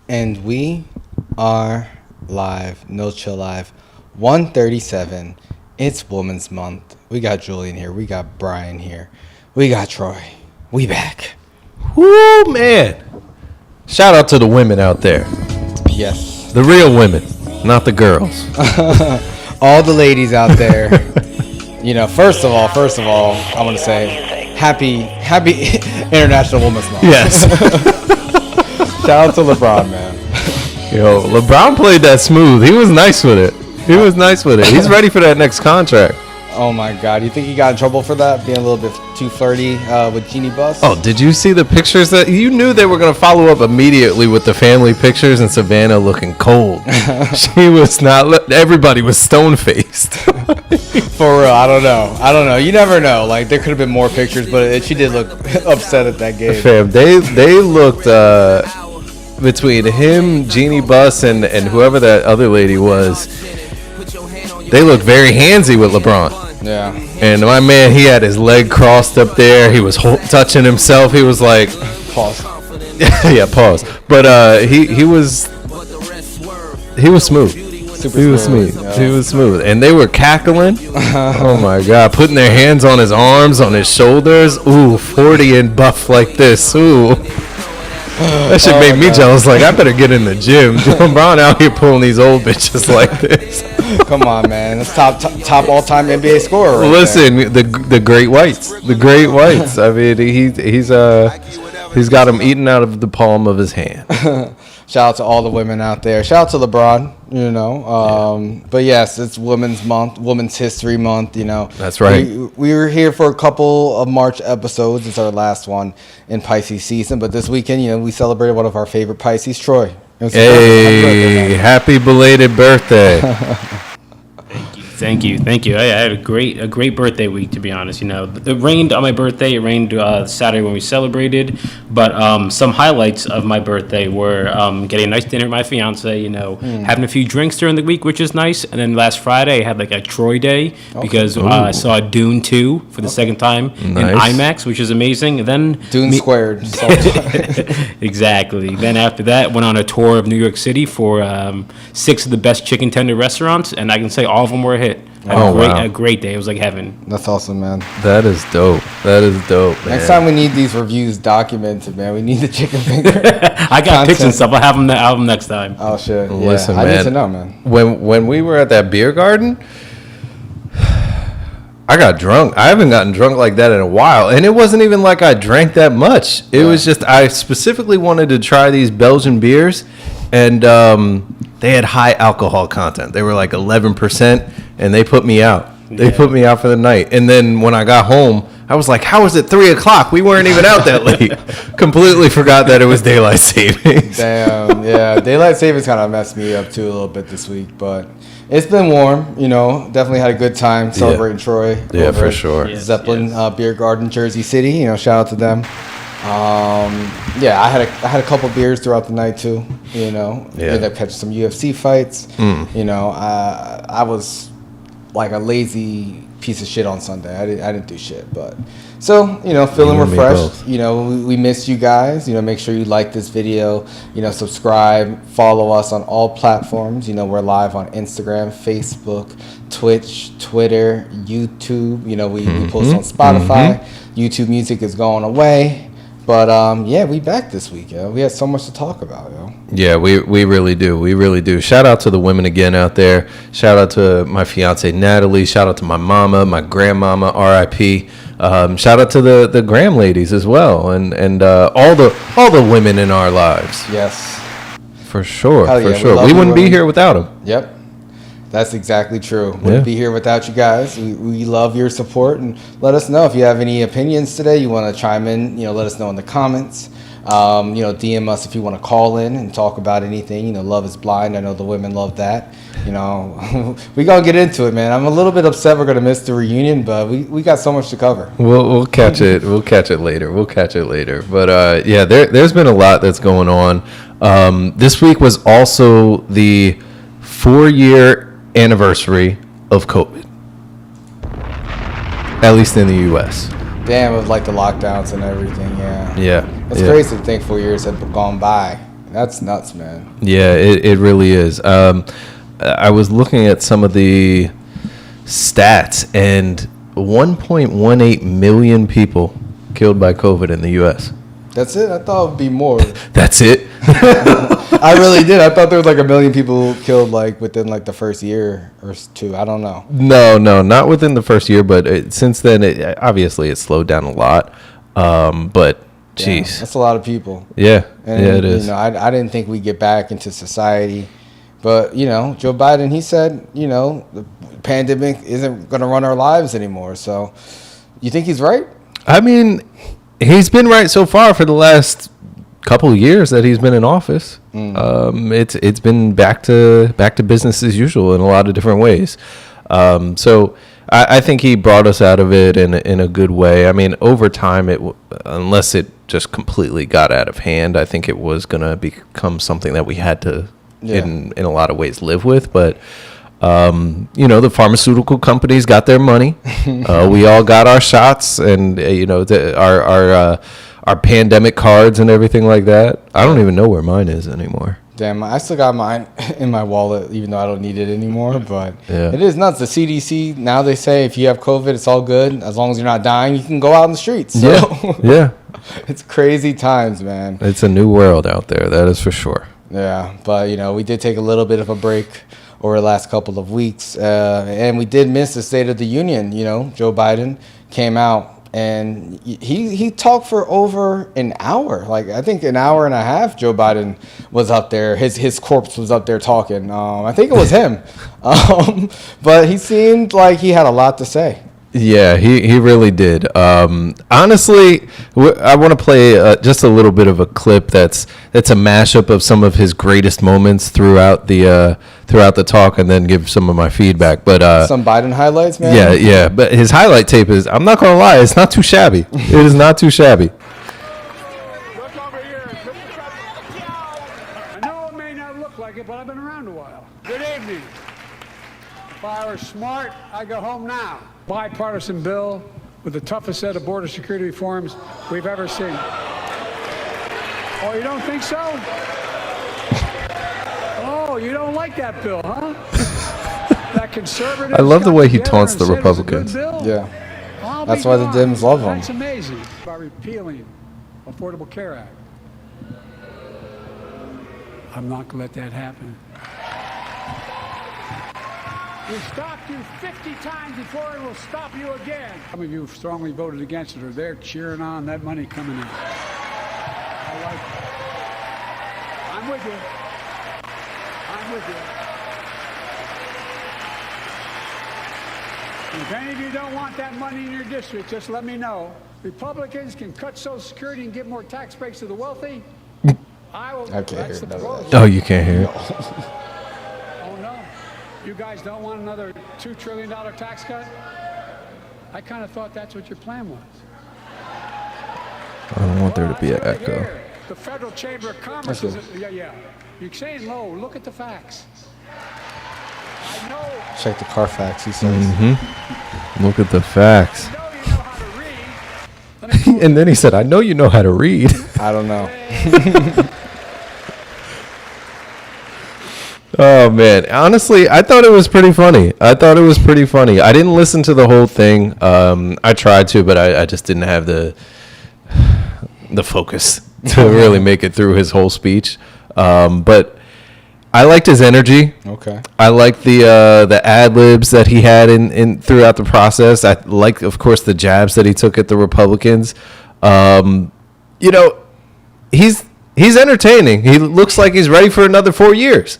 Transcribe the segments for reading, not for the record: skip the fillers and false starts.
And we are live, No Chill Live, 137. It's Women's Month. We got Julian here. We got Brian here. We got Troy. We back. Woo, man. Shout out to the women out there. Yes. The real women, not the girls. All the ladies out there. You know, first of all, I want to say happy International Women's Month. Yes. Shout out to LeBron, man. Yo, LeBron played that smooth. He was nice with it. He's ready for that next contract. Oh my God! You think he got in trouble for that, being a little bit too flirty with Jeannie Buss? Oh, did you see the pictures that you knew they were going to follow up immediately with the family pictures and Savannah looking cold? She was not. Everybody was stone faced. For real, I don't know. You never know. Like there could have been more pictures, but she did look upset at that game. Fam, they looked between him, Jeannie Buss, and whoever that other lady was. They looked very handsy with LeBron. Yeah. And my man, he had his leg crossed up there. He was touching himself. He was like, pause. Yeah, pause. But he was smooth. He was smooth. And they were cackling. Oh my God, putting their hands on his arms, on his shoulders. Ooh, 40 and buff like this. Ooh. That shit made me jealous. Like, I better get in the gym. LeBron out here pulling these old bitches like this. Come on, man. That's top all-time NBA scorer. Right Listen, there. the great whites. I mean, he's got them eating out of the palm of his hand. Shout out to all the women out there. Shout out to LeBron. You know, but yes, it's Women's Month, Women's History Month. You know, that's right. We were here for a couple of March episodes. It's our last one in Pisces season. But this weekend, you know, we celebrated one of our favorite Pisces, Troy. Hey, happy belated birthday. Thank you. I had a great birthday week, to be honest. You know, it rained on my birthday. It rained Saturday when we celebrated. But some highlights of my birthday were getting a nice dinner with my fiance. You know, having a few drinks during the week, which is nice. And then last Friday, I had like a Troy day because I saw Dune 2 for the second time in IMAX, which is amazing. And then Dune squared. Exactly. Then after that, went on a tour of New York City for 6 of the best chicken tender restaurants, and I can say all of them were a hit. A great day. It was like heaven. That's awesome, man. That is dope, man. Next time we need these reviews documented, man. We need the chicken finger. I got pics and stuff. I'll have them next time. Oh, shit. Yeah. Listen, I man. need to know, man. When we were at that beer garden, I got drunk. I haven't gotten drunk like that in a while. And it wasn't even like I drank that much. It was just I specifically wanted to try these Belgian beers. And they had high alcohol content. They were like 11%, and they put me out. They put me out for the night. And then when I got home, I was like, how is it 3 o'clock? We weren't even out that late. Completely forgot that it was daylight savings. Damn, yeah. Daylight savings kind of messed me up, too, a little bit this week. But it's been warm, you know. Definitely had a good time celebrating Troy. Yeah, for sure. Zeppelin Beer Garden, Jersey City. You know, shout out to them. I had a couple beers throughout the night too. You know, ended up catching some UFC fights. You know, I was like a lazy piece of shit on Sunday. I didn't do shit, but so you know, feeling refreshed. You know, we missed you guys. You know, make sure you like this video. You know, subscribe, follow us on all platforms. You know, we're live on Instagram, Facebook, Twitch, Twitter, YouTube. You know, we post on Spotify. YouTube Music is going away. But, we back this week, yo. We had so much to talk about, yo. Yeah, we really do. We really do. Shout out to the women again out there. Shout out to my fiance, Natalie. Shout out to my mama, my grandmama, R.I.P. Shout out to the Graham ladies as well. And all the women in our lives. Yes. For sure, for sure. We wouldn't be here without them. Yep. That's exactly true. Wouldn't be here without you guys. We love your support, and let us know if you have any opinions today. You want to chime in, you know, let us know in the comments. You know, DM us if you want to call in and talk about anything. You know, Love is Blind. I know the women love that. You know, we gonna get into it, man. I'm a little bit upset we're gonna miss the reunion, but we got so much to cover. We'll catch it. We'll catch it later. But there's been a lot that's going on. This week was also the 4-year anniversary of COVID, at least in the U.S. Damn, with like the lockdowns and everything, yeah. Yeah. It's crazy to think 4 years have gone by. That's nuts, man. Yeah, it really is. I was looking at some of the stats, and 1.18 million people killed by COVID in the U.S. That's it? I thought it would be more. That's it? I really did. I thought there was like 1 million people killed like within like the first year or two. I don't know. No, not within the first year, but since then, obviously it slowed down a lot. But, jeez. Yeah, that's a lot of people. Yeah, and, it is. You know, I didn't think we'd get back into society. But, you know, Joe Biden, he said, you know, the pandemic isn't going to run our lives anymore. So you think he's right? I mean, he's been right so far for the last couple of years that he's been in office. It's been back to business as usual in a lot of different ways. So I think he brought us out of it in a good way. I mean, over time, unless it just completely got out of hand, I think it was going to become something that we had to, in a lot of ways, live with. But you know, the pharmaceutical companies got their money. We all got our shots, and you know, our pandemic cards and everything like that. I don't even know where mine is anymore. Damn, I still got mine in my wallet, even though I don't need it anymore. But it is nuts. The CDC, now they say if you have COVID, it's all good. As long as you're not dying, you can go out in the streets. So Yeah. It's crazy times, man. It's a new world out there, that is for sure. Yeah, but, you know, we did take a little bit of a break over the last couple of weeks. And we did miss the State of the Union. You know, Joe Biden came out. And he talked for over an hour. Like, I think an hour and a half, Joe Biden was up there. His corpse was up there talking. I think it was him. But he seemed like he had a lot to say. Yeah, he really did. Honestly, I want to play just a little bit of a clip that's a mashup of some of his greatest moments throughout the talk, and then give some of my feedback. But some Biden highlights, man. Yeah. But his highlight tape is, I'm not gonna lie, it's not too shabby. It is not too shabby. Look over here. I know it may not look like it, but I've been around a while. Good evening. If I were smart, I'd go home now. Bipartisan bill with the toughest set of border security reforms we've ever seen. Oh, you don't think so? Oh, you don't like that bill, huh? That conservative. I love the way he taunts the Republicans. Yeah. That's why the Dems love him. That's amazing. By repealing Affordable Care Act. I'm not going to let that happen. We stopped you 50 times before it will stop you again. Some of you strongly voted against it, or they're cheering on that money coming in. I like it. I'm with you. I'm with you. And if any of you don't want that money in your district, just let me know. Republicans can cut Social Security and give more tax breaks to the wealthy. I can't hear it. Oh, you can't hear it. Oh, no. You guys don't want another $2 trillion tax cut? I kind of thought that's what your plan was. I don't want there to be an echo. Here. The Federal Chamber of Commerce is... Yeah. You're saying low. Look at the facts. I know... Check the Carfax, he says. Mm-hmm. Look at the facts. I know you know how to read. And then he said, I know you know how to read. I don't know. Oh, man. Honestly, I thought it was pretty funny. I didn't listen to the whole thing. I tried to, but I just didn't have the focus to really make it through his whole speech. But I liked his energy. Okay. I liked the ad-libs that he had in throughout the process. I liked, of course, the jabs that he took at the Republicans. You know, He's entertaining. He looks like he's ready for another 4 years.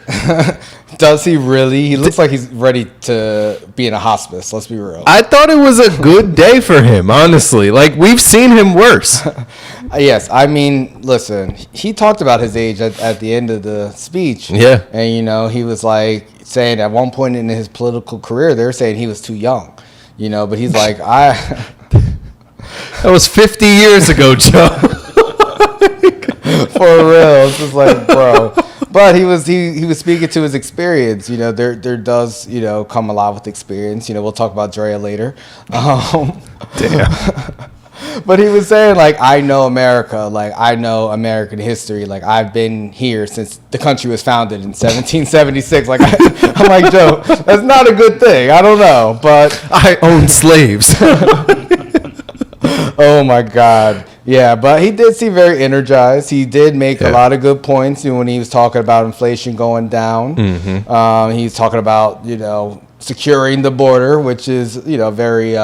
Does he really? He looks like he's ready to be in a hospice. Let's be real. I thought it was a good day for him, honestly. Like, we've seen him worse. Yes. I mean, listen, he talked about his age at the end of the speech. Yeah. And, you know, he was like saying at one point in his political career, they were saying he was too young, you know, but he's like, That was 50 years ago, Joe. For real, it's just like, bro. But he was speaking to his experience. You know, there does, you know, come a lot with experience. You know, we'll talk about Draya later. Damn. But he was saying, like, I know America. Like, I know American history. Like, I've been here since the country was founded in 1776. Like, I'm like, Joe, that's not a good thing. I don't know. But I own slaves. oh, my God. Yeah, but he did seem very energized. He did make a lot of good points when he was talking about inflation going down. He's talking about, securing the border, which is, very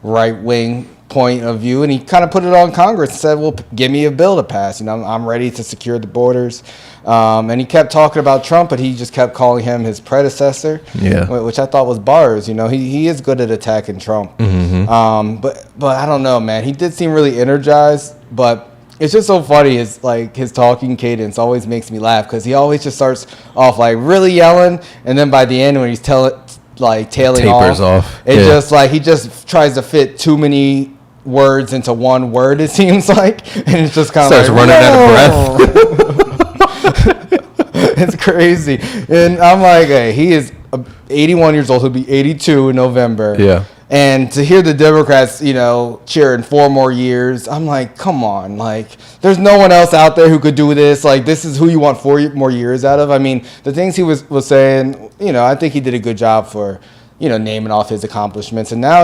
right-wing point of view, and he kind of put it on Congress and said, well, give me a bill to pass. I'm ready to secure the borders. And he kept talking about Trump, but he just kept calling him his predecessor, which I thought was bars. He is good at attacking Trump. But I don't know, man. He did seem really energized, but it's just so funny. His talking cadence always makes me laugh because he always just starts off like really yelling, and then by the end when he's tailing tapers off. It just he just tries to fit too many words into one word, it seems like, and it's just kind of starts running out of breath. It's crazy. And I'm like, hey, he is 81 years old. He'll be 82 in November. Yeah. And to hear the Democrats, cheering 4 more years, I'm like, come on. Like, there's no one else out there who could do this. Like, this is who you want 4 more years out of. I mean, the things he was saying, I think he did a good job for, naming off his accomplishments. And now,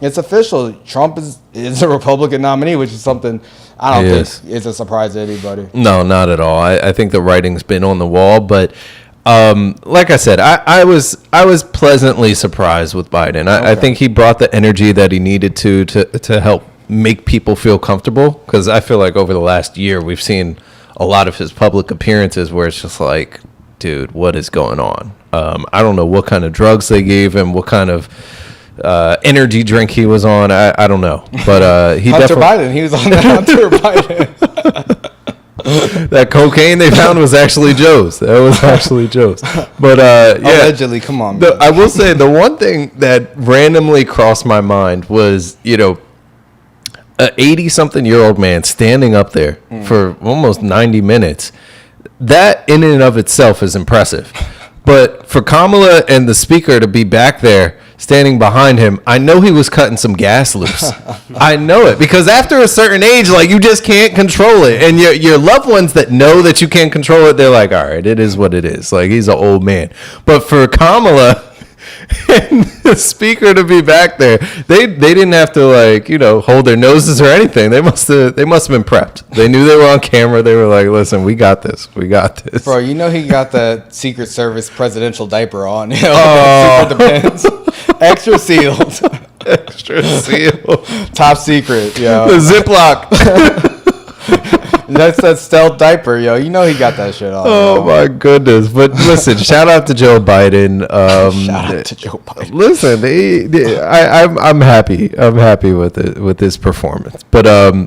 it's official. Trump is a Republican nominee, which is something I don't think is a surprise to anybody. No, not at all. I think the writing's been on the wall, but like I said, I was pleasantly surprised with Biden. I think he brought the energy that he needed to help make people feel comfortable, because I feel like over the last year we've seen a lot of his public appearances where it's just like, dude, what is going on? I don't know what kind of drugs they gave him, what kind of energy drink he was on. I don't know, but he Hunter Biden. He was on the Hunter Biden. That cocaine they found was actually Joe's. That was actually Joe's. But allegedly, come on. I will say the one thing that randomly crossed my mind was, a 80-something-year-old man standing up there for almost 90 minutes. That in and of itself is impressive. But for Kamala and the speaker to be back there standing behind him, I know he was cutting some gas loose. I know it, because after a certain age, like, you just can't control it. And your loved ones that know that you can't control it, they're like, all right, it is what it is. Like, he's an old man. But for Kamala and the speaker to be back there, they didn't have to hold their noses or anything. They must have been prepped. They knew they were on camera. They were like, listen, we got this. Bro, he got the Secret Service presidential diaper on. Super Depends. Extra sealed. Extra sealed. Top secret, The Ziploc. That's that stealth diaper, yo. He got that shit on. Oh, my goodness. But listen, shout out to Joe Biden. Shout out to Joe Biden. Listen, I'm happy. I'm happy with his performance. But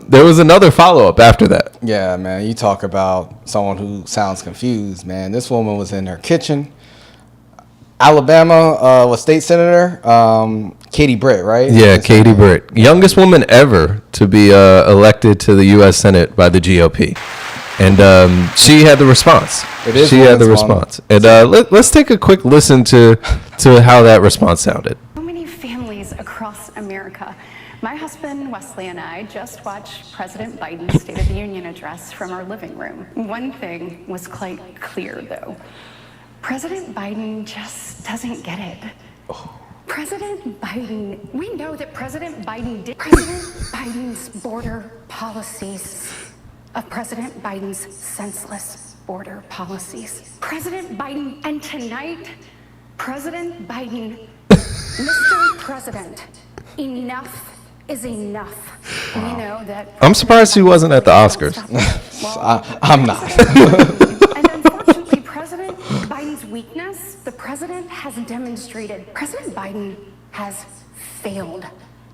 there was another follow-up after that. Yeah, man. You talk about someone who sounds confused, man. This woman was in her kitchen. Alabama was state senator, Katie Britt, right? Yeah, Katie Britt. Youngest woman ever to be elected to the U.S. Senate by the GOP. And she had the response. She had the response. And let's take a quick listen to how that response sounded. So many families across America. My husband, Wesley, and I just watched President Biden's State of the Union address from our living room. One thing was quite clear, though. President Biden just doesn't get it. President Biden, we know that President Biden's border policies, of President Biden's senseless border policies. President Biden, and tonight, President Biden, Mr. President, enough is enough. Wow. We know that. I'm surprised he wasn't at the Oscars. I'm not. And unfortunately, President Biden's weakness, the president has demonstrated. President Biden has failed.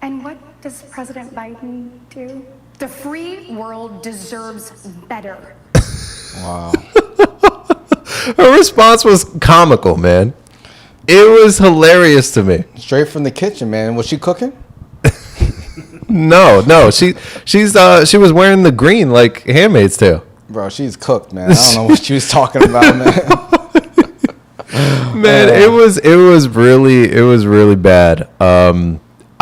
And what does President Biden do? The free world deserves better. Wow. Her response was comical, man. It was hilarious to me. Straight from the kitchen, man. Was she cooking? No. She was wearing the green like Handmaid's Tale. Bro, she's cooked, man. I don't know what she was talking about, man. Man, it was really bad.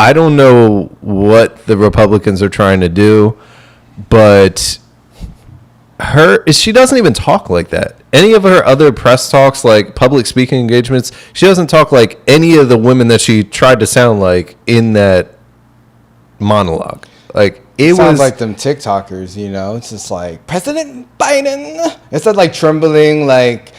I don't know what the Republicans are trying to do, but she doesn't even talk like that. Any of her other press talks, like public speaking engagements, she doesn't talk like any of the women that she tried to sound like in that monologue. Like it sounds was like them TikTokers, you know. It's just like President Biden. It's that like trembling like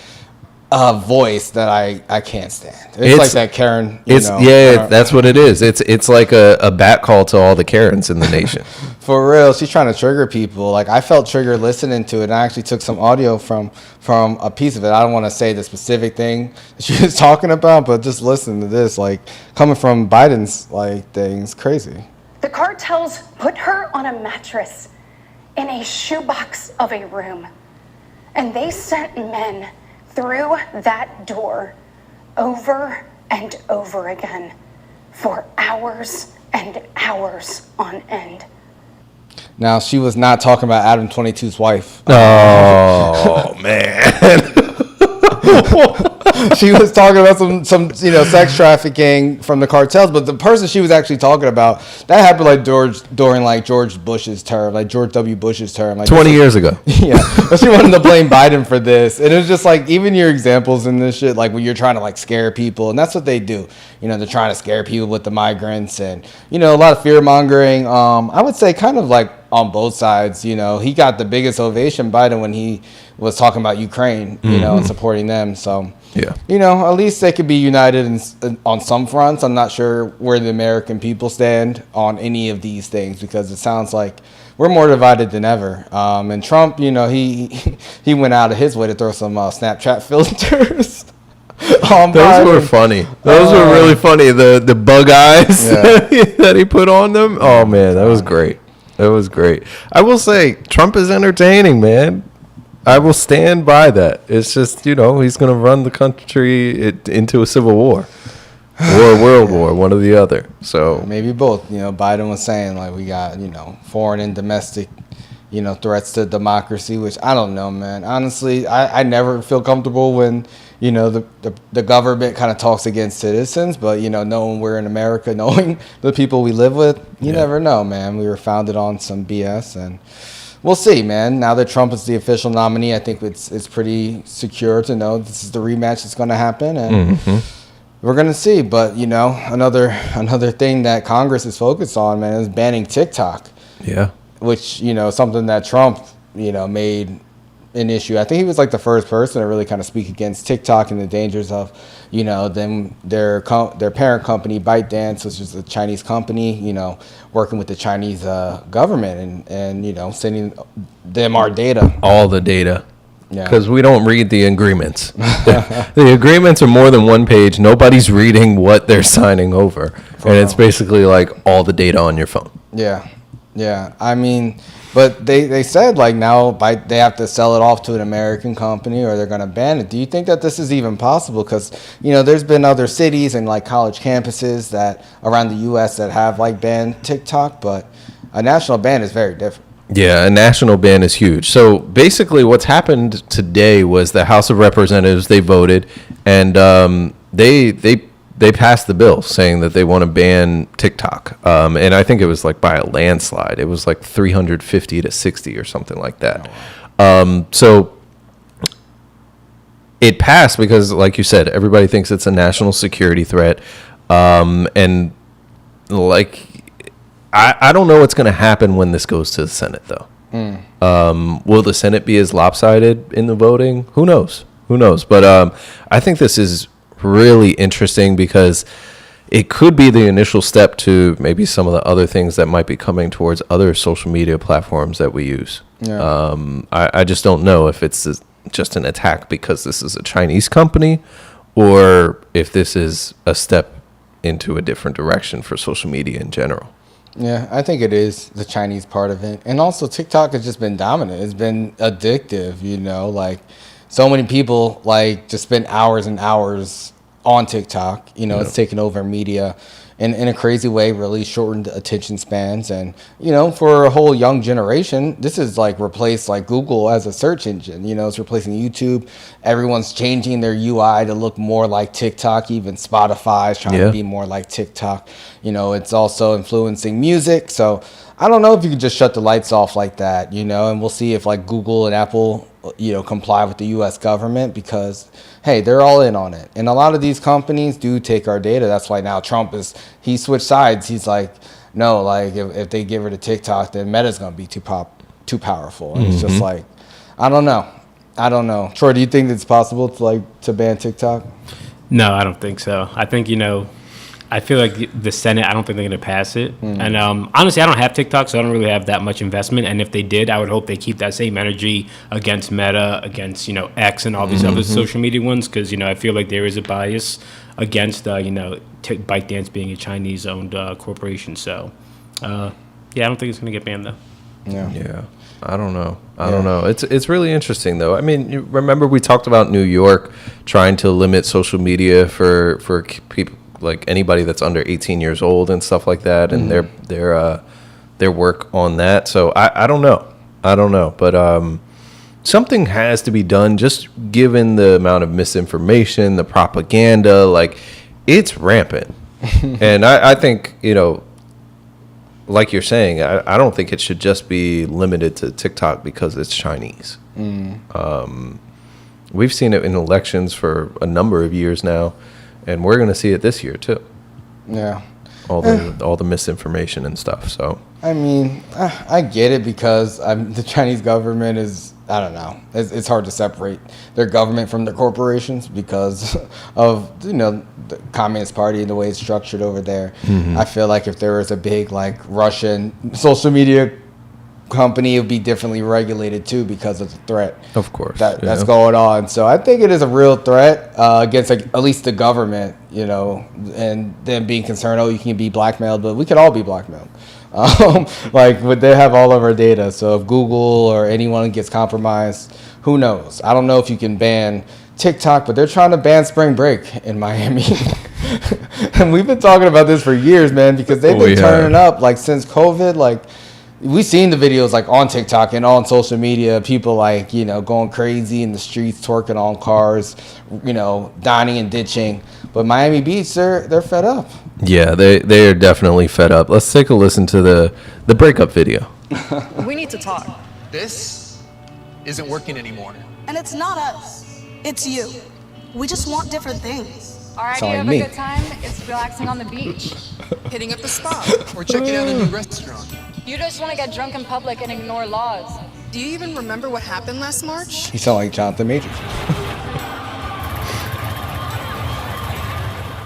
voice that I can't stand. It's like that Karen. That's what it is. It's like a bat call to all the Karens in the nation. For real, she's trying to trigger people. Like I felt triggered listening to it. And I actually took some audio from a piece of it. I don't want to say the specific thing that she was talking about, but just listen to this. Like coming from Biden's like things, crazy. The cartels put her on a mattress in a shoebox of a room, and they sent men through that door over and over again for hours and hours on end. Now, she was not talking about Adam 22's wife. Oh, man. She was talking about some sex trafficking from the cartels, but the person she was actually talking about, that happened like during like George Bush's term, like George W. Bush's term. Like 20 years ago. Yeah. But she wanted to blame Biden for this. And it was just like, even your examples in this shit, like when you're trying to like scare people, and that's what they do. You know, they're trying to scare people with the migrants and, a lot of fear mongering. I would say kind of like on both sides. He got the biggest ovation, Biden, when he was talking about Ukraine, and supporting them. So, yeah, at least they could be united on some fronts. I'm not sure where the American people stand on any of these things, because it sounds like we're more divided than ever. And Trump, he went out of his way to throw some Snapchat filters. Those were funny. Those were really funny. The bug eyes that he put on them. Oh man, that was great. That was great. I will say, Trump is entertaining, man. I will stand by that. It's just, he's going to run the country into a civil war or a world war, one or the other. So maybe both. Biden was saying like we got, foreign and domestic, threats to democracy, which I don't know, man. Honestly, I never feel comfortable when, the government kind of talks against citizens, but, knowing we're in America, knowing the people we live with, you never know, man. We were founded on some BS, and we'll see, man. Now that Trump is the official nominee, I think it's pretty secure to know this is the rematch that's going to happen, and we're going to see. But, another thing that Congress is focused on, man, is banning TikTok. Yeah. Which, something that Trump, made an issue. I think he was like the first person to really kind of speak against TikTok and the dangers of, their parent company, ByteDance, which is a Chinese company, working with the Chinese government and sending them our data. All the data. Because we don't read the agreements. The agreements are more than one page. Nobody's reading what they're signing over. And it's basically like all the data on your phone. Yeah. Yeah. I mean, but they said like now they have to sell it off to an American company or they're going to ban it. Do you think that this is even possible? Because, there's been other cities and like college campuses that around the U.S. that have like banned TikTok, but a national ban is very different. Yeah, a national ban is huge. So basically what's happened today was the House of Representatives, they voted, and they passed the bill saying that they want to ban TikTok. And I think it was like by a landslide. It was like 350 to 60 or something like that. So it passed because, like you said, everybody thinks it's a national security threat. And like, I don't know what's going to happen when this goes to the Senate, though. Will the Senate be as lopsided in the voting? Who knows? But I think this is really interesting because it could be the initial step to maybe some of the other things that might be coming towards other social media platforms that we use. Yeah. I just don't know if it's just an attack because this is a Chinese company or if this is a step into a different direction for social media in general. Yeah, I think it is the Chinese part of it. And also TikTok has just been dominant. It's been addictive, like so many people like just spend hours and hours on TikTok. It's taken over media in a crazy way, really shortened attention spans. And, you know, for a whole young generation, this is like replaced like Google as a search engine. You know, it's replacing YouTube. Everyone's changing their UI to look more like TikTok. Even Spotify is trying to be more like TikTok. You know, it's also influencing music. So I don't know if you could just shut the lights off like that, you know, and we'll see if like Google and Apple, you know, comply with the U.S. government, because, hey, they're all in on it. And a lot of these companies do take our data. That's why now Trump he switched sides. He's like, no, like if they give her to TikTok, then Meta's going to be too powerful. And it's just like, I don't know. Troy, do you think it's possible to ban TikTok? No, I don't think so. I think, you know, I feel like the Senate, I don't think they're going to pass it. And honestly, I don't have TikTok, so I don't really have that much investment. And if they did, I would hope they keep that same energy against Meta, against, you know, X and all these other social media ones. Because, you know, I feel like there is a bias against, you know, ByteDance being a Chinese-owned corporation. So, yeah, I don't think it's going to get banned, though. Yeah. I don't know. I don't know. It's really interesting, though. I mean, you remember we talked about New York trying to limit social media for people, like anybody that's under 18 years old and stuff like that, and their work on that. So I don't know. But something has to be done, just given the amount of misinformation, the propaganda. Like, it's rampant. And I think, you know, like you're saying, I don't think it should just be limited to TikTok because it's Chinese. We've seen it in elections for a number of years now, and we're going to see it this year too. Yeah. All the misinformation and stuff. So I mean, I get it, because the Chinese government is, I don't know, it's hard to separate their government from their corporations because of, you know, the Communist Party and the way it's structured over there. I feel like if there was a big like Russian social media company, it would be differently regulated too because of the threat, of course, that's going on. So I think it is a real threat against like at least the government, you know, and them being concerned, oh, you can be blackmailed, but we could all be blackmailed. Like, would they have all of our data? So if Google or anyone gets compromised, who knows? I don't know if you can ban TikTok, but they're trying to ban spring break in Miami. And we've been talking about this for years, man, because they've been turning up like since COVID. Like, we've seen the videos like on TikTok and on social media, people like, you know, going crazy in the streets, twerking on cars, you know, dining and ditching. But Miami Beach, they're fed up. Yeah, they are definitely fed up. Let's take a listen to the breakup video. We need to talk. This isn't working anymore. And it's not us. It's you. We just want different things. Our idea of a good time is relaxing on the beach. Hitting up the spa or checking out a new restaurant. You just want to get drunk in public and ignore laws. Do you even remember what happened last March? You sound like Jonathan Majors.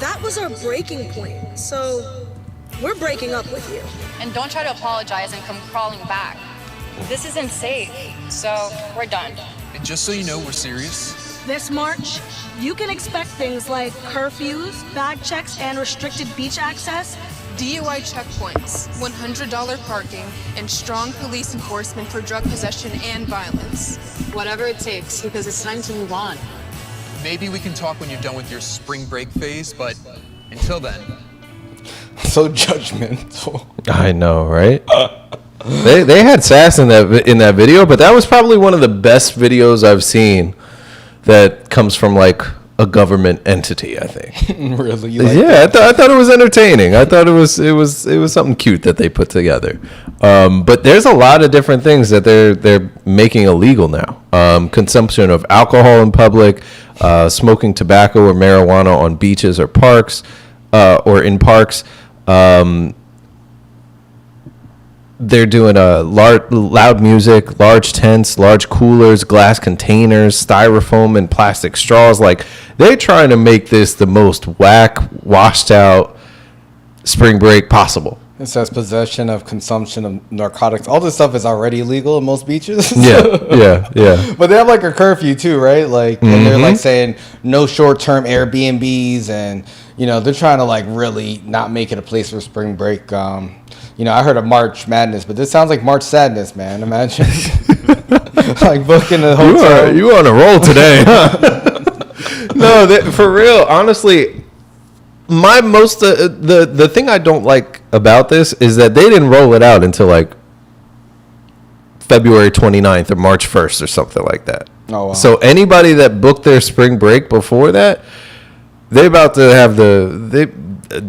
That was our breaking point, so we're breaking up with you. And don't try to apologize and come crawling back. This isn't safe, so we're done. And just so you know, we're serious. This March, you can expect things like curfews, bag checks, and restricted beach access. DUI checkpoints, $100 parking, and strong police enforcement for drug possession and violence. Whatever it takes, because it's time to move on. Maybe we can talk when you're done with your spring break phase, but until then. So judgmental. I know, right? They had sass in that video, but that was probably one of the best videos I've seen that comes from like a government entity, I think. Really? I thought it was entertaining. I thought it was something cute that they put together. But there's a lot of different things that they're making illegal now. Consumption of alcohol in public, smoking tobacco or marijuana on beaches or parks, or in parks. They're doing loud music, large tents, large coolers, glass containers, styrofoam, and plastic straws. Like, they're trying to make this the most whack, washed out spring break possible. It says possession of consumption of narcotics. All this stuff is already illegal in most beaches. Yeah. But they have like a curfew too, right? Like, and they're like saying no short-term Airbnbs, and you know, they're trying to like really not make it a place for spring break. You know, I heard of March Madness, but this sounds like March Sadness, man. Imagine like booking a hotel. You on a roll today? No, for real. Honestly, the thing I don't like about this is that they didn't roll it out until like February 29th or March 1st or something like that. Oh, wow. So anybody that booked their spring break before that, they're about to have the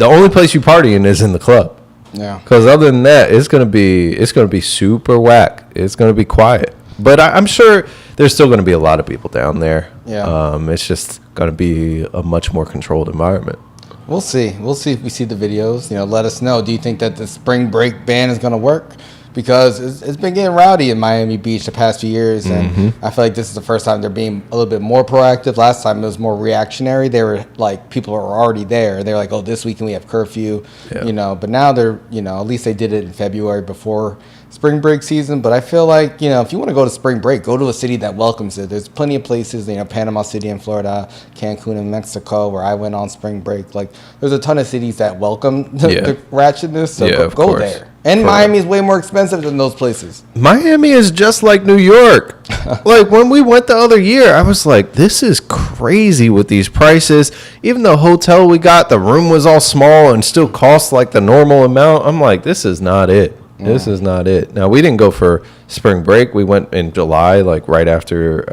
only place you partying is in the club. Yeah. Because other than that, it's gonna be super whack. It's gonna be quiet. But I'm sure there's still gonna be a lot of people down there. Yeah. It's just gonna be a much more controlled environment. We'll see. We'll see if we see the videos. Let us know. Do you think that the spring break ban is gonna work? Because it's been getting rowdy in Miami Beach the past few years, and I feel like this is the first time they're being a little bit more proactive. Last time it was more reactionary. They were like, people were already there. They're like, oh, this weekend we have curfew, But now they're, at least they did it in February before spring break season. But I feel like, if you want to go to spring break, go to a city that welcomes it. There's plenty of places, Panama City in Florida, Cancun in Mexico, where I went on spring break. Like, there's a ton of cities that welcome the ratchetness. So go there. And Miami is way more expensive than those places. Miami is just like New York. Like, when we went the other year, I was like, this is crazy with these prices. Even the hotel we got, the room was all small and still cost like the normal amount. I'm like, this is not it. This is not it. Now, we didn't go for spring break. We went in July, like right after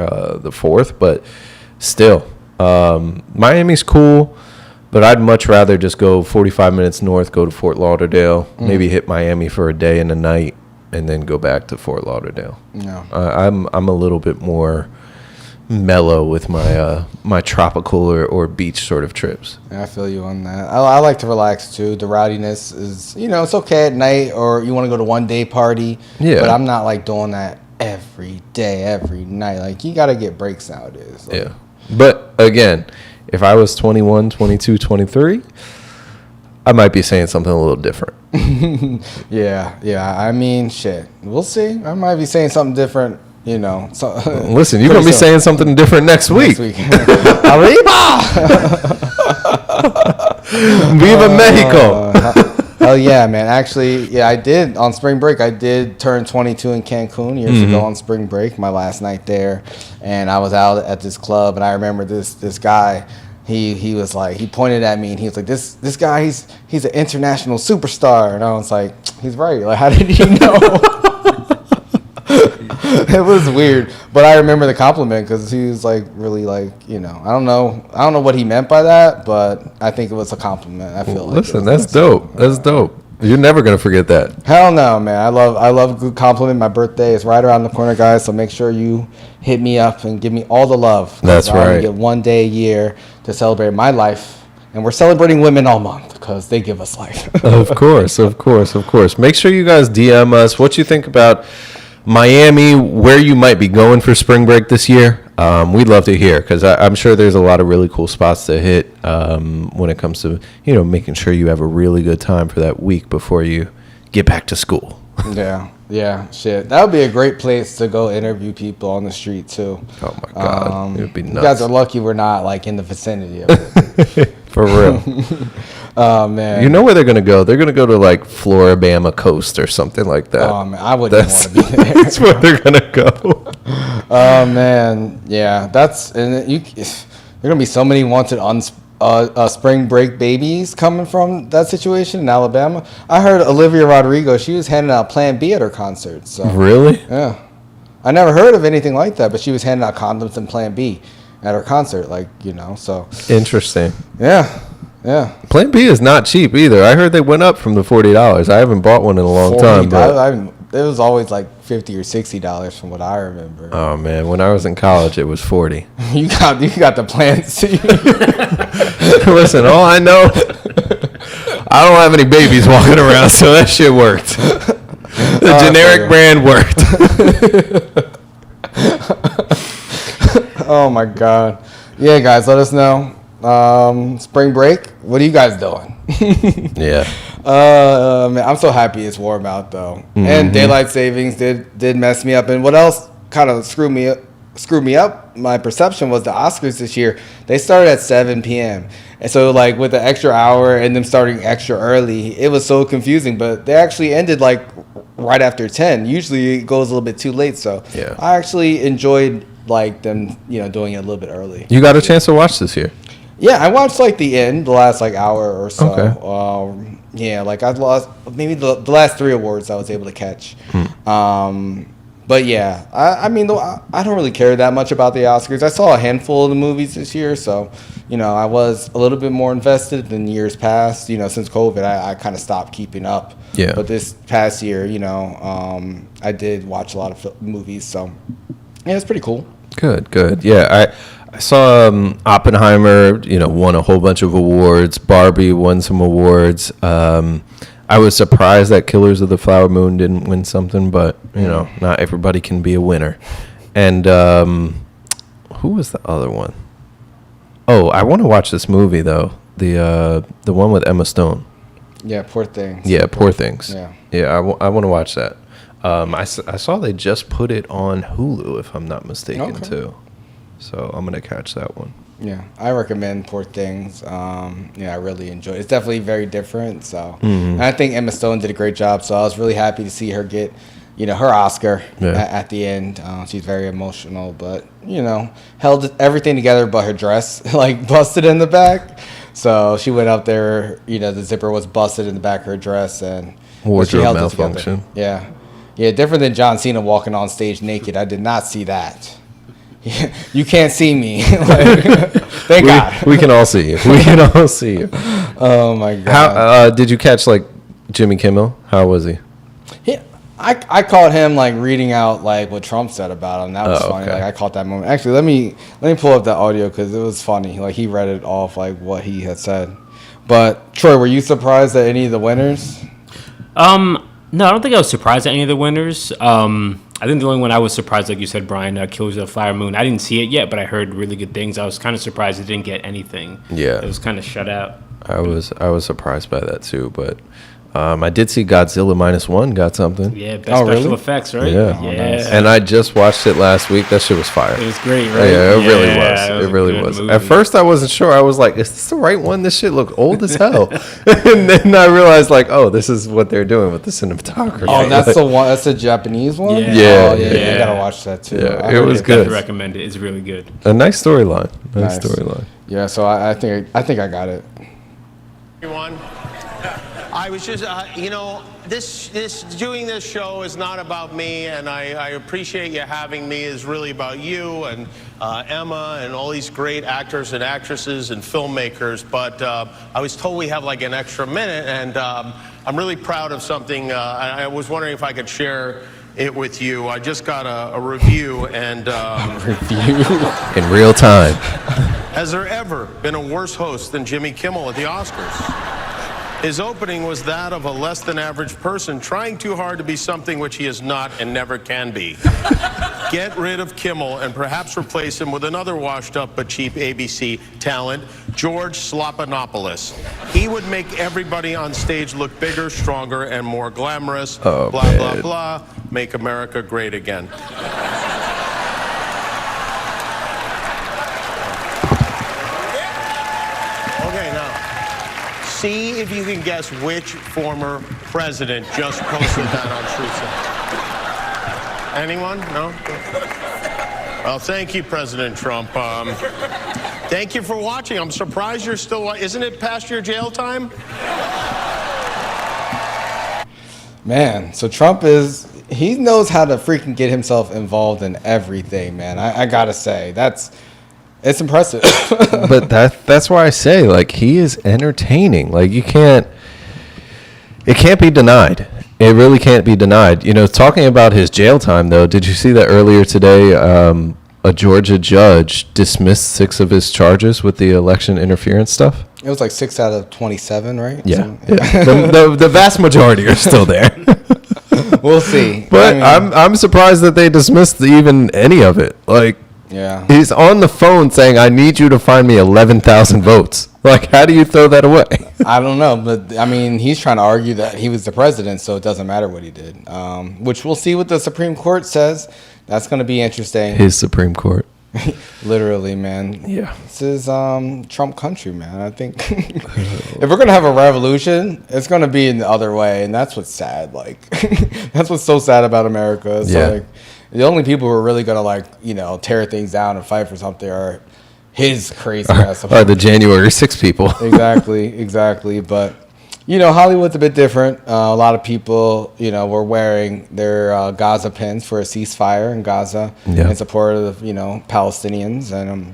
the 4th. But still, Miami's cool. But I'd much rather just go 45 minutes north, go to Fort Lauderdale, maybe hit Miami for a day and a night, and then go back to Fort Lauderdale. Yeah. I'm a little bit more mellow with my my tropical or beach sort of trips. Yeah, I feel you on that. I like to relax too. The rowdiness is, it's okay at night, or you want to go to one day party. Yeah. But I'm not like doing that every day, every night. Like, you got to get breaks nowadays. Like, Yeah. But again, if I was 21, 22, 23, I might be saying something a little different. Yeah. I mean, shit. We'll see. I might be saying something different, So, listen, you're going to be saying something different next week. Arriba! Viva Mexico! Oh, yeah, man. Actually, I did. On spring break, I did turn 22 in Cancun years ago on spring break, my last night there. And I was out at this club, and I remember this guy. He was like, he pointed at me, and he was like, this guy, he's an international superstar. And I was like, he's right. Like, how did he know? It was weird, but I remember the compliment because he was like, really, like, I don't know what he meant by that, but I think it was a compliment. I feel like, listen, that's dope. That's dope. You're never gonna forget that. Hell no, man. I love a good compliment. My birthday is right around the corner, guys. So make sure you hit me up and give me all the love. That's right. I only get one day a year to celebrate my life, and we're celebrating women all month because they give us life. Of course. Make sure you guys DM us what you think about Miami, where you might be going for spring break this year. We'd love to hear, because I'm sure there's a lot of really cool spots to hit when it comes to making sure you have a really good time for that week before you get back to school. Yeah, shit. That would be a great place to go interview people on the street too. Oh my god, it would be nuts. You guys are lucky we're not like in the vicinity of it. For real. Oh man. You know where they're gonna go? They're gonna go to like Floribama Coast or something like that. Oh man, I wouldn't want to be there. That's where they're gonna go. Oh man, yeah. There's gonna be so many wanted spring break babies coming from that situation in Alabama. I heard Olivia Rodrigo, she was handing out Plan B at her concert. So really? Yeah. I never heard of anything like that, but she was handing out condoms and Plan B at her concert, so. Interesting. Yeah. Plan B is not cheap either. I heard they went up from the $40. I haven't bought one in a long time. But it was always like $50 or $60 from what I remember. Oh man, when I was in college, it was $40. You got the Plan C. Listen, all I know, I don't have any babies walking around, so that shit worked. The generic brand worked. Oh my god. Yeah, guys, let us know. Spring break, what are you guys doing? Yeah. Man, I'm so happy it's warm out though. Mm-hmm. And daylight savings did mess me up. And what else kind of screwed me up? My perception was the Oscars this year, they started at 7 p.m. And so like with the extra hour and them starting extra early, it was so confusing. But they actually ended like right after 10. Usually it goes a little bit too late. So I actually enjoyed like them, doing it a little bit early. You got a chance to watch this year? Yeah, I watched like the end, the last like hour or so. Okay. Yeah, like I lost maybe the last 3 awards I was able to catch. But yeah, I mean, I don't really care that much about the Oscars. I saw a handful of the movies this year, so I was a little bit more invested than years past. Since COVID, I kind of stopped keeping up. Yeah. But this past year, I did watch a lot of movies, so yeah, it's pretty cool. Good. Yeah, I saw Oppenheimer, won a whole bunch of awards. Barbie won some awards. I was surprised that Killers of the Flower Moon didn't win something, but, not everybody can be a winner. And who was the other one? Oh, I want to watch this movie, though. The one with Emma Stone. Yeah, Poor Things. Yeah, Poor Things. Yeah, I want to watch that. I saw they just put it on Hulu, if I'm not mistaken, too. So I'm going to catch that one. Yeah, I recommend Poor Things. I really enjoyed it. It's definitely very different. So and I think Emma Stone did a great job. So I was really happy to see her get, her Oscar at the end. She's very emotional, but, held everything together but her dress, like, busted in the back. So she went up there, the zipper was busted in the back of her dress. And wardrobe malfunction. Yeah, different than John Cena walking on stage naked. I did not see that. You can't see me. Thank God. We can all see you. Oh my God. How did you catch like Jimmy Kimmel? How was he? Yeah, I caught him like reading out like what Trump said about him. That was funny. Okay. Like I caught that moment. Actually, let me pull up the audio because it was funny. Like he read it off like what he had said. But Troy, were you surprised at any of the winners? No, I don't think I was surprised at any of the winners. I think the only one I was surprised, like you said, Brian, Killers of the Flower Moon. I didn't see it yet, but I heard really good things. I was kind of surprised it didn't get anything. Yeah. It was kind of shut out. I was surprised by that too, but I did see Godzilla -1 got something. Yeah, best special effects, right? Yeah. Nice. And I just watched it last week. That shit was fire. It was great, right? Yeah, it really was. It really was. Movie. At first, I wasn't sure. I was like, "Is this the right one? This shit looked old as hell." And then I realized, like, "Oh, this is what they're doing with the cinematography." Oh, that's the one. That's the Japanese one. Yeah. You gotta watch that too. Yeah, it was good. I recommend it. It's really good. A nice storyline. Nice storyline. Yeah, so I think I got it. Everyone, I was just, doing this show is not about me, and I appreciate you having me. It's really about you and Emma and all these great actors and actresses and filmmakers. But I was told we have like an extra minute, and I'm really proud of something. I was wondering if I could share it with you. I just got a review, and review in real time. Has there ever been a worse host than Jimmy Kimmel at the Oscars? His opening was that of a less than average person trying too hard to be something which he is not and never can be. Get rid of Kimmel and perhaps replace him with another washed up but cheap ABC talent, George Slopanopoulos. He would make everybody on stage look bigger, stronger, and more glamorous. Oh, blah, man. blah, blah. Make America great again. See if you can guess which former president just posted that on Truth. Anyone? No? Well, thank you, President Trump. Thank you for watching. I'm surprised you're still watching. Isn't it past your jail time? Man, so Trump he knows how to freaking get himself involved in everything, man. I gotta say, it's impressive. But that's why I say, like, he is entertaining. Like, it can't be denied. It really can't be denied. Talking about his jail time, though, did you see that earlier today, a Georgia judge dismissed 6 of his charges with the election interference stuff? It was like 6 out of 27, right? Yeah. The vast majority are still there. We'll see. But I'm surprised that they dismissed even any of it. Like, yeah, he's on the phone saying, "I need you to find me 11,000 votes." Like, how do you throw that away? I don't know, but he's trying to argue that he was the president, so it doesn't matter what he did. Which we'll see what the Supreme Court says. That's going to be interesting. His Supreme Court. Literally, man. Yeah. This is Trump country, man. I think if we're going to have a revolution, it's going to be in the other way, and that's what's sad. Like, that's what's so sad about America. It's like, the only people who are really going to, tear things down and fight for something are, his crazy ass. Or the January 6 people. Exactly. But, Hollywood's a bit different. A lot of people, were wearing their Gaza pins for a ceasefire in Gaza in support of, Palestinians. And,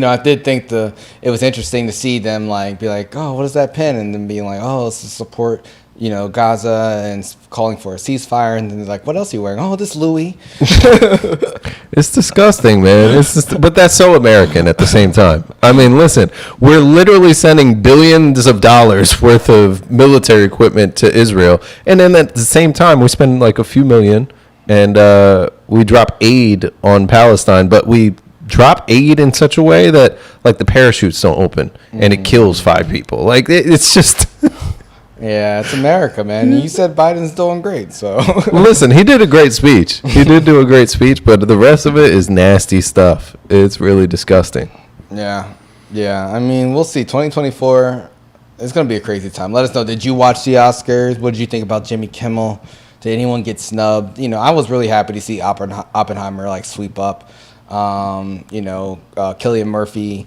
I did think it was interesting to see them be like, oh, what is that pin? And then being like, oh, it's to support, Gaza and calling for a ceasefire. And then they're like, what else are you wearing? Oh, this Louis. It's disgusting, man. But that's so American at the same time. I mean, listen, we're literally sending billions of dollars worth of military equipment to Israel. And then at the same time, we spend like a few million and we drop aid on Palestine, but we drop aid in such a way that like the parachutes don't open and it kills 5 people. Like it's just... Yeah, it's America, man. You said Biden's doing great, so. Listen, he did a great speech. He did do a great speech, but the rest of it is nasty stuff. It's really disgusting. Yeah. I mean, we'll see. 2024, it's going to be a crazy time. Let us know. Did you watch the Oscars? What did you think about Jimmy Kimmel? Did anyone get snubbed? I was really happy to see Oppenheimer sweep up. Cillian Murphy.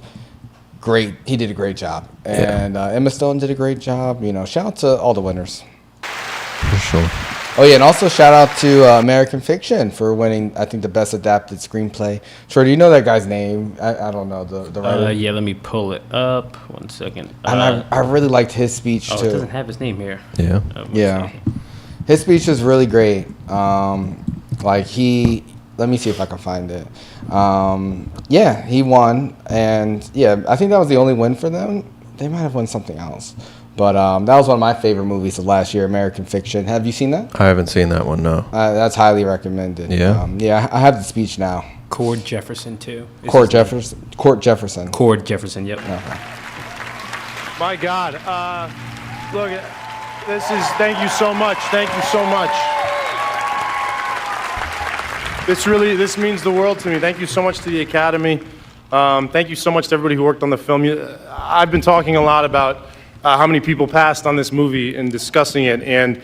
Great. He did a great job. And Emma Stone did a great job. Shout out to all the winners. For sure. Oh, yeah, and also shout out to American Fiction for winning, I think, the Best Adapted Screenplay. Troy, do you know that guy's name? I don't know, the writer. Yeah, let me pull it up. 1 second. And I really liked his speech, too. It doesn't have his name here. Yeah. His speech was really great. Let me see if I can find it. He won, and I think that was the only win for them. They might have won something else, but that was one of my favorite movies of last year, American Fiction. Have you seen that? I haven't seen that one, no. That's highly recommended. Yeah? I have the speech now. Cord Jefferson, too. Cord Jefferson. Cord Jefferson, yep. Okay. My God. Look, thank you so much. Thank you so much. This means the world to me. Thank you so much to the Academy. Thank you so much to everybody who worked on the film. I've been talking a lot about how many people passed on this movie and discussing it, and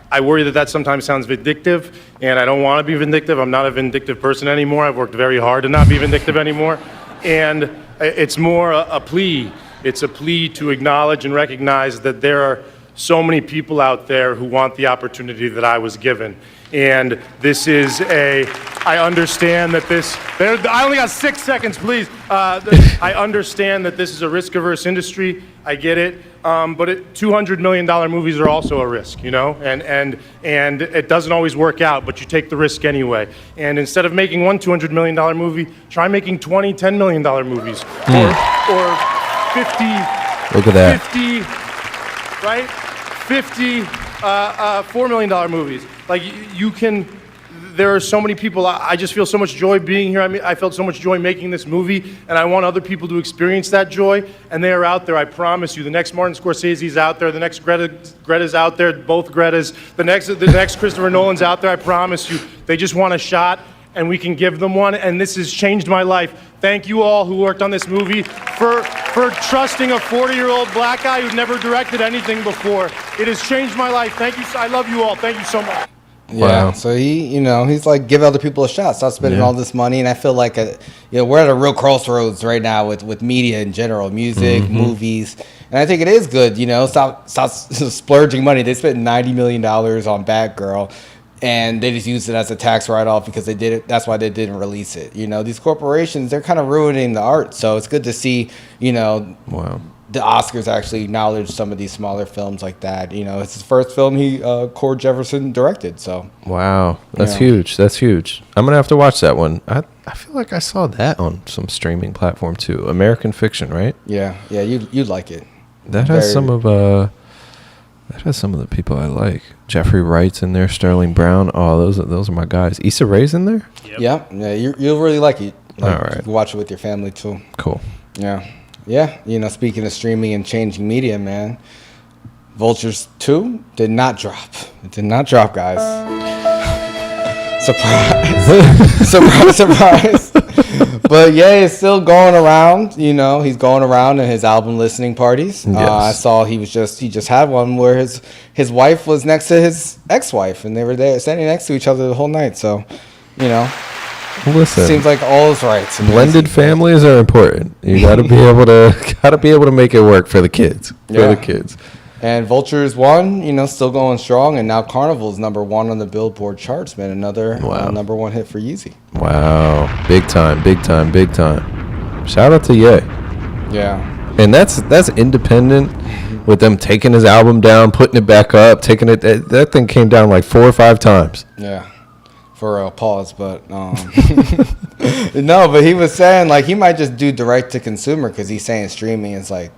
I worry that sometimes sounds vindictive, and I don't want to be vindictive. I'm not a vindictive person anymore. I've worked very hard to not be vindictive anymore, and it's more a plea. It's a plea to acknowledge and recognize that there are so many people out there who want the opportunity that I was given. And this is I understand that I only got 6 seconds, please. I understand that this is a risk-averse industry. I get it. But $200 million movies are also a risk, and it doesn't always work out, but you take the risk anyway. And instead of making one $200 million movie, try making 20 $10 million movies. Or 50. Look at that. 50, right? 50 $4 million movies. There are so many people. I just feel so much joy being here. I felt so much joy making this movie, and I want other people to experience that joy. And they are out there. I promise you. The next Martin Scorsese's out there. The next Greta's out there. Both Gretas. The next Christopher Nolan's out there. I promise you. They just want a shot, and we can give them one. And this has changed my life. Thank you all who worked on this movie for trusting a 40-year-old black guy who'd never directed anything before. It has changed my life. Thank you. I love you all. Thank you so much. Yeah, so he's like, give other people a shot. Stop spending all this money. And I feel like, we're at a real crossroads right now with media in general, music, movies. And I think it is good, stop splurging money. They spent $90 million on Batgirl, and they just used it as a tax write-off because they did it. That's why they didn't release it. These corporations, they're kind of ruining the art. So it's good to see, the Oscars actually acknowledge some of these smaller films like that. It's his first film Cord Jefferson directed. So wow, that's huge. That's huge. I'm gonna have to watch that one. I feel like I saw that on some streaming platform too. American Fiction, right? Yeah, you'd like it. That has some of the people I like. Jeffrey Wright's in there. Sterling Brown. Oh, those are my guys. Issa Rae's in there. Yep. Yeah, you'll really like it. All right. You can watch it with your family too. Cool. Yeah. Speaking of streaming and changing media, man, Vultures 2 did not drop. It did not drop, guys. Surprise. Surprise. But it's still going around. He's going around in his album listening parties. Yes. I saw he just had one where his wife was next to his ex-wife, and they were there standing next to each other the whole night. So, Listen, seems like all is right to me. Blended families are important. You got to be able to make it work for the kids. And Vultures won, still going strong, and now Carnival's #1 on the Billboard charts, man. Another #1 hit for Yeezy. Wow, big time. Shout out to Ye. Yeah, and that's independent. With them taking his album down, putting it back up, taking it. That thing came down like 4 or 5 times. Yeah. For a pause, but no, but he was saying like he might just do direct to consumer because he's saying streaming is like,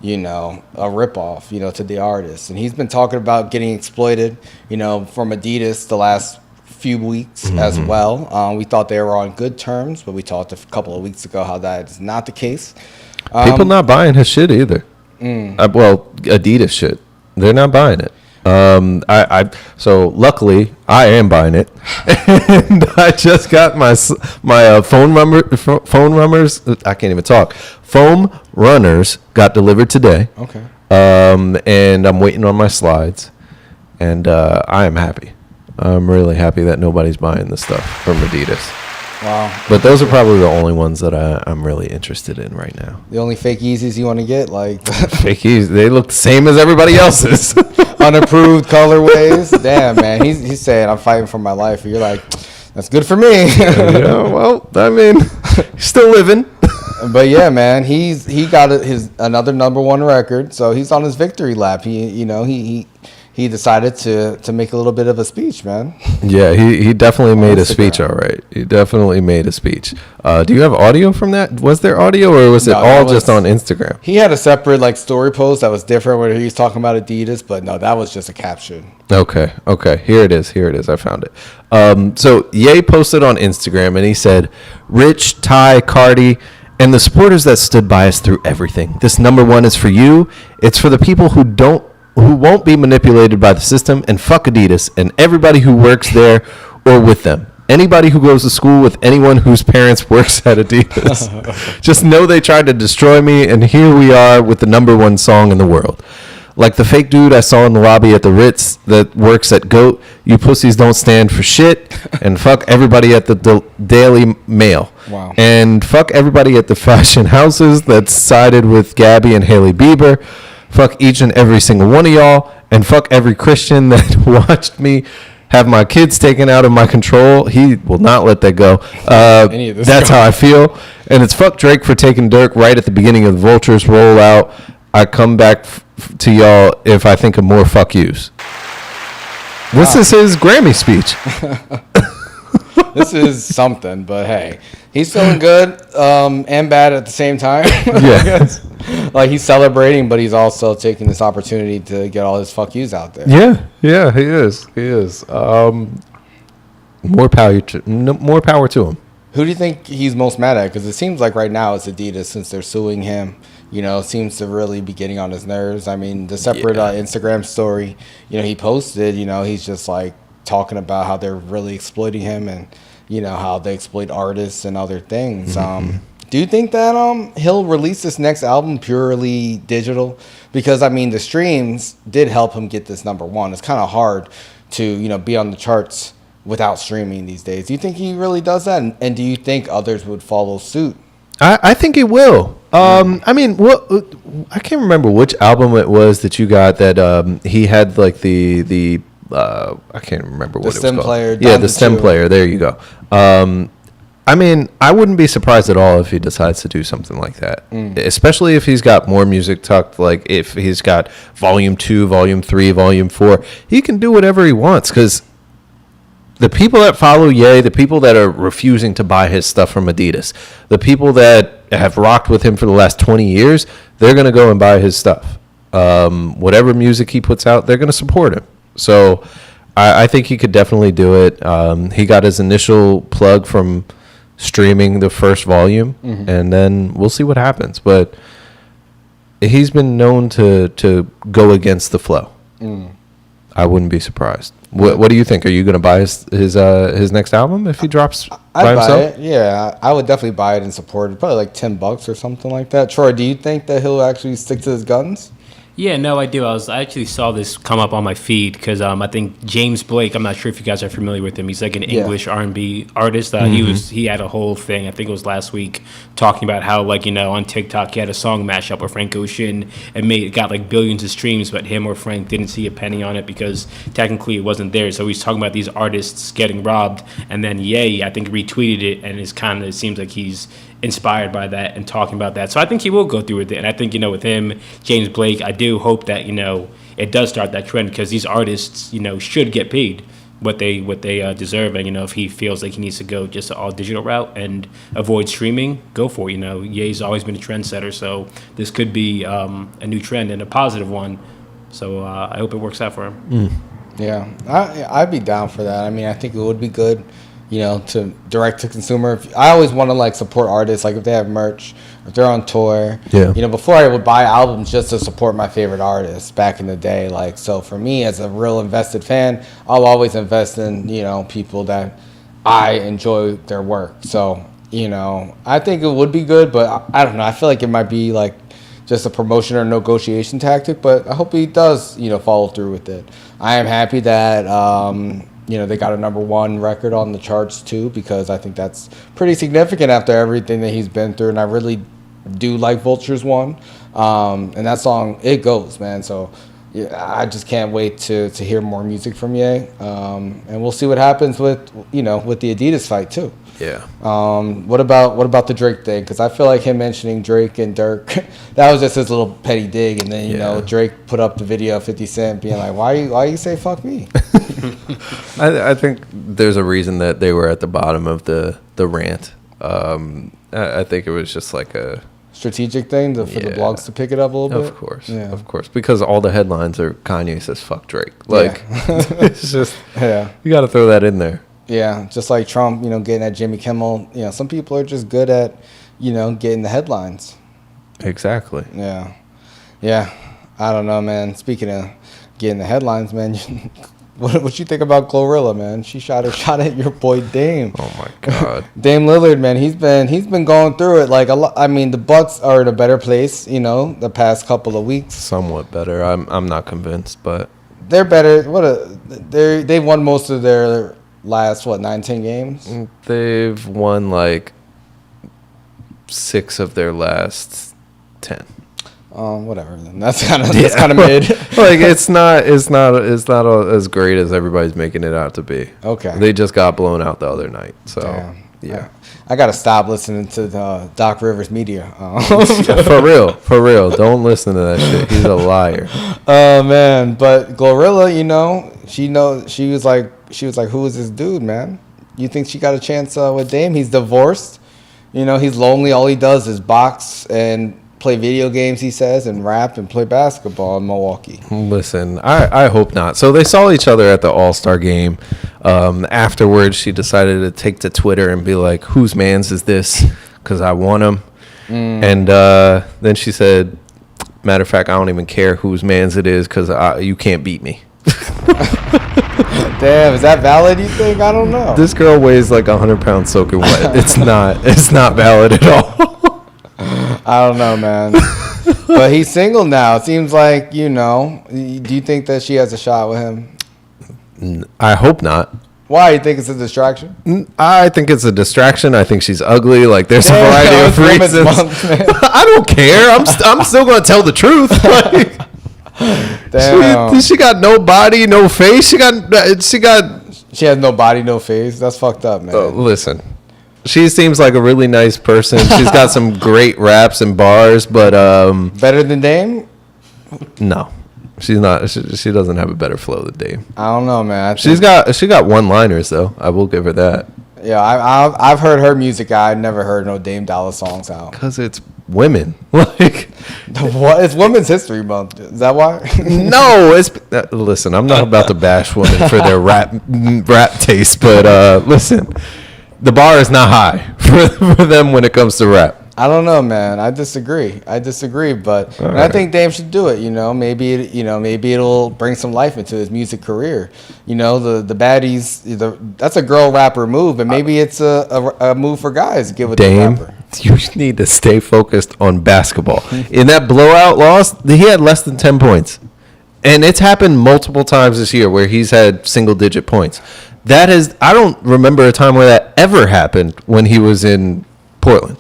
a ripoff, to the artist, and he's been talking about getting exploited, from Adidas the last few weeks as well. We thought they were on good terms, but we talked a couple of weeks ago how that is not the case. People not buying his shit either. Adidas shit, they're not buying it. So luckily I am buying it, and I just got my foam runners. I can't even talk. Foam runners got delivered today. Okay. And I'm waiting on my slides, and I am happy. I'm really happy that nobody's buying this stuff from Adidas. Wow. But those are probably the only ones that I'm really interested in right now. The only fake Yeezys you want to get, like fake Yeezys, they look the same as everybody else's. Unapproved colorways. Damn, man. He's saying I'm fighting for my life. And you're like, that's good for me. Yeah, well, I mean, he's still living. But yeah, man, he got another #1 record, so he's on his victory lap. He decided to make a little bit of a speech, man. Yeah, he definitely made a speech, all right. He definitely made a speech. Do you have audio from that? Was there audio, or was it all just on Instagram? He had a separate story post that was different where he was talking about Adidas, but no, that was just a caption. Okay. Here it is. I found it. So Ye posted on Instagram, and he said, "Rich, Ty, Cardi, and the supporters that stood by us through everything. This #1 is for you. It's for the people who won't be manipulated by the system, and fuck Adidas and everybody who works there or with them. Anybody who goes to school with anyone whose parents works at Adidas. Just know they tried to destroy me, and here we are with the #1 song in the world. Like the fake dude I saw in the lobby at the Ritz that works at GOAT, you pussies don't stand for shit, and fuck everybody at the Daily Mail. Wow. And fuck everybody at the fashion houses that sided with Gabby and Hailey Bieber. Fuck each and every single one of y'all, and fuck every Christian that watched me have my kids taken out of my control. He will not let that go. That's how I feel. And it's fuck Drake for taking Dirk right at the beginning of the Vultures rollout. I come back to y'all if I think of more fuck yous." This is his Grammy speech. This is something, but hey, he's feeling good and bad at the same time. Yeah. Like he's celebrating, but he's also taking this opportunity to get all his fuck yous out there. Yeah, he is. More power to him. Who do you think he's most mad at? Because it seems like right now it's Adidas, since they're suing him. Seems to really be getting on his nerves. I mean, the separate Instagram story, he posted, he's just like talking about how they're really exploiting him, and how they exploit artists and other things. Do you think that he'll release this next album purely digital? Because I mean, the streams did help him get this #1. It's kind of hard to be on the charts without streaming these days. Do you think he really does that? And do you think others would follow suit? I think he will. I mean, I can't remember which album it was that you got that he had like the I can't remember what it was called. The stem player. Yeah, the stem player. There you go. I mean, I wouldn't be surprised at all if he decides to do something like that, especially if he's got more music tucked, like if he's got Volume 2, Volume 3, Volume 4. He can do whatever he wants, because the people that follow Ye, the people that are refusing to buy his stuff from Adidas, the people that have rocked with him for the last 20 years, they're going to go and buy his stuff. Whatever music he puts out, they're going to support him. So I think he could definitely do it. He got his initial plug from streaming the first volume, and then we'll see what happens. But he's been known to go against the flow. I wouldn't be surprised. What do you think? Are you going to buy his next album if he drops by himself? Buy it. Yeah, I would definitely buy it and support it. Probably like $10 or something like that. Troy, do you think that he'll actually stick to his guns? Yeah, no, I do. I actually saw this come up on my feed because I think James Blake. I'm not sure if you guys are familiar with him. He's like an English R&B artist. He had a whole thing. I think it was last week talking about how on TikTok he had a song mashup with Frank Ocean and got like billions of streams, but him or Frank didn't see a penny on it because technically it wasn't there. So he's talking about these artists getting robbed, and then Ye, I think, retweeted it, and it seems like he's inspired by that and talking about that. So I think he will go through with it. And I think, with him, James Blake, I do hope that, it does start that trend because these artists, should get paid what they deserve. And, if he feels like he needs to go just an all digital route and avoid streaming, go for it. Ye's always been a trendsetter. So this could be a new trend and a positive one. So I hope it works out for him. Yeah, I'd be down for that. I mean, I think it would be good. To direct to consumer. I always want to support artists, if they have merch, if they're on tour. Yeah. Before I would buy albums just to support my favorite artists back in the day. So for me as a real invested fan, I'll always invest in, people that I enjoy their work. So, I think it would be good, but I don't know. I feel like it might be just a promotion or negotiation tactic, but I hope he does, follow through with it. I am happy that, they got a #1 record on the charts too, because I think that's pretty significant after everything that he's been through. And I really do like Vultures 1. And that song, it goes, man. So yeah, I just can't wait to hear more music from Ye. And we'll see what happens with the Adidas fight too. Yeah. What about the Drake thing? Because I feel like him mentioning Drake and Dirk, that was just his little petty dig. And then Drake put up the video of 50 Cent being like, why you say fuck me? I think there's a reason that they were at the bottom of the rant. I think it was just like a strategic thing for the blogs to pick it up a little bit. Of course, because all the headlines are Kanye says fuck Drake. It's just you got to throw that in there. Yeah, just like Trump, getting at Jimmy Kimmel. Some people are just good at, getting the headlines. Exactly. Yeah. I don't know, man. Speaking of getting the headlines, man, what you think about Glorilla, man? She shot at your boy Dame. Oh my God. Dame Lillard, man, he's been going through it a lot. I mean, the Bucks are in a better place, the past couple of weeks. Somewhat better. I'm not convinced, but they're better. They won most of their last 9-10 games. They've won 6 of their last 10. Whatever. Then that's kind of mid. It's not as great as everybody's making it out to be. Okay. They just got blown out the other night. So yeah. I gotta stop listening to the Doc Rivers media. For real. Don't listen to that shit. He's a liar. Oh man, but Glorilla, she was like, who is this dude, man? You think she got a chance with Dame? He's divorced. He's lonely. All he does is box and play video games, he says, and rap and play basketball in Milwaukee. Listen, I hope not. So they saw each other at the All-Star game. Afterwards, she decided to take to Twitter and be like, whose man's is this? Because I want him. And then she said, matter of fact, I don't even care whose man's it is because you can't beat me. Damn, is that valid, you think? I don't know. This girl weighs 100 pounds soaking wet. It's not valid at all. I don't know, man. But he's single now. It seems like, do you think that she has a shot with him? I hope not. Why? You think it's a distraction? I think it's a distraction. I think she's ugly. There's a variety of reasons. I don't care. I'm still going to tell the truth. Damn. She got no body, no face. She has no body, no face. That's fucked up, man. Listen. She seems like a really nice person. She's got some great raps and bars, but better than Dame? No, she's not. She doesn't have a better flow than Dame. I don't know, man. She got one-liners though. I will give her that. Yeah, I've heard her music. I never heard no Dame Dollar songs out. Because it's women. What? It's Women's History Month. Is that why? No, it's listen. I'm not about to bash women for their rap taste, but listen. The bar is not high for them when it comes to rap. I don't know, man. I disagree, but I think Dame should do it. Maybe it'll bring some life into his music career. The baddies. That's a girl rapper move, but maybe it's a move for guys. Give it to the rapper. You need to stay focused on basketball. In that blowout loss, he had less than 10 points. And it's happened multiple times this year where he's had single-digit points. I don't remember a time where that ever happened when he was in Portland.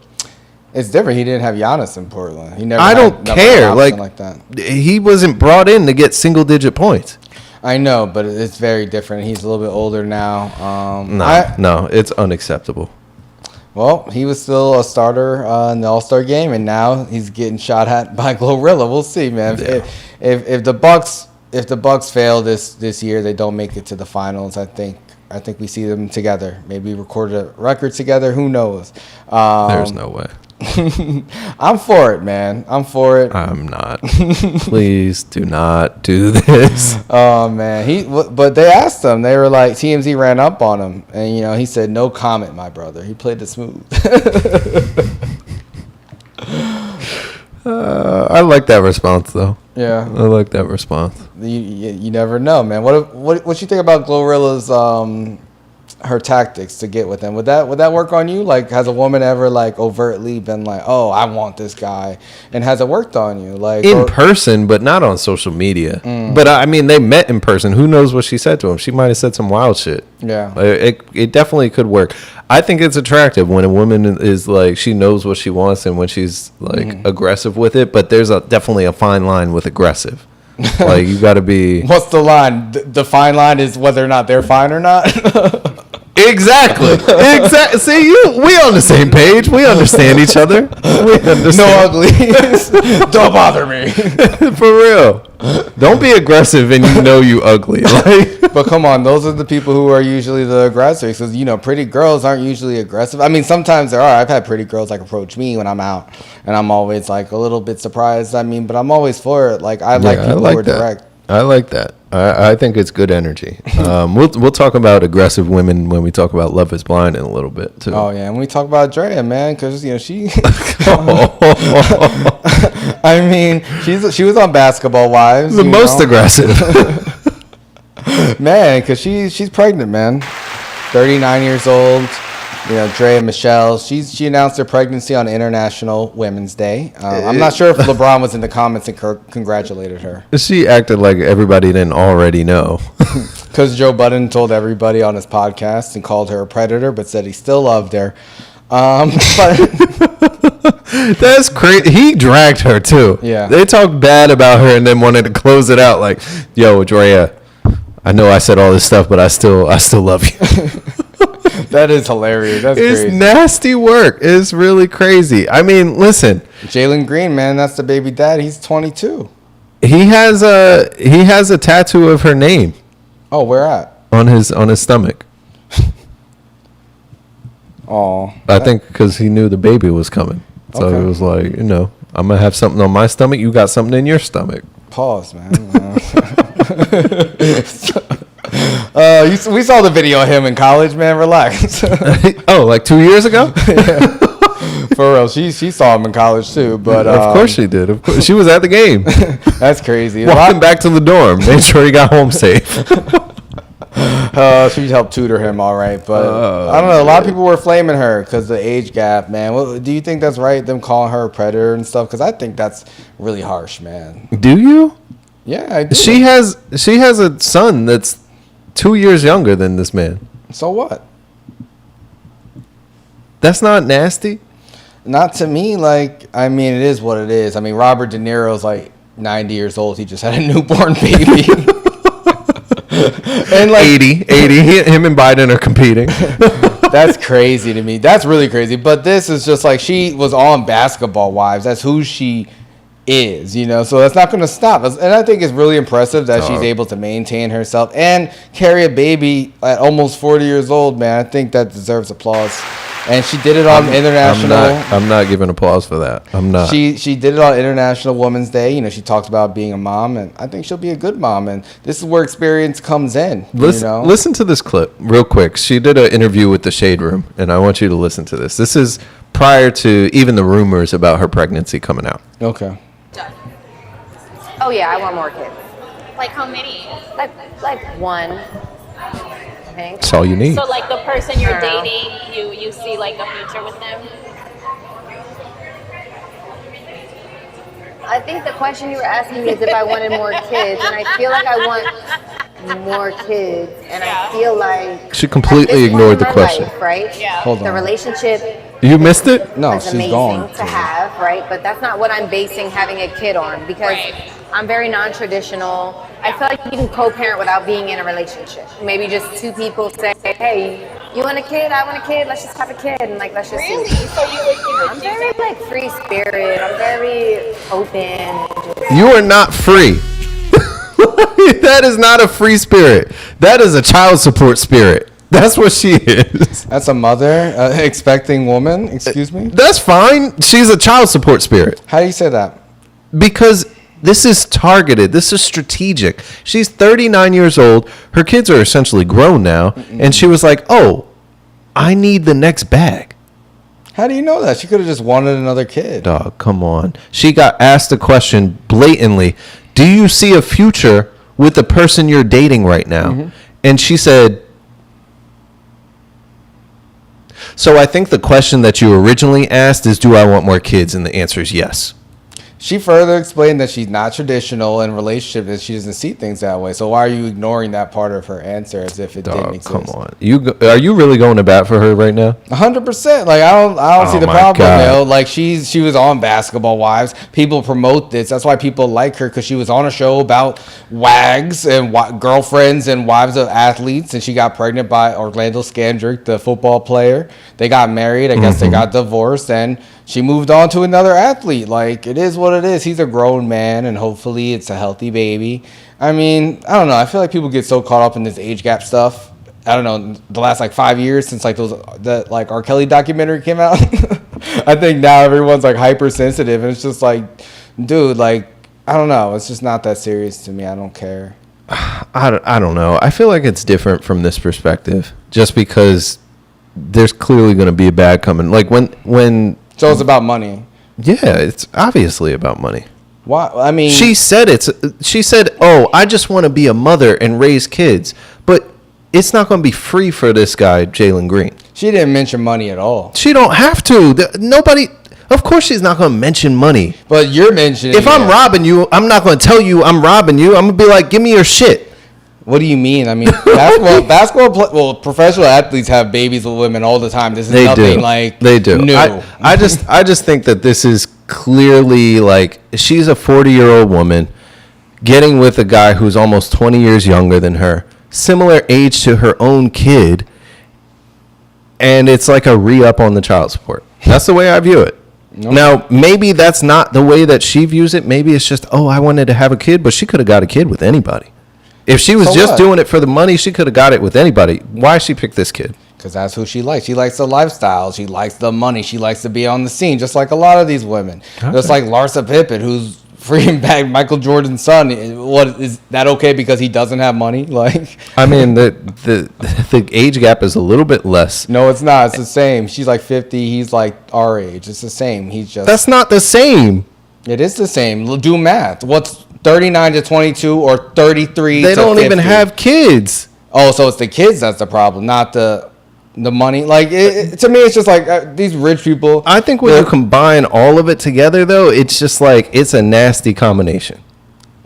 It's different. He didn't have Giannis in Portland. He never. I don't care. Like that. He wasn't brought in to get single-digit points. I know, but it's very different. He's a little bit older now. No, it's unacceptable. Well, he was still a starter in the All-Star game, and now he's getting shot at by Glorilla. We'll see, man. Yeah. If the Bucks fail this year, they don't make it to the finals. I think we see them together. Maybe record a record together. Who knows? There's no way. I'm for it, man. I'm for it. I'm not. Please do not do this. Oh man, but they asked him. They were like, TMZ ran up on him, and he said, "No comment, my brother." He played it smooth. I like that response though. Yeah, I like that response. You never know, man. What you think about Glorilla's her tactics to get with him? Would that work on you? Like, has a woman ever like overtly been like, "Oh, I want this guy," and has it worked on you? Like in person, but not on social media. But I mean, they met in person. Who knows what she said to him? She might have said some wild shit. Yeah, it definitely could work. I think it's attractive when a woman is like, she knows what she wants and when she's like aggressive with it. But there's definitely a fine line with aggressive. Like, you got to be. What's the line? The fine line is whether or not they're fine or not. Exactly. See, we on the same page. We understand each other. No uglies. Don't bother me. For real. Don't be aggressive and you ugly. But come on, those are the people who are usually the aggressors. Because, pretty girls aren't usually aggressive. I mean, sometimes there are. I've had pretty girls like approach me when I'm out. And I'm always like a little bit surprised. I mean, but I'm always for it. Like, I like people who are direct. I like that. I think it's good energy. We'll talk about aggressive women when we talk about Love is Blind in a little bit too. Oh yeah, and we talk about Draya, man, because she. I mean, she was on Basketball Wives. The most aggressive. Man, because she's pregnant, man. 39 years old. Draya Michelle, she announced her pregnancy on International Women's Day. I'm not sure if LeBron was in the comments and congratulated her. She acted like everybody didn't already know. Because Joe Budden told everybody on his podcast and called her a predator, but said he still loved her. But that's crazy. He dragged her too. Yeah. They talked bad about her and then wanted to close it out like, "Yo, Draya, I know I said all this stuff, but I still love you." That is hilarious. That's crazy. It's nasty work. It's really crazy. I mean, listen. Jalen Green, man, that's the baby dad. He's 22. He has a tattoo of her name. Oh, where at? On his stomach. Oh. I think because he knew the baby was coming. So Okay. It was like, I'm going to have something on my stomach. You got something in your stomach. Pause, man. We saw the video of him in college, man. Relax. Oh, like 2 years ago? Yeah. For real, she saw him in college too. But of course she did. Of course, she was at the game. That's crazy. Walking back to the dorm, made sure he got home safe. She helped tutor him, all right. But I don't know. A lot of people were flaming her because the age gap, man. Do you think that's right? Them calling her a predator and stuff? Because I think that's really harsh, man. Do you? Yeah, I do. She has a son that's 2 years younger than this man. So what? That's not nasty. Not to me. Like, I mean, it is what it is. I mean, Robert De Niro's like 90 years old. He just had a newborn baby. And like 80. Him and Biden are competing. That's crazy to me. That's really crazy. But this is just like, she was on Basketball Wives. That's who she is, so that's not going to stop us. And I think it's really impressive that she's able to maintain herself and carry a baby at almost 40 years old, man. I think that deserves applause. And she did it on international. I'm not giving applause for that. I'm not. She did it on International Women's Day. She talked about being a mom, and I think she'll be a good mom. And this is where experience comes in. Listen to this clip real quick. She did an interview with the Shade Room, and I want you to listen to this. This is prior to even the rumors about her pregnancy coming out. Okay. Oh yeah, I want more kids. Like how many? Like one. I think. That's all you need. So like the person you're dating, you see like a future with them? think the question you were asking me is if I wanted more kids, and I feel like I want more kids, and I feel like she completely ignored the question. Life, right? Yeah. Hold on. The relationship. You missed it? No, is she's amazing gone. to have, right? But that's not what I'm basing having a kid on, because I'm very non-traditional. I feel like you can co-parent without being in a relationship. Maybe just two people say, "Hey, you want a kid? I want a kid. Let's just have a kid, and like let's just." Really? See. So you I'm very like free spirit. I'm very open. You are not free. That is not a free spirit. That is a child support spirit. That's what she is. That's a mother expecting woman. Excuse me. That's fine. She's a child support spirit. How do you say that? Because this is targeted. This is strategic. She's 39 years old. Her kids are essentially grown now. And she was like, oh, I need the next bag. How do you know that? She could have just wanted another kid. Dog, come on. She got asked the question blatantly, do you see a future with the person you're dating right now? And she said, so I think the question that you originally asked is, do I want more kids? And the answer is yes. She further explained that she's not traditional in relationship, that she doesn't see things that way. So why are you ignoring that part of her answer as if it didn't exist? Come on, are you really going to bat for her right now? 100%. Like I don't see the problem. Like she was on Basketball Wives. People promote this. That's why people like her, because she was on a show about wags and girlfriends and wives of athletes, and she got pregnant by Orlando Scandrick, the football player. They got married. I guess they got divorced, and she moved on to another athlete. Like, it is what it is. He's a grown man, and hopefully it's a healthy baby. I mean, I don't know. I feel like people get so caught up in this age gap stuff. I don't know, the last like 5 years since like that R. Kelly documentary came out. I think now everyone's like hypersensitive, and it's just like, dude, like, I don't know. It's just not that serious to me. I don't care. I don't know. I feel like it's different from this perspective, just because there's clearly going to be a bag coming. Like when. So it's about money. Yeah, it's obviously about money. Why? I mean, she said, "Oh, I just want to be a mother and raise kids," but it's not going to be free for this guy, Jalen Green. She didn't mention money at all. She don't have to. Nobody. Of course, she's not going to mention money. But you're mentioning. If I'm robbing you, I'm not going to tell you I'm robbing you. I'm going to be like, "Give me your shit." What do you mean? I mean, well, professional athletes have babies with women all the time. This is nothing like they do. New. I just think that this is clearly like, she's a 40-year-old woman getting with a guy who's almost 20 years younger than her, similar age to her own kid, and it's like a re-up on the child support. That's the way I view it. Okay. Now, maybe that's not the way that she views it. Maybe it's just, oh, I wanted to have a kid, but she could have got a kid with anybody. If she was doing it for the money, she could have got it with anybody. Why she pick this kid? Because that's who she likes. She likes the lifestyle. She likes the money. She likes to be on the scene, just like a lot of these women. Okay. Just like Larsa Pippen, who's freeing back Michael Jordan's son. What is that okay because he doesn't have money? Like, I mean, the age gap is a little bit less. No, it's not. It's the same. She's like 50. He's like our age. It's the same. That's not the same. It is the same. Do math. What's 39 to 22 or 33 to 50? They don't even have kids. Oh, so it's the kids that's the problem, not the money. Like, to me, it's just like these rich people. I think when you combine all of it together, though, it's just like, it's a nasty combination.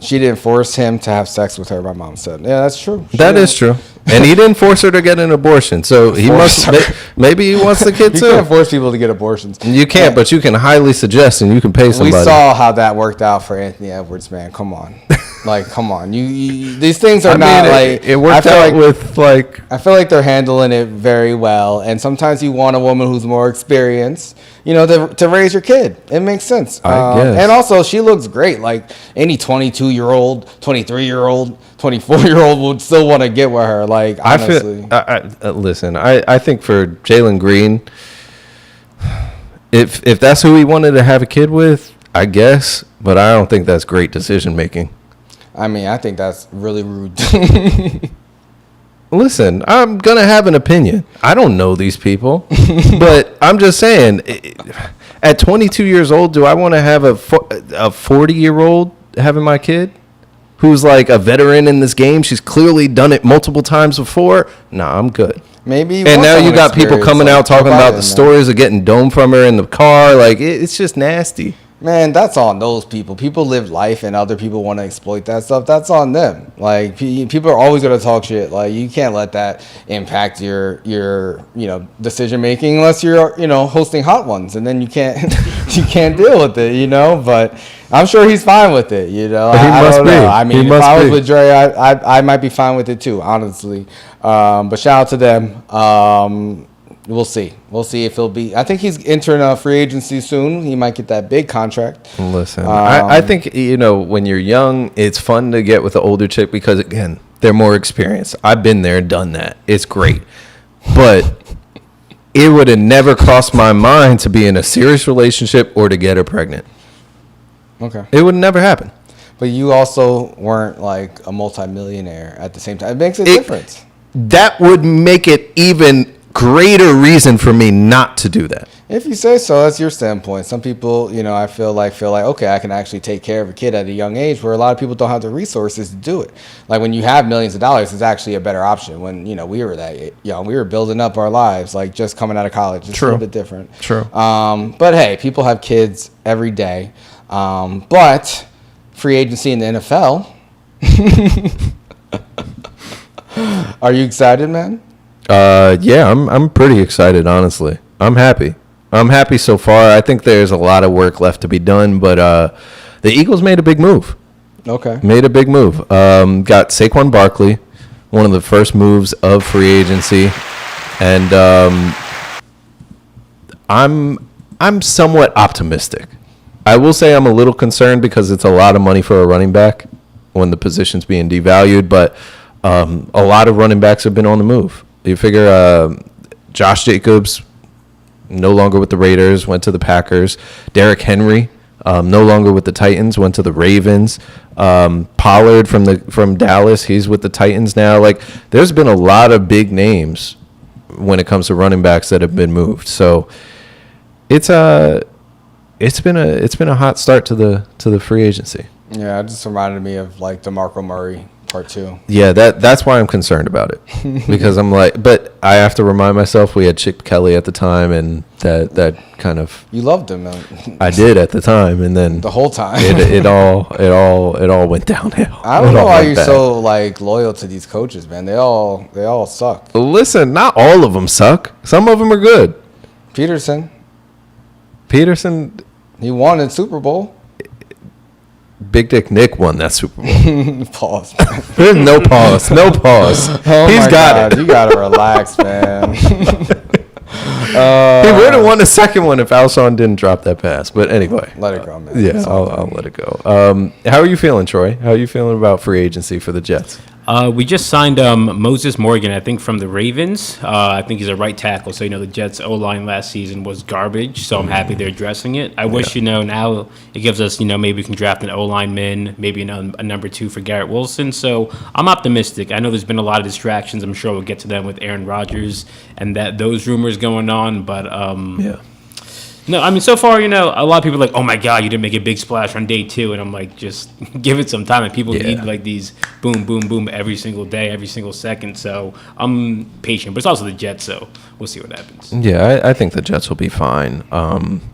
She didn't force him to have sex with her, my mom said. Yeah, that's true. That is true. And he didn't force her to get an abortion. So he must, maybe he wants the kid too. You can't force people to get abortions. You can't, but you can highly suggest and you can pay somebody. We saw how that worked out for Anthony Edwards, man. Come on. Like, come on. You these things are not like. It worked out with like. I feel like they're handling it very well. And sometimes you want a woman who's more experienced, to raise your kid. It makes sense. I guess. And also, she looks great. Like, any 22-year-old, 23-year-old, 24-year-old would still want to get with her. Like, honestly. Listen, I think for Jalen Green, if that's who he wanted to have a kid with, I guess. But I don't think that's great decision making. I mean, I think that's really rude. Listen, I'm going to have an opinion. I don't know these people. But I'm just saying, at 22 years old, do I want to have a 40-year-old having my kid? Who's like a veteran in this game? She's clearly done it multiple times before. Nah, I'm good. Maybe. And now you got people coming out talking about the stories of getting dome from her in the car. Like, it's just nasty. Man, that's on those people. People live life, and other people want to exploit that stuff. That's on them. Like, people are always going to talk shit. Like, you can't let that impact your decision making unless you're hosting hot ones, and then you can't you can't deal with it. But I'm sure he's fine with it. I don't know. I mean, if I was with Draya, I might be fine with it too, honestly. But shout out to them. We'll see. We'll see if he'll be. I think he's entering a free agency soon. He might get that big contract. Listen, I think when you're young, it's fun to get with the older chick because again, they're more experienced. I've been there, done that. It's great, but it would have never crossed my mind to be in a serious relationship or to get her pregnant. Okay, it would never happen. But you also weren't like a multimillionaire at the same time. It makes a difference. That would make it even greater reason for me not to do that. If you say so, that's your standpoint. Some people, I feel like, okay, I can actually take care of a kid at a young age, where a lot of people don't have the resources to do it. Like when you have millions of dollars, it's actually a better option. When, we were that young, we were building up our lives, like just coming out of college. It's a little bit different. True. But hey, people have kids every day. But free agency in the NFL. Are you excited, man? Yeah, I'm pretty excited, honestly. I'm happy so far. I think there's a lot of work left to be done, but the Eagles made a big move. Okay. Made a big move. Got Saquon Barkley, one of the first moves of free agency, and I'm somewhat optimistic. I will say I'm a little concerned because it's a lot of money for a running back when the position's being devalued, but a lot of running backs have been on the move. You figure Josh Jacobs, no longer with the Raiders, went to the Packers. Derrick Henry, no longer with the Titans, went to the Ravens. Pollard from Dallas, he's with the Titans now. Like, there's been a lot of big names when it comes to running backs that have been moved. So it's been a hot start to the free agency. Yeah, it just reminded me of like DeMarco Murray. Part 2. Yeah, that's why I'm concerned about it, because I'm like, but I have to remind myself we had Chip Kelly at the time, and that kind of, you loved him, man. I did at the time, and then the whole time it all went downhill. I don't know why you're so like loyal to these coaches, man. They all suck. Listen, not all of them suck. Some of them are good. Peterson, he won in Super Bowl. Big Dick Nick won that Super Bowl. Pause. There's no pause. No pause. Oh He's got it. You gotta relax, man. He would have won the second one if Alshon didn't drop that pass. But anyway, let it go, man. Yeah, I'll let it go. How are you feeling, Troy? How are you feeling about free agency for the Jets? We just signed Moses Morgan, I think, from the Ravens. I think he's a right tackle. So, the Jets' O-line last season was garbage. So I'm happy they're addressing it. I wish, now it gives us, maybe we can draft an O-lineman, maybe a number 2 for Garrett Wilson. So I'm optimistic. I know there's been a lot of distractions. I'm sure we'll get to them with Aaron Rodgers and those rumors going on. But, yeah. No, I mean, so far, a lot of people are like, oh, my God, you didn't make a big splash on day 2. And I'm like, just give it some time. And people need, like, these boom, boom, boom every single day, every single second. So I'm patient. But it's also the Jets, so we'll see what happens. Yeah, I think the Jets will be fine.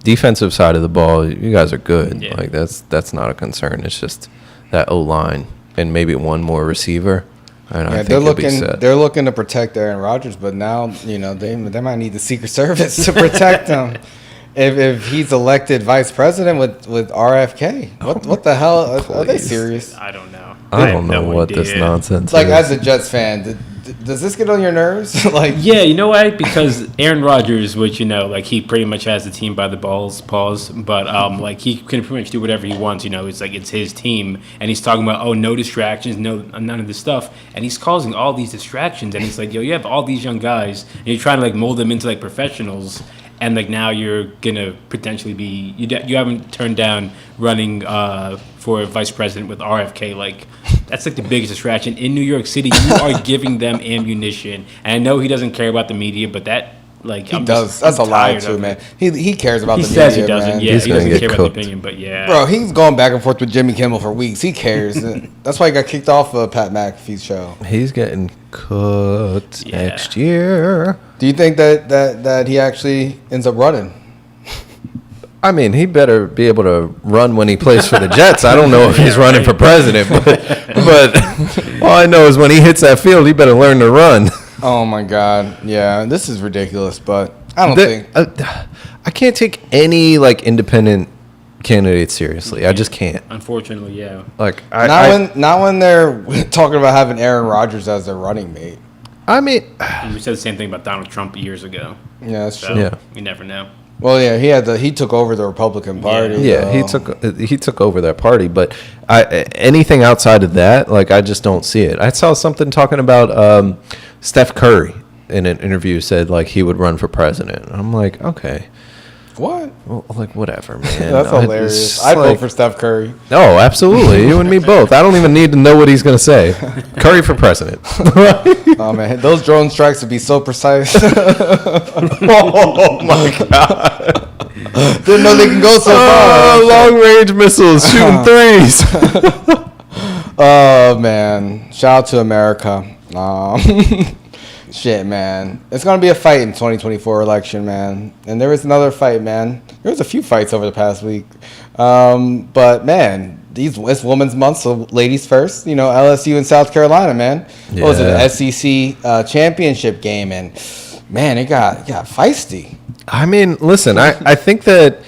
Defensive side of the ball, you guys are good. Yeah. Like, that's not a concern. It's just that O-line and maybe one more receiver. And I think they're looking to protect Aaron Rodgers. But now, they might need the Secret Service to protect him. If he's elected vice president with RFK, what the hell? Are they serious? I don't know. I don't know what this nonsense is. As a Jets fan, does this get on your nerves? Yeah, you know why? Because Aaron Rodgers, which he pretty much has the team by the balls, but he can pretty much do whatever he wants. It's his team, and he's talking about no distractions, none of this stuff, and he's causing all these distractions. And it's like, you have all these young guys, and you're trying to mold them into professionals. And now you're gonna potentially be you haven't turned down running for vice president with RFK. That's the biggest distraction in New York City. You are giving them ammunition, and I know he doesn't care about the media, but that he does. That's a lie too, man. He cares about the media. He says he doesn't. Man. Yeah, he doesn't care about the opinion, but yeah. Bro, he's going back and forth with Jimmy Kimmel for weeks. He cares. That's why he got kicked off of Pat McAfee's show. He's getting cooked next year. Do you think that he actually ends up running? I mean, he better be able to run when he plays for the Jets. I don't know if he's running for president, but all I know is when he hits that field, he better learn to run. Oh my God, yeah, this is ridiculous. But I don't think I can't take any like independent candidates seriously. I just can't. Unfortunately, yeah. Like not when they're talking about having Aaron Rodgers as their running mate. I mean, we said the same thing about Donald Trump years ago. Yeah, that's true. Yeah, you never know. Well, yeah, he took over the Republican Party. Yeah, he took over that party. But anything outside of that, like I just don't see it. I saw something talking about Steph Curry in an interview said like he would run for president. I'm like, okay. What? Well, like whatever, man. That's hilarious. I'd vote for Steph Curry. Oh, absolutely. You and me both. I don't even need to know what he's going to say. Curry for president. Oh man, those drone strikes would be so precise. Oh my God. Didn't know they can go so far. Long range missiles shooting threes. Oh man, shout out to America. Shit, man. It's going to be a fight in 2024 election, man. And there was another fight, man. There was a few fights over the past week. But, man, it's Women's Month, so ladies first. You know, LSU in South Carolina, man. Yeah. What was it, the SEC championship game? And, man, it got feisty. I mean, listen, I think that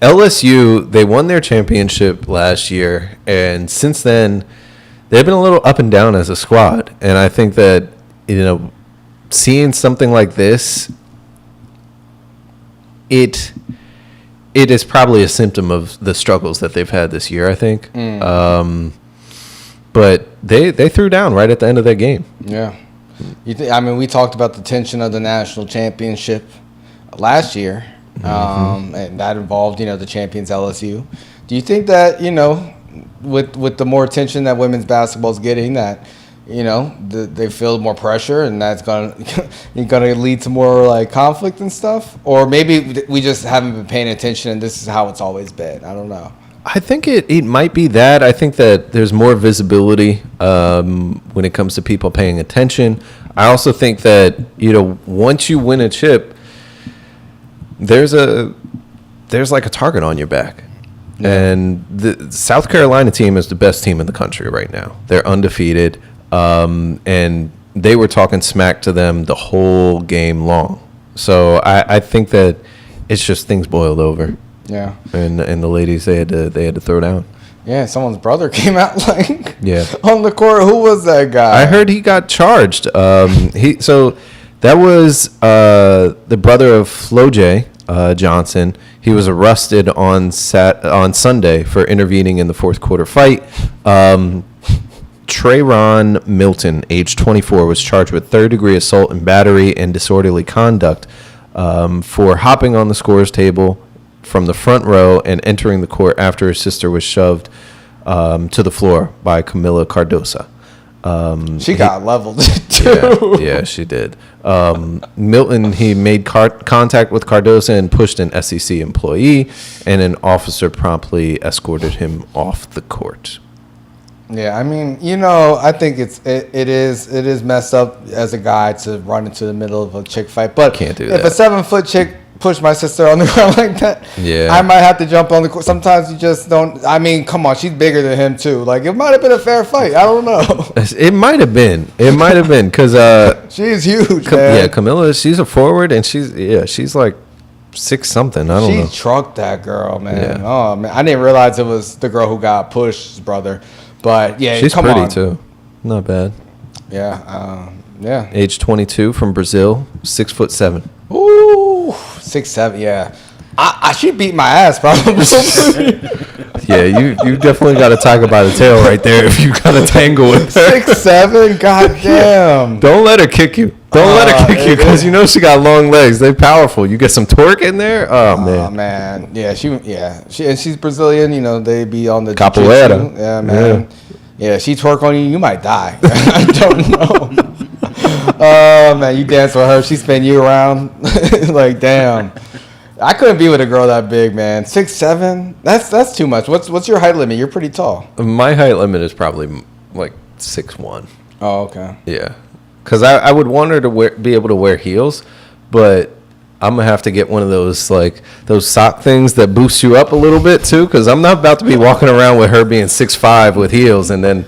LSU, they won their championship last year. And since then, they've been a little up and down as a squad. And I think that, you know, seeing something like this, it is probably a symptom of the struggles that they've had this year, I think. But they threw down right at the end of that game. Yeah. I mean, we talked about the tension of the national championship last year, and that involved, you know, the champions LSU. Do you think that, you know, with the more attention that women's basketball is getting, that you know, they feel more pressure, and that's gonna lead to more like conflict and stuff? Or maybe we just haven't been paying attention, and this is how it's always been. I don't know. I think it might be that. I think that there's more visibility when it comes to people paying attention. I also think that, you know, once you win a chip, there's like a target on your back. Yeah. And the South Carolina team is the best team in the country right now. They're undefeated. And they were talking smack to them the whole game long. So I think that it's just things boiled over. Yeah. And the ladies, they had to throw down. Yeah, someone's brother came out like yeah on the court. Who was that guy? I heard he got charged. So that was the brother of Flo J. Johnson. He was arrested on Sunday for intervening in the fourth quarter fight. Trayron Milton, age 24, was charged with third-degree assault and battery and disorderly conduct for hopping on the scores table from the front row and entering the court after his sister was shoved to the floor by Camila Cardosa. She got leveled, too. Yeah, she did. Milton, he made contact with Cardosa and pushed an SEC employee, and an officer promptly escorted him off the court. Yeah, I mean, you know, I think it is messed up as a guy to run into the middle of a chick fight. But can't do if that. a 7-foot chick pushed my sister on the ground like that, yeah, I might have to jump on the court. Sometimes you just don't. I mean, come on, she's bigger than him too. Like, it might have been a fair fight. I don't know. It might have been. It might have been because she's huge. Yeah, Camilla, she's a forward, and she's like 6 something. I don't know. She trucked that girl, man. Yeah. Oh man, I didn't realize it was the girl who got pushed, brother. But yeah, she's come pretty on. too. Not bad. Yeah, yeah. Age 22 from Brazil, 6'7". Ooh, 6'7". Yeah, she beat my ass probably. Yeah, you definitely got a tiger by the tail right there if you got a tangle with her. 6'7". Goddamn. Don't let her kick you. Don't let her kick you because you know she got long legs. They're powerful. You get some torque in there. Oh man. Oh man. Yeah, she's Brazilian. You know, they be on the capoeira. Jiu-jitsu. Yeah, man. Yeah, she twerk on you, you might die. I don't know. Oh man, you dance with her. She spin you around. Like damn. I couldn't be with a girl that big, man. 6'7". That's too much. What's your height limit? You're pretty tall. My height limit is probably like 6'1". Oh, okay. Yeah, because I would want her to be able to wear heels, but I'm gonna have to get one of those like those sock things that boost you up a little bit too, because I'm not about to be walking around with her being 6'5" with heels and then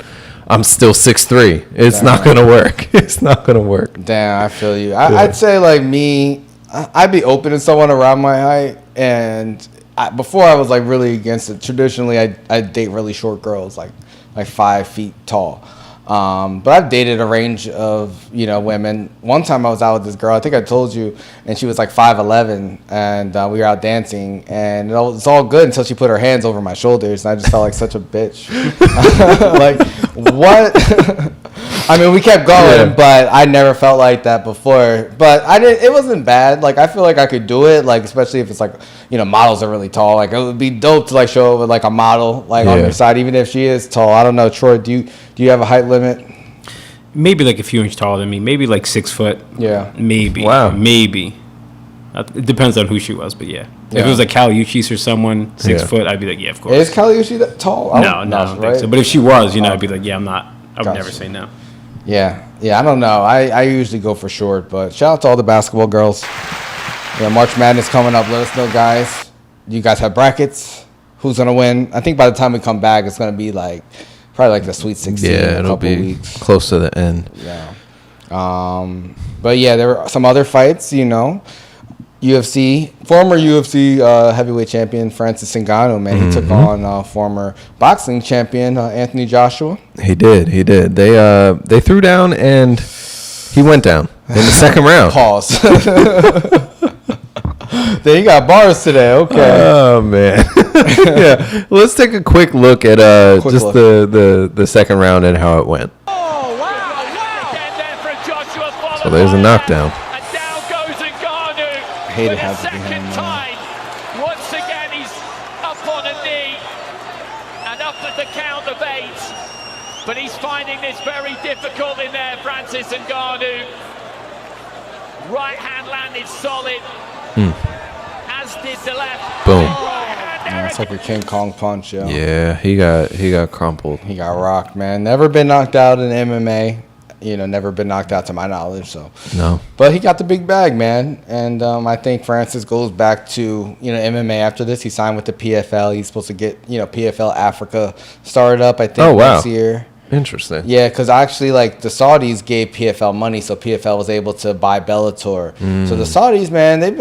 I'm still 6'3". It's not gonna work. It's not gonna work. Damn, I feel you. I'd say like me, I'd be open to someone around my height, and before I was like really against it. Traditionally, I date really short girls, like 5 feet tall. But I've dated a range of, women. One time I was out with this girl, I think I told you, and she was like 5'11", and we were out dancing, and it was all good until she put her hands over my shoulders, and I just felt like such a bitch. Like, what? I mean, we kept going, but I never felt like that before. But it wasn't bad. Like, I feel like I could do it, like, especially if it's like, models are really tall. Like, it would be dope to like show up with like a model like on your side, even if she is tall. I don't know, Troy, do you have a height limit? Maybe like a few inches taller than me. Maybe like 6 foot. Yeah. Maybe. Wow. Maybe. It depends on who she was, but yeah. If it was like Caliuchis or someone 6 foot, I'd be like, yeah, of course. Is Caliucci that tall? No, I don't think so. But if she was, I'd be like, yeah, I'm not. I would never say no. Yeah, I don't know. I usually go for short, but shout out to all the basketball girls. Yeah, March Madness coming up. Let us know, guys. Do you guys have brackets? Who's going to win? I think by the time we come back, it's going to be probably like the Sweet 16 in a couple weeks. Close to the end. Yeah. But yeah, there were some other fights, former UFC heavyweight champion Francis Ngannou, man. He took on former boxing champion Anthony Joshua. He did. They threw down and he went down in the second round. Pause. Then you got bars today. Okay. Oh man. Yeah. Let's take a quick look at the second round and how it went. Oh wow! So there's a knockdown. Hate it has to be him, time. Once again, he's up on a knee and up at the count of 8. But he's finding this very difficult in there, Francis Ngannou. Right hand landed solid, as did the left. Boom. Yeah, it's like a King Kong punch, yo. Yeah, he got crumpled. He got rocked, man. Never been knocked out in MMA. Never been knocked out to my knowledge. So no. But he got the big bag, man. And I think Francis goes back to MMA after this. He signed with the PFL. He's supposed to get PFL Africa started up, I think, next year. Interesting. Yeah, because actually, like, the Saudis gave PFL money, so PFL was able to buy Bellator. So the Saudis, man, they've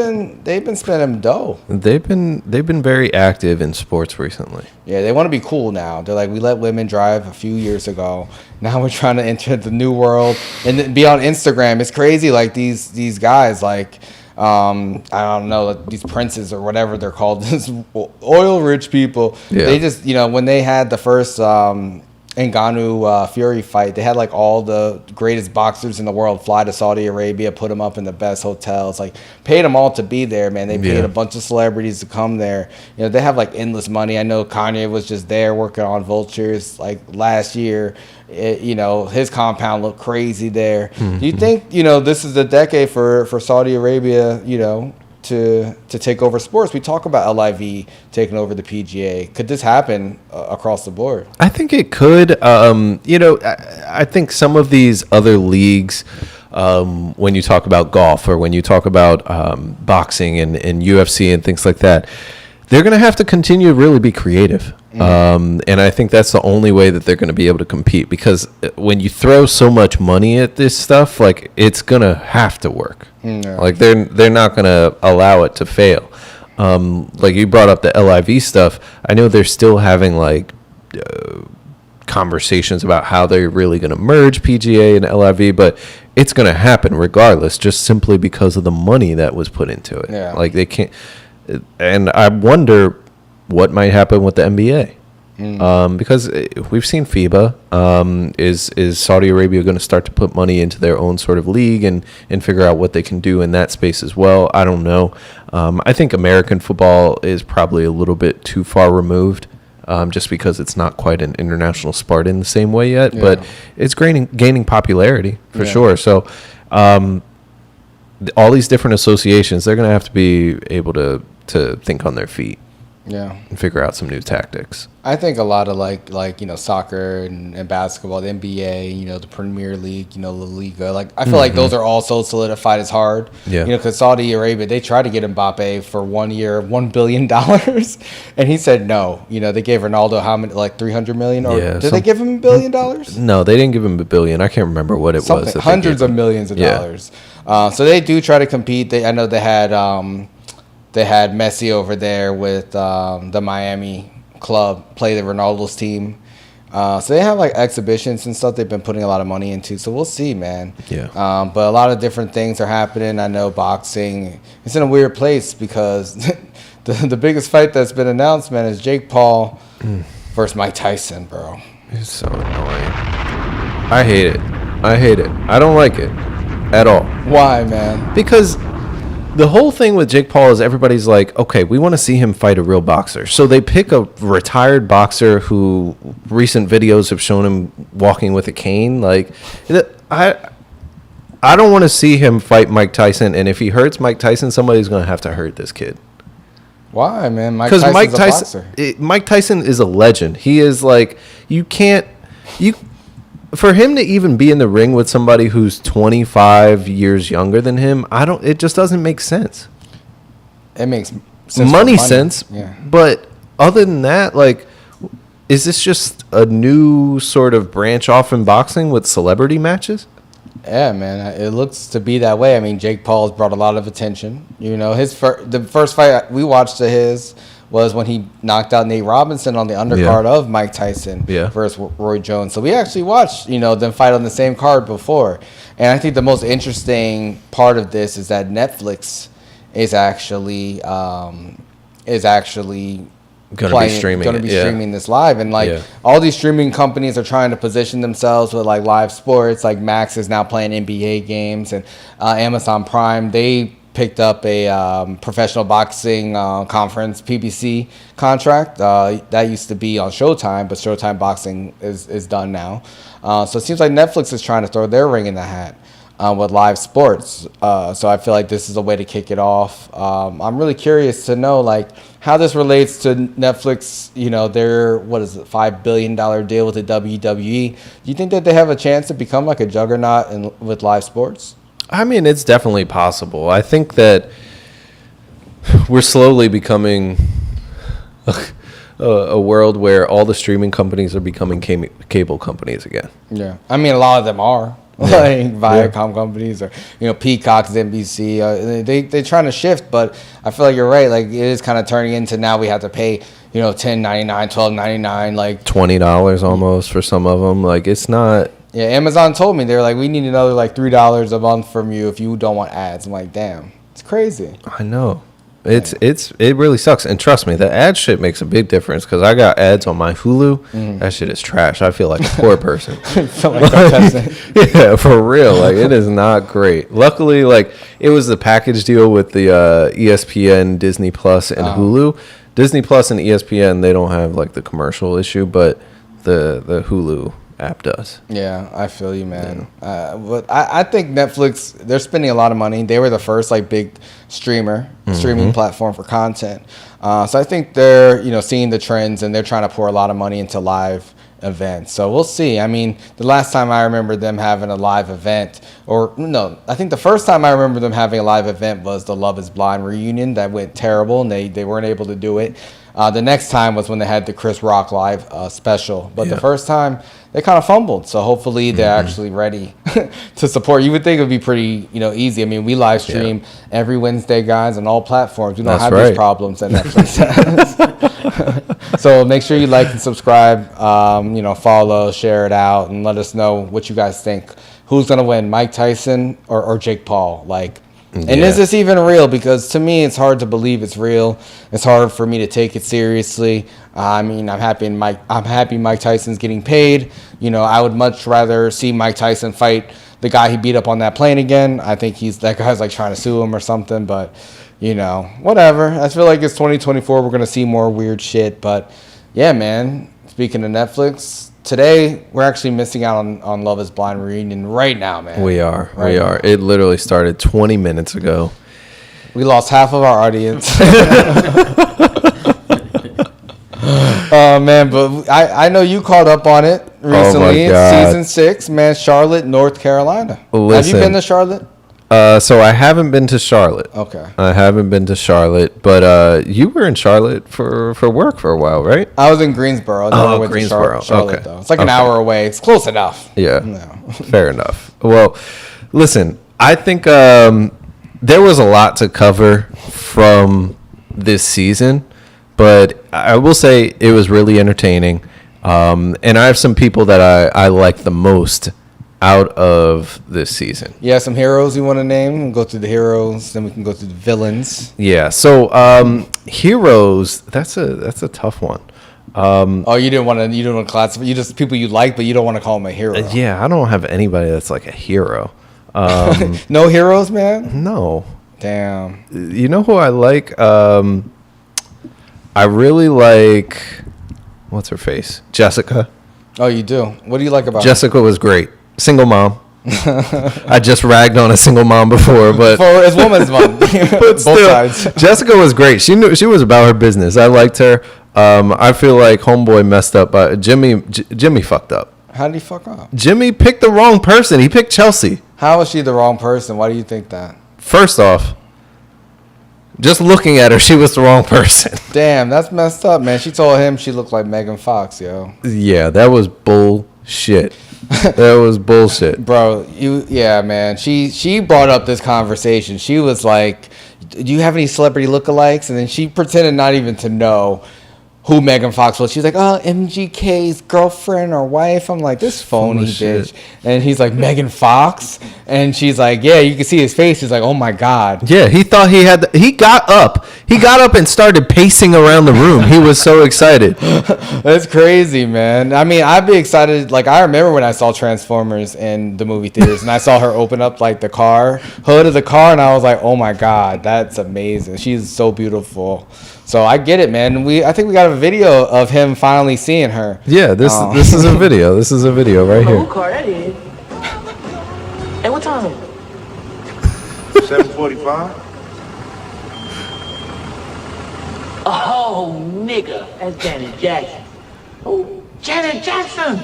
been spending dough. They've been very active in sports recently. Yeah, they want to be cool now. They're like, we let women drive a few years ago. Now we're trying to enter the new world and be on Instagram. It's crazy. Like these guys, like I don't know, like these princes or whatever they're called, these oil rich people. Yeah. They just when they had the first Ngannou Fury fight, they had like all the greatest boxers in the world fly to Saudi Arabia, put them up in the best hotels, like paid them all to be there, man. They paid a bunch of celebrities to come there. They have like endless money. I know Kanye was just there working on Vultures like last year. His compound looked crazy there. Do you think this is the decade for Saudi Arabia to take over sports? We talk about LIV taking over the PGA. Could this happen across the board? I think it could. I think some of these other leagues, when you talk about golf or when you talk about boxing and UFC and things like that, they're going to have to continue to really be creative. And I think that's the only way that they're going to be able to compete, because when you throw so much money at this stuff, like, it's going to have to work. No. Like, they're not going to allow it to fail. Like you brought up the LIV stuff. I know they're still having like conversations about how they're really going to merge PGA and LIV, but it's going to happen regardless, just simply because of the money that was put into it. Yeah. Like, they can't. And I wonder what might happen with the NBA. Because we've seen FIBA. Is Saudi Arabia going to start to put money into their own sort of league and figure out what they can do in that space as well? I don't know. I think American football is probably a little bit too far removed, just because it's not quite an international sport in the same way yet. Yeah. But it's gaining popularity for sure. So all these different associations, they're going to have to be able to think on their feet. Yeah. And figure out some new tactics. I think a lot of like soccer and basketball, the NBA, the Premier League, La Liga. Like I feel like those are all so solidified as hard. Yeah. Because Saudi Arabia, they tried to get Mbappe for 1 year, $1 billion, and he said no. They gave Ronaldo how many, like 300 million, or did they give him $1 billion? No, they didn't give him $1 billion. I can't remember what it was. Hundreds of millions of dollars. So they do try to compete. I know they had Messi over there with the Miami club play the Ronaldo's team. So they have like exhibitions and stuff they've been putting a lot of money into. So we'll see, man. Yeah. But a lot of different things are happening. I know boxing, it's in a weird place because the biggest fight that's been announced, man, is Jake Paul versus Mike Tyson, bro. It's so annoying. I hate it. I don't like it at all. Why, man? Because the whole thing with Jake Paul is everybody's like, okay, we want to see him fight a real boxer. So they pick a retired boxer who recent videos have shown him walking with a cane. Like, I don't want to see him fight Mike Tyson. And if he hurts Mike Tyson, somebody's going to have to hurt this kid. Why, man? Because Mike Tyson is a legend. He is like, for him to even be in the ring with somebody who's 25 years younger than him, it just doesn't make sense. It makes sense. Money sense. Yeah. But other than that, like, is this just a new sort of branch off in boxing with celebrity matches? Yeah, man. It looks to be that way. I mean, Jake Paul has brought a lot of attention. The first fight we watched of his was when he knocked out Nate Robinson on the undercard of Mike Tyson versus Roy Jones. So we actually watched, them fight on the same card before. And I think the most interesting part of this is that Netflix is actually going to be streaming this live. And all these streaming companies are trying to position themselves with like live sports. Like Max is now playing NBA games, and Amazon Prime, they picked up a professional boxing conference, PBC contract. That used to be on Showtime, but Showtime Boxing is done now. So it seems like Netflix is trying to throw their ring in the hat with live sports. So I feel like this is a way to kick it off. I'm really curious to know like how this relates to Netflix, their, $5 billion deal with the WWE. Do you think that they have a chance to become like a juggernaut with live sports? I mean, it's definitely possible. I think that we're slowly becoming a world where all the streaming companies are becoming cable companies again. Yeah. I mean, a lot of them are. Like Viacom companies or, Peacock's, NBC. They're trying to shift, but I feel like you're right. Like, it is kind of turning into now we have to pay, $10.99, $12.99. Like $20 almost for some of them. Like, it's not... Yeah, Amazon told me, they were like, we need another like $3 a month from you if you don't want ads. I'm like, damn, it's crazy. I know. It really sucks. And trust me, the ad shit makes a big difference because I got ads on my Hulu. That shit is trash. I feel like a poor person. Yeah, for real. Like, it is not great. Luckily, like, it was the package deal with the ESPN, Disney Plus, and Hulu. Disney Plus and ESPN, they don't have like the commercial issue, but the Hulu app does. Yeah, I feel you, man. Yeah. But I think Netflix, they're spending a lot of money. They were the first like big streaming platform for content. So I think they're seeing the trends and they're trying to pour a lot of money into live events. So we'll see. I mean, the last time I remember them having a live event, I think the first time I remember them having a live event was the Love is Blind reunion that went terrible and they weren't able to do it. The next time was when they had the Chris Rock live special. But the first time, they kind of fumbled. So hopefully they're actually ready to support. You would think it would be pretty easy. I mean, we live stream every Wednesday, guys, on all platforms. We don't have these problems that Netflix has. So make sure you like and subscribe, follow, share it out, and let us know what you guys think. Who's going to win, Mike Tyson or Jake Paul? And is this even real? Because to me, it's hard to believe it's real. It's hard for me to take it seriously. I mean, I'm happy Mike Tyson's getting paid. I would much rather see Mike Tyson fight the guy he beat up on that plane again. I think that guy's like trying to sue him or something. But whatever. I feel like it's 2024. We're gonna see more weird shit. But yeah, man. Speaking of Netflix. Today, we're actually missing out on Love is Blind reunion right now, man. We are. It literally started 20 minutes ago. We lost half of our audience. Oh man, but I know you caught up on it recently. It's season 6, man. Charlotte, North Carolina. Have you been to Charlotte? So I haven't been to Charlotte. Okay. I haven't been to Charlotte, but you were in Charlotte for work for a while, right? I was in Greensboro. I never went Greensboro. to Charlotte, though. It's like an hour away. It's close enough. Yeah. No. Fair enough. Well, listen, I think there was a lot to cover from this season, but I will say it was really entertaining. And I have some people that I like the most out of this season. Yeah, some heroes you want to name? We'll go through the heroes, then we can go through the villains. Yeah, so heroes, that's a tough one. You didn't want to classify, you just people you like, but you don't want to call them a hero. Yeah, I don't have anybody that's like a hero. No heroes, man? No. Damn. You know who I like? I really like, what's her face? Jessica. Oh, you do? What do you like about Jessica? Was great. Single mom. I just ragged on a single mom before, but it's woman's mom. But still, both sides. Jessica was great. She was about her business. I liked her. I feel like homeboy messed up. Jimmy fucked up. How did he fuck up? Jimmy picked the wrong person. He picked Chelsea. How was she the wrong person? Why do you think that? First off, just looking at her, she was the wrong person. Damn, that's messed up, man. She told him she looked like Megan Fox, yo. Yeah, that was bullshit. That was bullshit. Bro, man. She brought up this conversation. She was like, do you have any celebrity lookalikes? And then she pretended not even to know who Megan Fox was. She's like, oh, MGK's girlfriend or wife. I'm like, this phony bitch. And he's like, Megan Fox? And she's like, yeah, you can see his face. He's like, oh my God. Yeah, he thought he got up. He got up and started pacing around the room. He was so excited. That's crazy, man. I mean, I'd be excited. Like, I remember when I saw Transformers in the movie theaters and I saw her open up like the hood of the car, and I was like, oh my God, that's amazing. She's so beautiful. So I get it, man. I think we got a video of him finally seeing her. Yeah, this is a video. This is a video right here. Who car that is? Hey, what time is it? 7:45. Oh, nigga, that's Janet Jackson. Oh, Janet Jackson,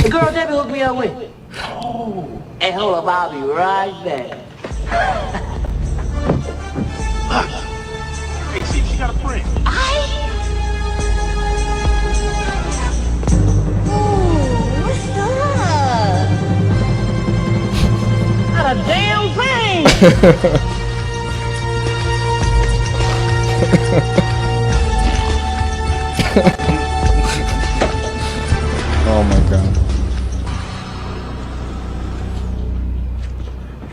the girl Debbie hooked me up with. Oh, hey, hold up, I'll be right back. Hey, see, she got a friend. What's up? Not a damn thing. Oh my God.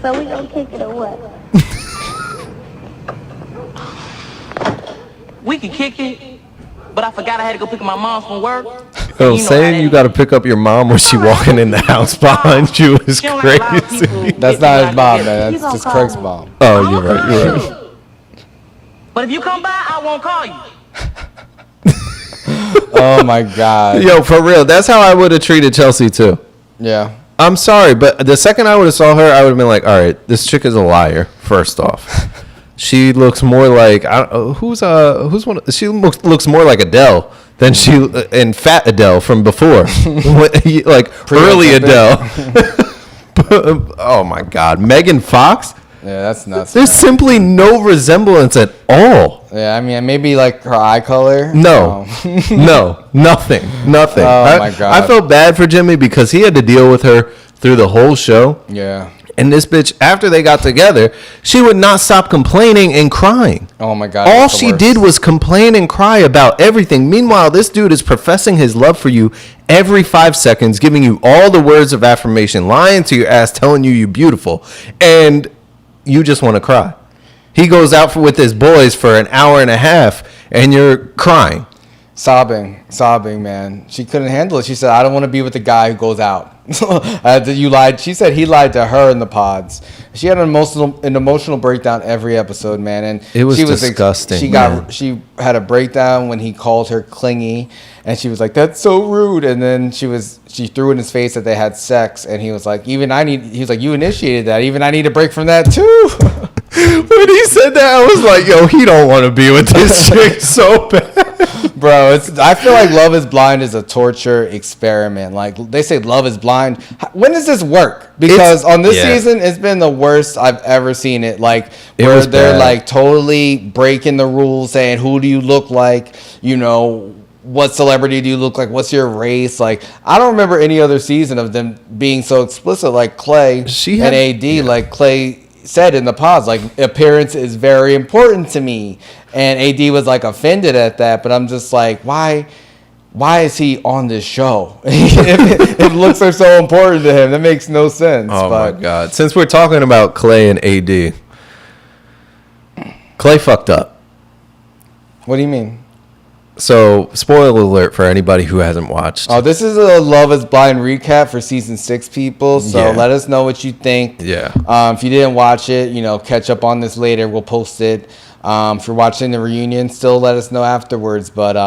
So we gonna kick it or what? We can kick it, but I forgot I had to go pick up my mom from work. Yo, saying you got to pick up your mom when she walking in the house behind you is crazy. That's not his mom, man. That's just Craig's mom. Oh, you're right. You're right. But if you come by, I won't call you. Oh my God. Yo, for real, that's how I would have treated Chelsea too. Yeah. I'm sorry, but the second I would have saw her, I would have been like, all right, this chick is a liar. First off, she looks more like who's one? She looks more like Adele than she and Fat Adele from before, like early Adele. Oh my God, Megan Fox. Yeah, that's nuts. There's simply no resemblance at all. Yeah, I mean, maybe like her eye color. No, no, nothing. Oh my God. I felt bad for Jimmy because he had to deal with her through the whole show. Yeah. And this bitch, after they got together, she would not stop complaining and crying. Oh my God. All she did was complain and cry about everything. Meanwhile, this dude is professing his love for you every 5 seconds, giving you all the words of affirmation, lying to your ass, telling you you're beautiful. And you just want to cry. He goes out with his boys for an hour and a half, and you're crying. Sobbing, man. She couldn't handle it. She said, I don't want to be with the guy who goes out. You lied. She said he lied to her in the pods. She had an emotional breakdown every episode, man. And it was she disgusting. She had a breakdown when he called her clingy, and she was like, that's so rude. And then she threw in his face that they had sex, and he was like, you initiated that. Even I need a break from that too. When he said that, I was like, yo, he don't want to be with this chick so bad. Bro, Bro, I feel like Love is Blind is a torture experiment. Like they say Love is Blind. When does this work? Because on this season, it's been the worst I've ever seen it. Like where they're like totally breaking the rules, saying who do you look like? You know, what celebrity do you look like? What's your race? Like I don't remember any other season of them being so explicit. Like Clay and AD. Like Clay said in the pods, like appearance is very important to me, and AD was like offended at that. But I'm just like, why is he on this show if looks are so important to him? That makes no sense. Oh my god! Since we're talking about Clay and AD, Clay fucked up. What do you mean? So, spoiler alert for anybody who hasn't watched. Oh, this is a Love is Blind recap for season 6, people. So let us know what you think. Yeah. If you didn't watch it, you know, catch up on this later. We'll post it. If you're watching the reunion, still let us know afterwards. But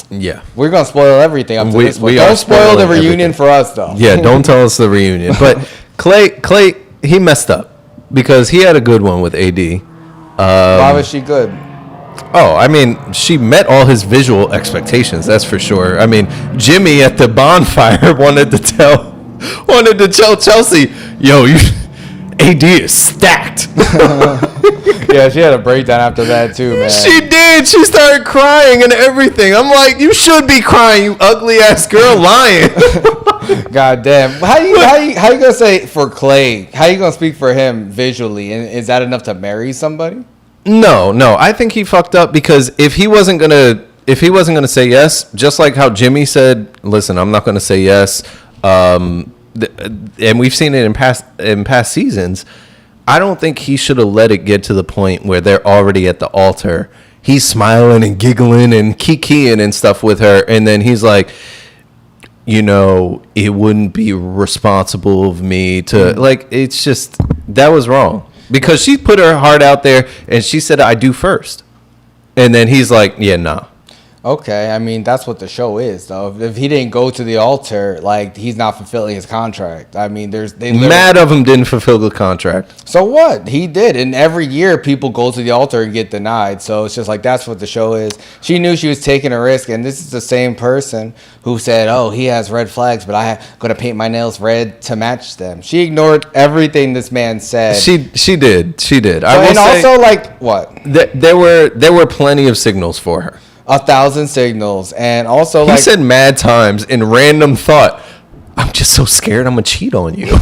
yeah, we're gonna spoil everything up to this point. Don't spoil the reunion for us, though. Yeah, don't tell us the reunion. But Clay, he messed up because he had a good one with AD. Why was she good? Oh, I mean, she met all his visual expectations. That's for sure. I mean, Jimmy at the bonfire wanted to tell Chelsea, "Yo, AD is stacked." Yeah, she had a breakdown after that too, man. She did. She started crying and everything. I'm like, you should be crying, you ugly ass girl, lying. God damn. How you gonna say for Clay? How you gonna speak for him visually? And is that enough to marry somebody? No. I think he fucked up because if he wasn't gonna say yes, just like how Jimmy said, "Listen, I'm not gonna say yes," and we've seen it in past seasons. I don't think he should have let it get to the point where they're already at the altar. He's smiling and giggling and kikiing and stuff with her, and then he's like, you know, it wouldn't be responsible of me to like. It's just that was wrong. Because she put her heart out there and she said, "I do first." And then he's like, "Yeah, nah." Okay, I mean, that's what the show is, though. If he didn't go to the altar, like, he's not fulfilling his contract. I mean, mad of him didn't fulfill the contract. So what? He did. And every year, people go to the altar and get denied. So it's just like, that's what the show is. She knew she was taking a risk. And this is the same person who said, "Oh, he has red flags, but I'm going to paint my nails red to match them." She ignored everything this man said. She did. And also, like, what? There were plenty of signals for her. 1,000 signals. And also, he said mad times in random thought, "I'm just so scared I'm going to cheat on you."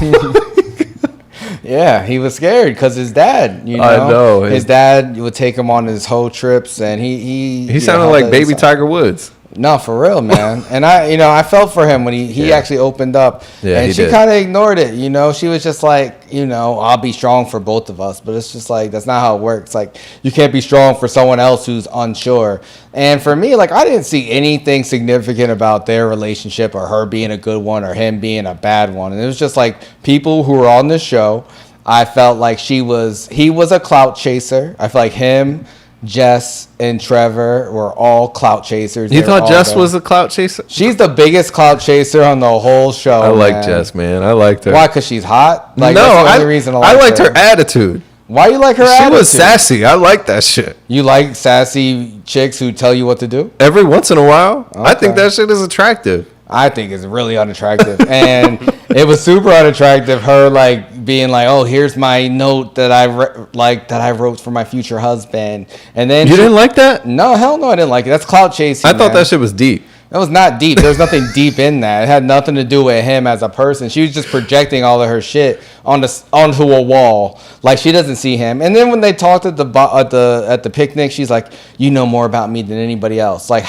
Yeah, he was scared because his dad, you know. I know. His dad would take him on his whole trips, and he sounded like baby Tiger Woods. No, for real, man. And I felt for him when he actually opened up. Yeah, and she kind of ignored it, you know. She was just like, you know, "I'll be strong for both of us." But it's just like, that's not how it works. Like, you can't be strong for someone else who's unsure. And for me, like, I didn't see anything significant about their relationship or her being a good one or him being a bad one. And it was just like people who were on the show, I felt like he was a clout chaser. I feel like him, Jess, and Trevor were all clout chasers. You thought Jess was a clout chaser? She's the biggest clout chaser on the whole show. I like Jess, man. I liked her. Why? Because she's hot? Like, no, that's the only reason I liked her attitude. Why you like her attitude? She was sassy. I like that shit. You like sassy chicks who tell you what to do? Every once in a while. Okay. I think that shit is attractive. I think it's really unattractive. And it was super unattractive, her like being like, "Oh, here's my note that I wrote for my future husband." And then you didn't like that? No, hell no, I didn't like it. That's clout chasing. I thought that shit was deep. That was not deep. There was nothing deep in that. It had nothing to do with him as a person. She was just projecting all of her shit onto a wall, like she doesn't see him. And then when they talked at the picnic, she's like, "You know more about me than anybody else." Like,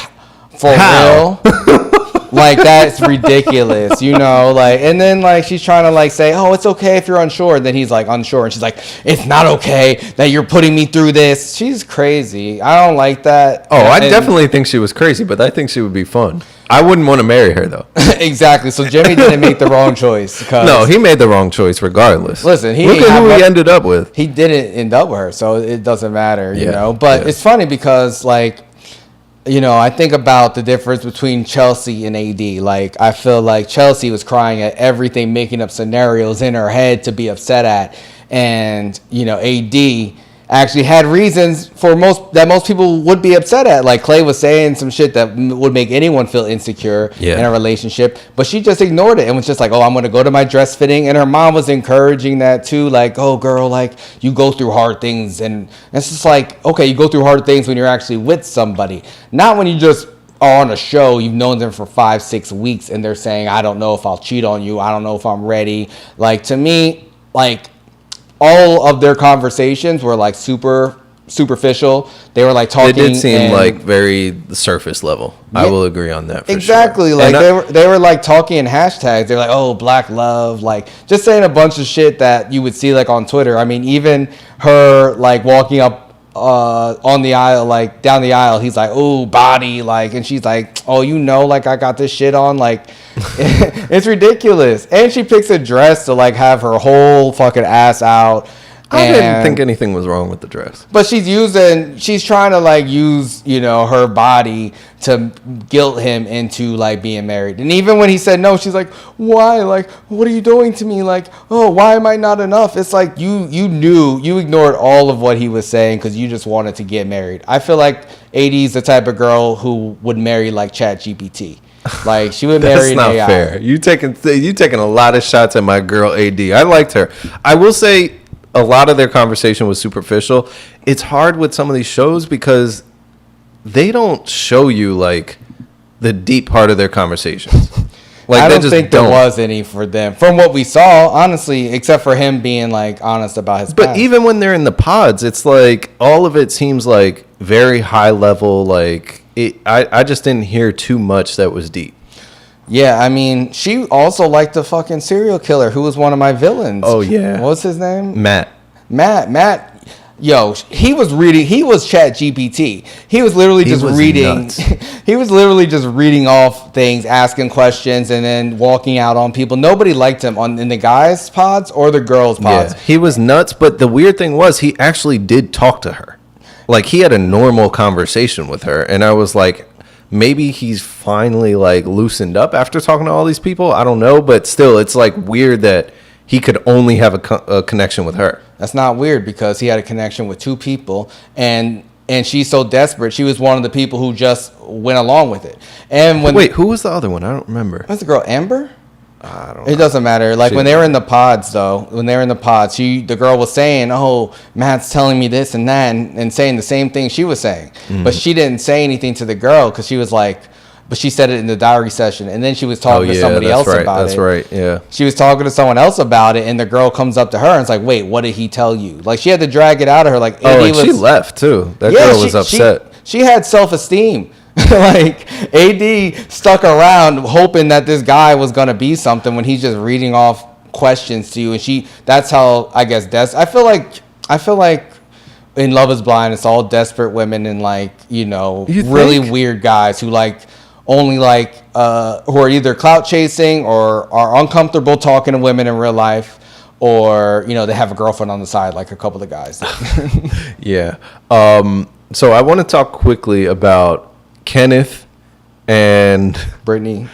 for real? Like, that's ridiculous, you know, like, and then like she's trying to like say, "Oh, it's okay if you're unsure." Then he's like unsure, and she's like, "It's not okay that you're putting me through this." She's crazy. I don't like that. Oh, I definitely think she was crazy, but I think she would be fun. I wouldn't want to marry her though. Exactly. So Jimmy didn't make the wrong choice. No, he made the wrong choice regardless. Listen, look at who he ended up with. He didn't end up with her, so it doesn't matter, you know. But it's funny because like, you know, I think about the difference between Chelsea and AD. Like, I feel like Chelsea was crying at everything, making up scenarios in her head to be upset at. And, you know, AD, actually had reasons for most people would be upset at. Like Clay was saying some shit that would make anyone feel insecure in a relationship, but she just ignored it and was just like, oh, I'm going to go to my dress fitting. And her mom was encouraging that too. Like, oh girl, like you go through hard things. And it's just like, okay, you go through hard things when you're actually with somebody, not when you just are on a show, you've known them for 5-6 weeks and they're saying, I don't know if I'll cheat on you. I don't know if I'm ready. Like, to me, like, all of their conversations were like superficial. They were like talking. It did seem like very surface level. Yeah, I will agree on that. For exactly. Sure. Like they were like talking in hashtags. They're like, oh, black love, like just saying a bunch of shit that you would see like on Twitter. I mean, even her like walking up on the aisle, like down the aisle, he's like, oh, body, like, and she's like, oh, you know, like I got this shit on, like it's ridiculous. And she picks a dress to like have her whole fucking ass out. I didn't think anything was wrong with the dress. But she's trying to like use, you know, her body to guilt him into like being married. And even when he said no, she's like, why? Like, what are you doing to me? Like, oh, why am I not enough? It's like you ignored all of what he was saying because you just wanted to get married. I feel like AD's the type of girl who would marry like ChatGPT. Like she would marry an AI. That's not fair. You taking a lot of shots at my girl AD. I liked her. I will say, a lot of their conversation was superficial. It's hard with some of these shows because they don't show you like the deep part of their conversations. Like, I don't think there was any for them from what we saw, honestly, except for him being like honest about his But past. even when they're in the pods, it's like all of it seems like very high level. Like I just didn't hear too much that was deep. Yeah, I mean, she also liked the fucking serial killer who was one of my villains. Oh, yeah. What's his name? Matt. Yo, he was ChatGPT. He was literally just reading. He was literally just reading off things, asking questions, and then walking out on people. Nobody liked him in the guys' pods or the girls' pods. Yeah, he was nuts, but the weird thing was he actually did talk to her. Like, he had a normal conversation with her, and I was like, maybe he's finally like loosened up after talking to all these people. I don't know, but still, it's like weird that he could only have a connection with her. That's not weird because he had a connection with two people, and she's so desperate. She was one of the people who just went along with it. And wait, who was the other one? I don't remember. What's the girl, Amber? I don't know. It doesn't matter. Like when they were in the pods, though, the girl was saying, "Oh, Matt's telling me this and that," and saying the same thing she was saying, but she didn't say anything to the girl because she was like, but she said it in the diary session, and then she was talking to somebody else about it. That's right. Yeah. She was talking to someone else about it, and the girl comes up to her and it's like, "Wait, what did he tell you?" Like she had to drag it out of her. Like, she left too. That girl was upset. She had self-esteem. Like AD stuck around hoping that this guy was gonna be something when he's just reading off questions to you, and that's how I guess I feel like in Love Is Blind it's all desperate women and like, you know, really weird guys who like only like who are either clout chasing or are uncomfortable talking to women in real life, or you know they have a girlfriend on the side like a couple of guys. Yeah. So I want to talk quickly about Kenneth and Brittany.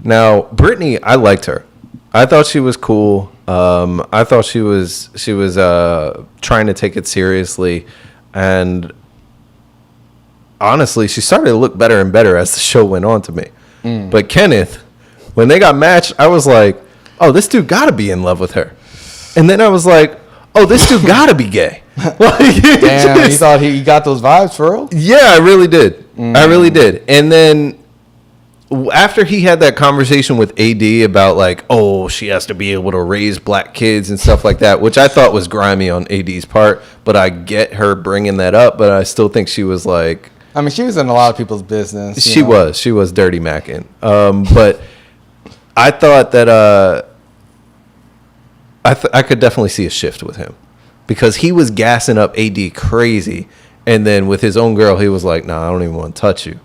Now, Brittany, I liked her. I thought she was cool. I thought she was trying to take it seriously, and honestly, she started to look better and better as the show went on to me. But Kenneth, when they got matched, I was like, oh, this dude got to be in love with her. And then I was like, oh, this dude got to be gay. Damn, you thought he got those vibes for real? Yeah, I really did. I really did. And then after he had that conversation with AD about like, oh, she has to be able to raise black kids and stuff like that, which I thought was grimy on AD's part, but I get her bringing that up, but I still think she was like... I mean, she was in a lot of people's business. She was dirty macking. But I thought that I could definitely see a shift with him, because he was gassing up AD crazy, and then with his own girl, he was like, nah, I don't even want to touch you.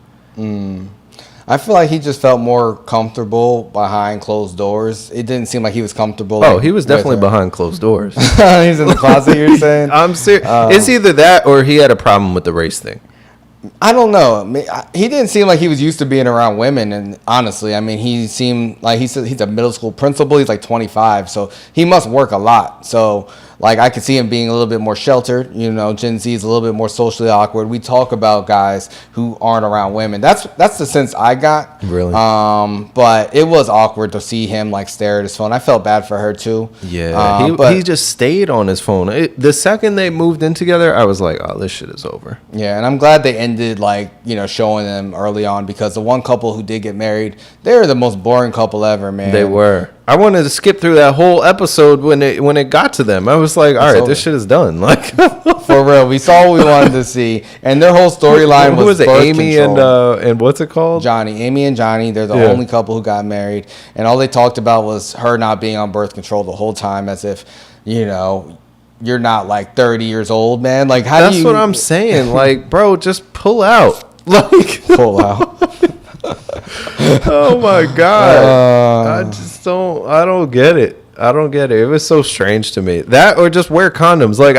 I feel like he just felt more comfortable behind closed doors. It didn't seem like he was comfortable. Oh, he was definitely behind closed doors. He's in the closet, you're saying? I'm serious. It's either that or he had a problem with the race thing. I don't know. He didn't seem like he was used to being around women, and honestly, I mean, he seemed like he's a middle school principal. He's like 25, so he must work a lot. So like I could see him being a little bit more sheltered. You know, Gen Z is a little bit more socially awkward. We talk about guys who aren't around women. That's the sense I got. Really? But it was awkward to see him like stare at his phone. I felt bad for her too. Yeah, he just stayed on his phone. The second they moved in together, I was like, oh, this shit is over. Yeah, and I'm glad they ended like, you know, showing them early on, because the one couple who did get married, they were the most boring couple ever, man. They were. I wanted to skip through that whole episode when it got to them. I was like, all right, this shit is done. Like, for real, we saw what we wanted to see, and their whole storyline was it? Amy and what's it called? Johnny. Amy and Johnny. They're the only couple who got married, and all they talked about was her not being on birth control the whole time, as if, you know, you're not like 30 years old, man. Like, how do you? That's what I'm saying. Like, bro, just pull out. Like, pull out. Oh my god! I don't get it. I don't get it. It was so strange to me. That, or just wear condoms. Like,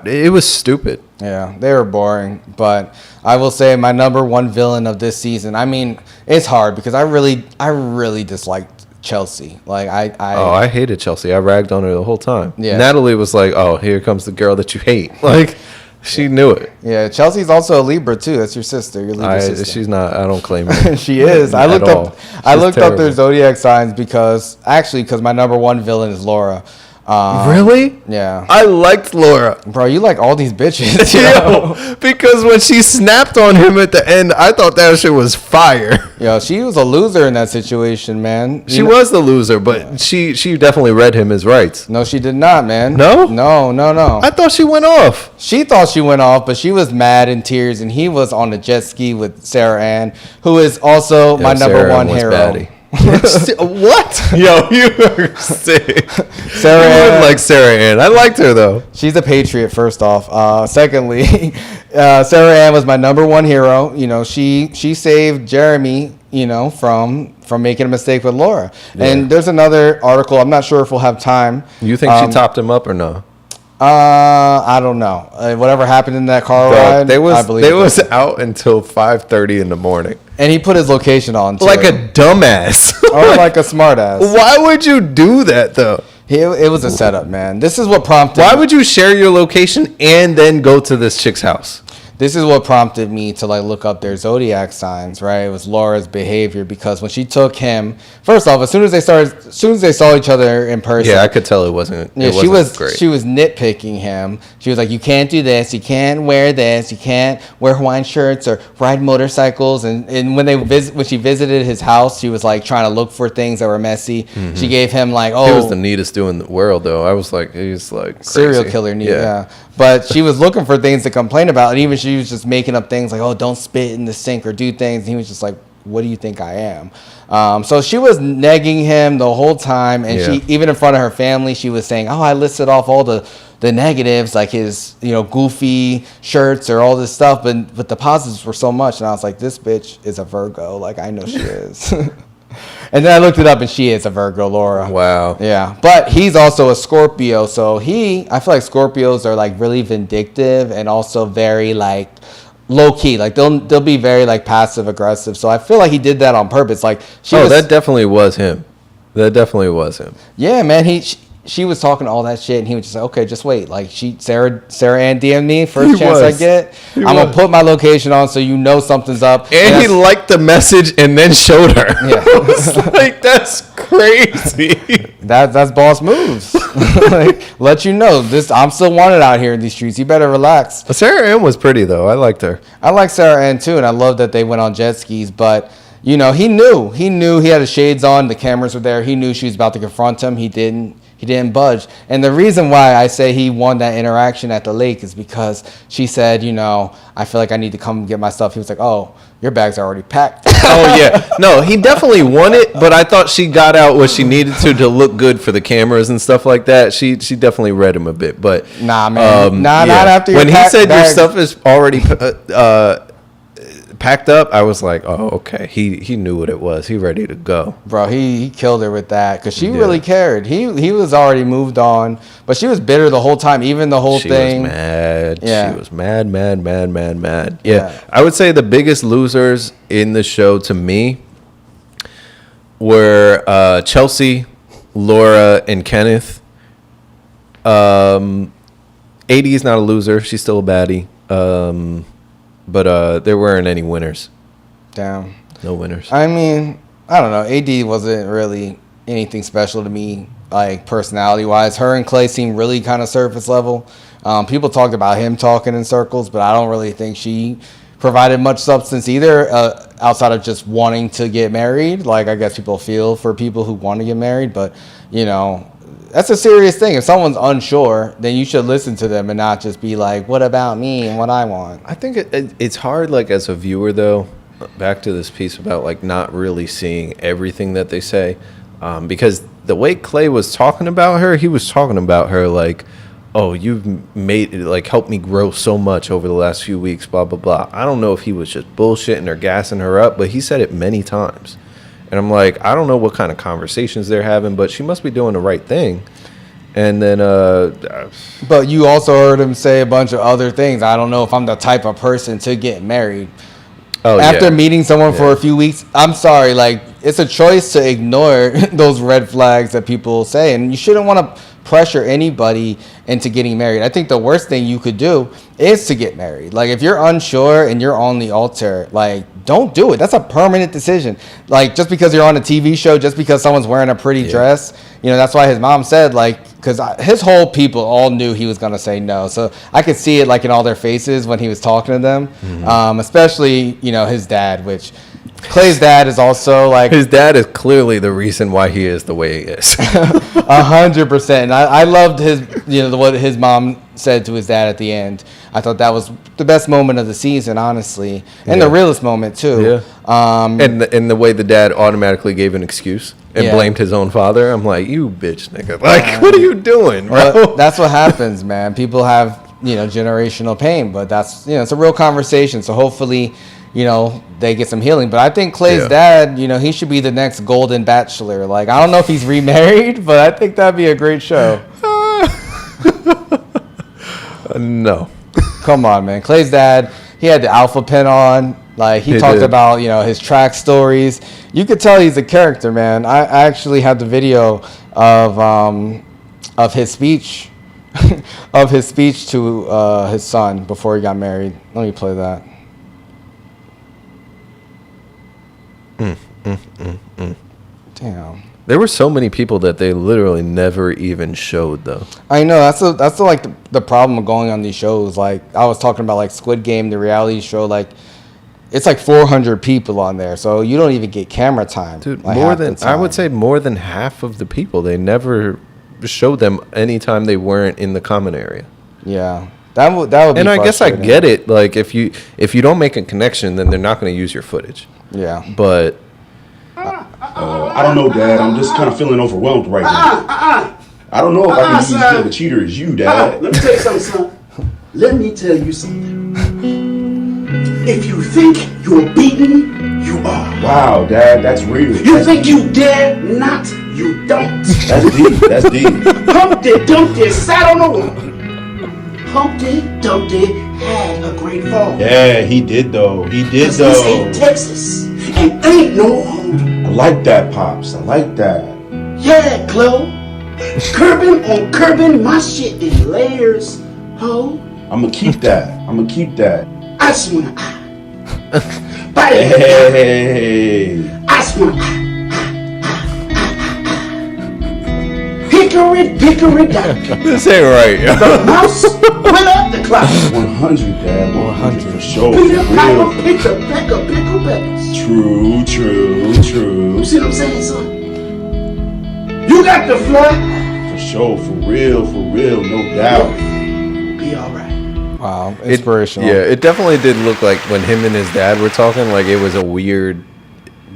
it was stupid. Yeah, they were boring. But I will say my number one villain of this season. I mean, it's hard because I really disliked Chelsea. Like I hated Chelsea. I ragged on her the whole time. Yeah. Natalie was like, "Oh, here comes the girl that you hate." Like, she knew it. Yeah, Chelsea's also a Libra too. That's your sister. Your Libra sister. She's not. I don't claim her. She is. I looked up their zodiac signs because my number one villain is Laura. Really? Yeah. I liked Laura. Bro, you like all these bitches. Yo, because when she snapped on him at the end, I thought that shit was fire. Yo, she was a loser in that situation, man. She was the loser, but she definitely read him his rights. No, she did not, man. No? No. I thought she went off. She thought she went off, but she was mad in tears, and he was on a jet ski with Sarah Ann, who is also my number one hero. Baddie. What? Yo, you are sick. Sarah Ann, like Sarah Ann. I liked her though. She's a patriot, first off. Secondly, Sarah Ann was my number one hero. You know, she saved Jeremy, you know, from making a mistake with Laura. Yeah. And there's another article. I'm not sure if we'll have time. You think she topped him up or no? I don't know. Whatever happened in that car ride, they was out until 5:30 in the morning. And he put his location on too. Like a dumbass. Or like a smartass. Why would you do that though? It was a setup, man. This is what prompted. Why would you share your location and then go to this chick's house? This is what prompted me to like look up their zodiac signs, right? It was Laura's behavior, because when she took him, first off, as soon as they saw each other in person, yeah, I could tell it wasn't. Yeah, she was nitpicking him. She was like, "You can't do this. You can't wear this. You can't wear Hawaiian shirts or ride motorcycles." And when she visited his house, she was like trying to look for things that were messy. Mm-hmm. She gave him like, he was the neatest dude in the world, though. I was like, he's like crazy. Serial killer neat, yeah. But she was looking for things to complain about, and even she was just making up things like, "Oh, don't spit in the sink or do things." And he was just like, "What do you think I am?" So she was negging him the whole time, and she, even in front of her family, she was saying, "Oh, I listed off all the negatives, like his, you know, goofy shirts or all this stuff, but the positives were so much." And I was like, "This bitch is a Virgo. Like, I know she is." And then I looked it up, and she is a Virgo, Laura. Wow. Yeah, but he's also a Scorpio, so I feel like Scorpios are like really vindictive and also very like low key. Like they'll be very like passive aggressive. So I feel like he did that on purpose. Like that definitely was him. That definitely was him. Yeah, man. She was talking all that shit, and he was just like, "Okay, just wait." Like Sarah Ann DM'd me first chance I get. I'm gonna put my location on so you know something's up. And he liked the message and then showed her. Yeah, I was like, that's crazy. That's boss moves. Like, let you know this. I'm still wanted out here in these streets. You better relax. Sarah Ann was pretty though. I liked her. I like Sarah Ann too, and I love that they went on jet skis, but. You know, he knew he had his shades on. The cameras were there. He knew she was about to confront him. He didn't budge. And the reason why I say he won that interaction at the lake is because she said, you know, "I feel like I need to come get my stuff." He was like, "Oh, your bags are already packed." Oh yeah, no, he definitely won it. But I thought she got out what she needed to look good for the cameras and stuff like that. She definitely read him a bit. But nah, man, not after when he said your stuff is already packed up, I was like, "Oh, okay." He knew what it was. He ready to go, bro. He killed her with that because she really cared. He was already moved on, but she was bitter the whole time. Even the whole thing. She was mad. Yeah. She was mad. Yeah, I would say the biggest losers in the show to me were Chelsea, Laura, and Kenneth. AD is not a loser. She's still a baddie. But there weren't any winners. Damn. No winners. I mean, I don't know. AD wasn't really anything special to me, like personality-wise. Her and Clay seemed really kind of surface level. People talked about him talking in circles, but I don't really think she provided much substance either, outside of just wanting to get married. Like, I guess people feel for people who want to get married, but, you know, that's a serious thing. If someone's unsure, then you should listen to them and not just be like, what about me and what I want? I think it's hard, like, as a viewer, though, back to this piece about, like, not really seeing everything that they say, because the way Clay was talking about her, he was talking about her like, oh, you've made, like, helped me grow so much over the last few weeks, blah, blah, blah. I don't know if he was just bullshitting or gassing her up, but he said it many times. And I'm like, I don't know what kind of conversations they're having, but she must be doing the right thing. And then, but you also heard him say a bunch of other things. I don't know if I'm the type of person to get married. Oh, after meeting someone for a few weeks, I'm sorry, like, it's a choice to ignore those red flags that people say, and you shouldn't want to pressure anybody into getting married. I think the worst thing you could do is to get married. Like, if you're unsure and you're on the altar, like, don't do it. That's a permanent decision. Like, just because you're on a TV show, just because someone's wearing a pretty dress, you know, that's why his mom said, like, because his whole people all knew he was going to say no. So I could see it, like, in all their faces when he was talking to them, especially, you know, his dad, which Clay's dad is also like... His dad is clearly the reason why he is the way he is. 100%. And I loved his, you know, what his mom said to his dad at the end. I thought that was the best moment of the season, honestly. And the realest moment, too. Yeah. And the way the dad automatically gave an excuse and blamed his own father. I'm like, you bitch, nigga. Like, what are you doing, bro? Well, that's what happens, man. People have, you know, generational pain. But that's, you know, it's a real conversation. So hopefully, you know, they get some healing. But I think Clay's dad, you know, he should be the next Golden Bachelor. Like, I don't know if he's remarried, but I think that'd be a great show. No. Come on, man. Clay's dad, he had the alpha pin on. Like, he talked about, you know, his track stories. You could tell he's a character, man. I actually had the video of his speech, of his speech to his son before he got married. Let me play that. Damn. There were so many people that they literally never even showed, though. I know that's the problem of going on these shows. Like, I was talking about, like, Squid Game, the reality show. Like, it's like 400 people on there, so you don't even get camera time. Dude, like, I would say more than half of the people, they never showed them anytime they weren't in the common area. Yeah. That would be and I guess I get it. Like, if you don't make a connection, then they're not going to use your footage. Yeah. But I don't know, Dad. I'm just kind of feeling overwhelmed right now. I don't know if I can use as good of a cheater as you, Dad. Let me tell you something, son. Let me tell you something. If you think you're beaten, you are. Wow, Dad, that's real. You think you dare not, you don't. That's deep. That's deep. Humpty Dumpty sat on the wall. Humpty Dumpty had a great fall. Yeah, he did though. He did though. This ain't Texas, and ain't no home. I like that, Pops. I like that. Yeah, Chloe. Curbing my shit in layers, ho. I'ma keep that. I just wanna Hey. I just wanna Hickory dickory. This ain't right, yo. The mouse went up the clock. 100, Dad. 100 for sure. Peter Piper picked a peck of pickle peppers. True. You see what I'm saying, son? You got the fly. For sure, for real, no doubt. Be alright. Wow, inspirational. It definitely did look like when him and his dad were talking, like it was a weird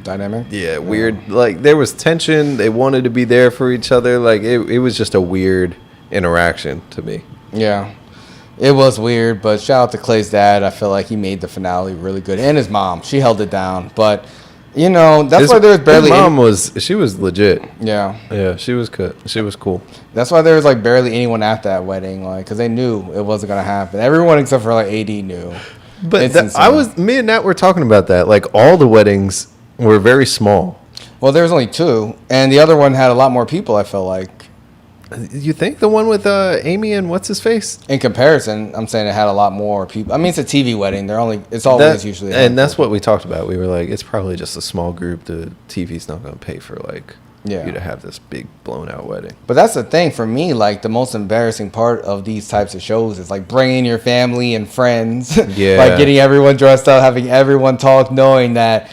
dynamic. Yeah, weird. Like there was tension. They wanted to be there for each other. Like it was just a weird interaction to me. Yeah, it was weird. But shout out to Clay's dad. I feel like he made the finale really good, and his mom. She held it down. But you know, that's why there was barely. His mom was legit. Yeah, she was good. She was cool. That's why there was like barely anyone at that wedding, like because they knew it wasn't gonna happen. Everyone except for like AD knew. But me and Nat were talking about that. Like all the weddings were very small. Well, there was only 2, and the other one had a lot more people. I felt like. You think the one with Amy and what's his face? In comparison, I'm saying it had a lot more people. I mean, it's a TV wedding. It's always usually. And that's what we talked about. We were like, it's probably just a small group. The TV's not going to pay for like you to have this big blown out wedding. But that's the thing for me. Like the most embarrassing part of these types of shows is like bringing your family and friends. Yeah. Like getting everyone dressed up, having everyone talk, knowing that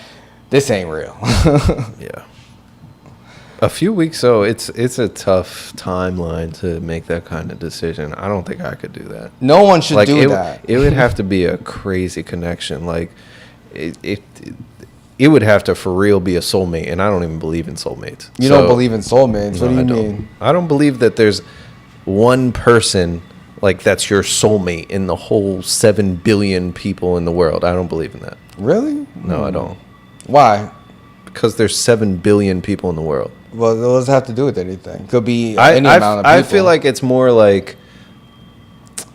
this ain't real. Yeah. A few weeks, so it's a tough timeline to make that kind of decision. I don't think I could do that. No one should do that. It would have to be a crazy connection. Like it would have to for real be a soulmate, and I don't even believe in soulmates. You don't believe in soulmates? What do you mean? I don't believe that there's one person like that's your soulmate in the whole 7 billion people in the world. I don't believe in that. Really? No, I don't. Why? Because there's 7 billion people in the world. Well, what does it have to do with anything? Could be any amount of people. I feel like it's more like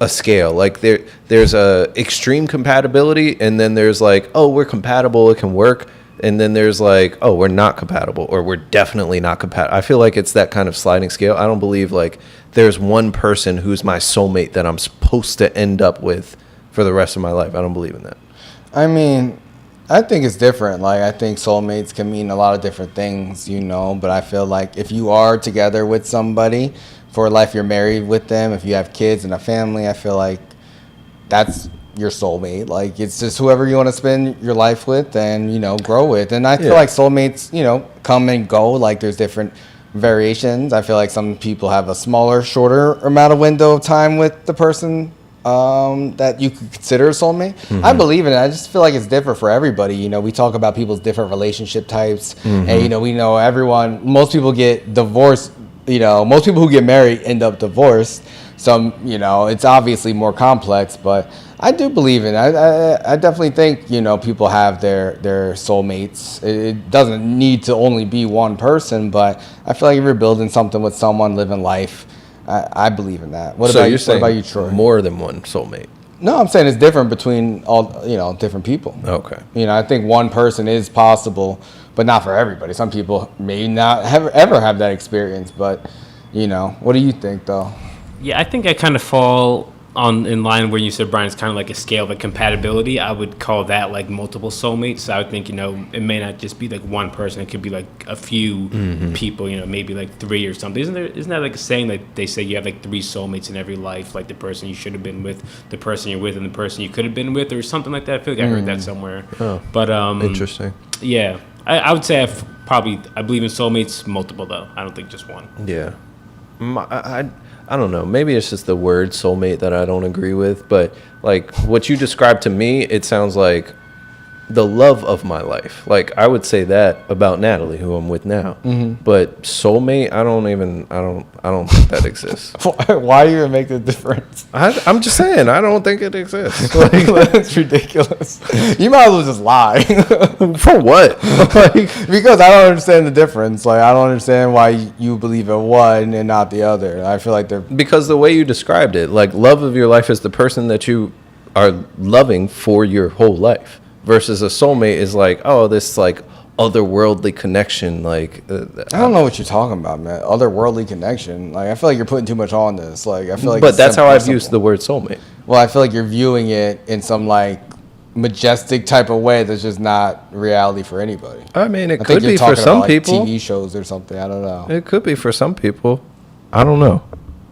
a scale. Like there's a extreme compatibility, and then there's like, oh, we're compatible, it can work. And then there's like, oh, we're not compatible, or we're definitely not compatible. I feel like it's that kind of sliding scale. I don't believe like there's one person who's my soulmate that I'm supposed to end up with for the rest of my life. I don't believe in that. I mean, I think it's different. Like, I think soulmates can mean a lot of different things, you know, but I feel like if you are together with somebody for life, you're married with them, if you have kids and a family, I feel like that's your soulmate. Like, it's just whoever you want to spend your life with and, you know, grow with. And I feel like soulmates, you know, come and go. Like, there's different variations. I feel like some people have a smaller, shorter amount of window of time with the person that you could consider a soulmate. Mm-hmm. I believe in it. I just feel like it's different for everybody. You know, we talk about people's different relationship types, and you know, we know most people get divorced. You know, most people who get married end up divorced. Some, you know, it's obviously more complex, but I do believe in it. I definitely think, you know, people have their soulmates. It doesn't need to only be one person, but I feel like if you're building something with someone, living life, I believe in that. What about you, Troy? More than one soulmate? No, I'm saying it's different between all, you know, different people. Okay. You know, I think one person is possible, but not for everybody. Some people may not ever have that experience, but, you know, what do you think, though? Yeah, I think I kind of fall in line where you said, Brian, it's kind of like a scale of compatibility. I would call that like multiple soulmates. So I would think, you know, it may not just be like one person. It could be like a few people, you know, maybe like 3 or something. Isn't that like a saying that they say you have like 3 soulmates in every life, like the person you should have been with, the person you're with, and the person you could have been with, or something like that? I feel like I heard that somewhere. Oh, but interesting. Yeah, I would say I believe in soulmates, multiple though. I don't think just one. Yeah. I don't know. Maybe it's just the word soulmate that I don't agree with. But like what you described to me, it sounds like the love of my life. Like I would say that about Natalie, who I'm with now. But soulmate, I don't think that exists. Why do you even make the difference? I'm just saying, I don't think it exists. Like, that's ridiculous. You might as well just lie. For what? Because I don't understand the difference. Like, I don't understand why you believe in one and not the other. I feel like they're... Because the way you described it, like love of your life is the person that you are loving for your whole life. Versus a soulmate is like, oh, this like otherworldly connection. Like, I don't know what you're talking about, man. Otherworldly connection. Like, I feel like you're putting too much on this. Like, I feel like. But that's how I've used the word soulmate. Well, I feel like you're viewing it in some like majestic type of way that's just not reality for anybody. I mean, it could be for some people. TV shows or something. I don't know. It could be for some people. I don't know.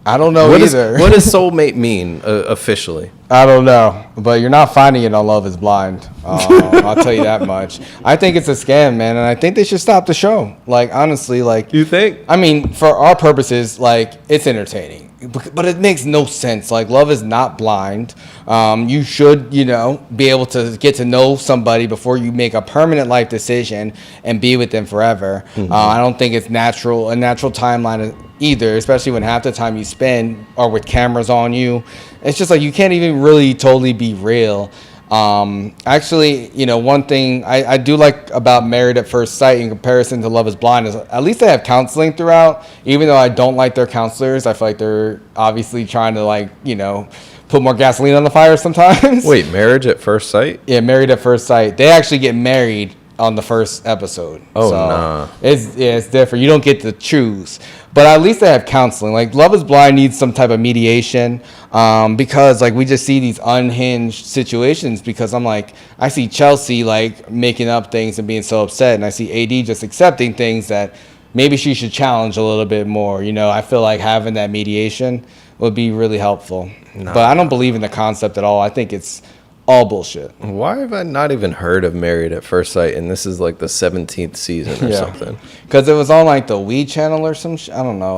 I don't know either. What does soulmate mean officially? I don't know, but you're not finding it on Love is Blind. I'll tell you that much. I think it's a scam, man, and I think they should stop the show. Like, honestly, like... You think? I mean, for our purposes, like, it's entertaining. But it makes no sense. Like, love is not blind. You should, you know, be able to get to know somebody before you make a permanent life decision and be with them forever. I don't think it's a natural timeline either, especially when half the time you spend are with cameras on you. It's just like you can't even really totally be real. Actually, you know, one thing I do like about Married at First Sight in comparison to Love is Blind is at least they have counseling throughout. Even though I don't like their counselors, I feel like they're obviously trying to, like, you know, put more gasoline on the fire sometimes. Wait, Marriage at First Sight? Yeah, Married at First Sight. They actually get married on the first episode. Oh, so nah. It's different. You don't get to choose. But at least they have counseling. Like, Love is Blind needs some type of mediation, because, like, we just see these unhinged situations, because I'm like, I see Chelsea, like, making up things and being so upset, and I see AD just accepting things that maybe she should challenge a little bit more. You know, I feel like having that mediation would be really helpful. Nah. But I don't believe in the concept at all. I think it's all bullshit. Why have I not even heard of Married at First Sight? And this is like the 17th season or something. Because it was on like the We channel or some I don't know.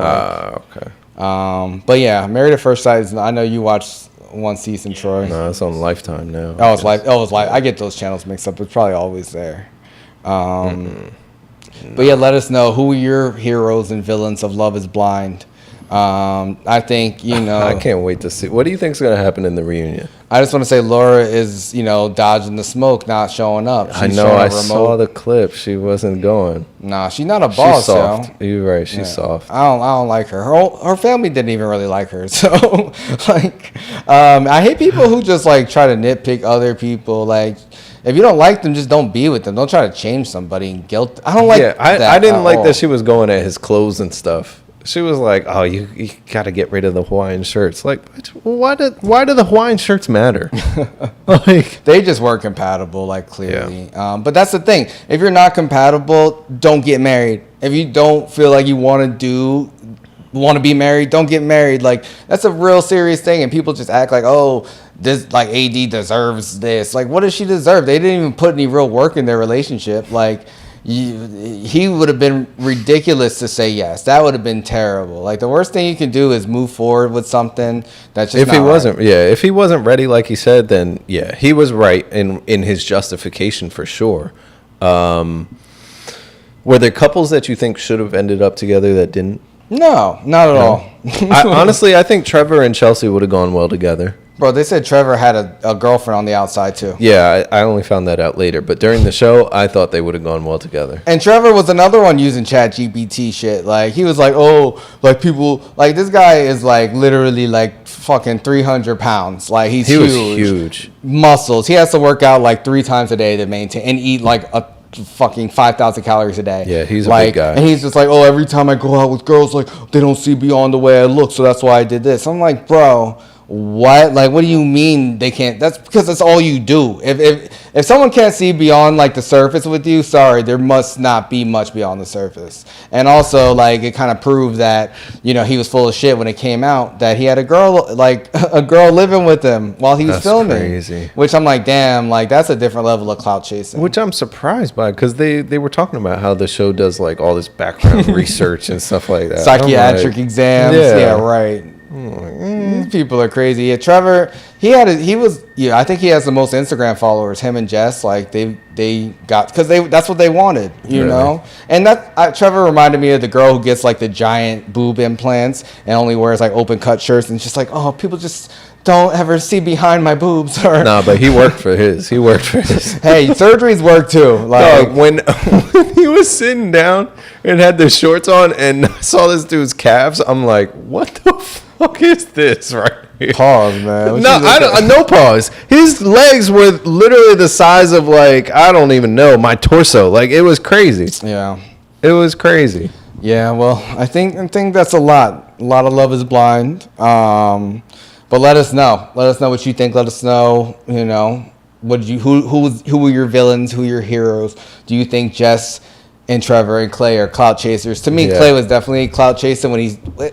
Okay. But yeah, Married at First Sight. I know you watched one season, Troy. No, it's on Lifetime now. Oh, it's like I get those channels mixed up. It's probably always there. But yeah, let us know who are your heroes and villains of Love is Blind. I think, you know, I can't wait to see. What do you think's going to happen in the reunion? I just want to say Laura is, you know, dodging the smoke, not showing up. I know. I saw the clip. She wasn't going. Nah, she's not a boss. She's soft. You're right. She's soft. I don't like her. Her family didn't even really like her. So, like, I hate people who just like try to nitpick other people. Like, if you don't like them, just don't be with them. Don't try to change somebody and guilt. I don't like. Yeah, I didn't like that she was going at his clothes and stuff. She was like, "Oh, you got to get rid of the Hawaiian shirts." Like, why do the Hawaiian shirts matter? Like, they just weren't compatible, like, clearly. Yeah. But that's the thing. If you're not compatible, don't get married. If you don't feel like you want to be married, don't get married. Like, that's a real serious thing. And people just act like, oh, this, like, AD deserves this. Like, what does she deserve? They didn't even put any real work in their relationship. Like, he would have been ridiculous to say yes. That would have been terrible. Like, the worst thing you can do is move forward with something that's just if he wasn't ready, like he said, then yeah, he was right in his justification for sure. Were there couples that you think should have ended up together that didn't? No, not at all. Honestly, I think Trevor and Chelsea would have gone well together. Bro, they said Trevor had a girlfriend on the outside, too. Yeah, I only found that out later. But during the show, I thought they would have gone well together. And Trevor was another one using ChatGPT shit. Like, he was like, oh, like, people... Like, this guy is, like, literally, like, fucking 300 pounds. Like, he was huge. Muscles. He has to work out, like, 3 times a day to maintain... And eat, like, a fucking 5,000 calories a day. Yeah, he's a big guy. And he's just like, oh, every time I go out with girls, like, they don't see beyond the way I look, so that's why I did this. I'm like, bro... What? Like, what do you mean they can't? That's because that's all you do. If someone can't see beyond, like, the surface with you, sorry, there must not be much beyond the surface. And also, like, it kind of proved that, you know, he was full of shit when it came out that he had a girl living with him while he was filming. Crazy. Which I'm like, damn, like, that's a different level of clout chasing. Which I'm surprised by, because they were talking about how the show does, like, all this background research and stuff like that. Psychiatric exams. Yeah, right. These people are crazy. Yeah, Trevor, I think he has the most Instagram followers, him and Jess. Like, they got, because that's what they wanted, you know. And Trevor reminded me of the girl who gets, like, the giant boob implants and only wears, like, open cut shirts, and it's just like, oh, people just don't ever see behind my boobs. Or nah, but he worked for his. Hey, surgeries work too. Like, when he was sitting down and had the shorts on and I saw this dude's calves, I'm like, what the fuck is this right here? Pause, man. No pause. His legs were literally the size of, like, I don't even know, my torso. Like, it was crazy. Yeah. It was crazy. Yeah, well, I think that's a lot. A lot of Love is Blind. But let us know. Let us know what you think. Let us know, you know, who were your villains, who your heroes? Do you think Jess and Trevor and Clay are clout chasers? To me, Clay was definitely clout chasing.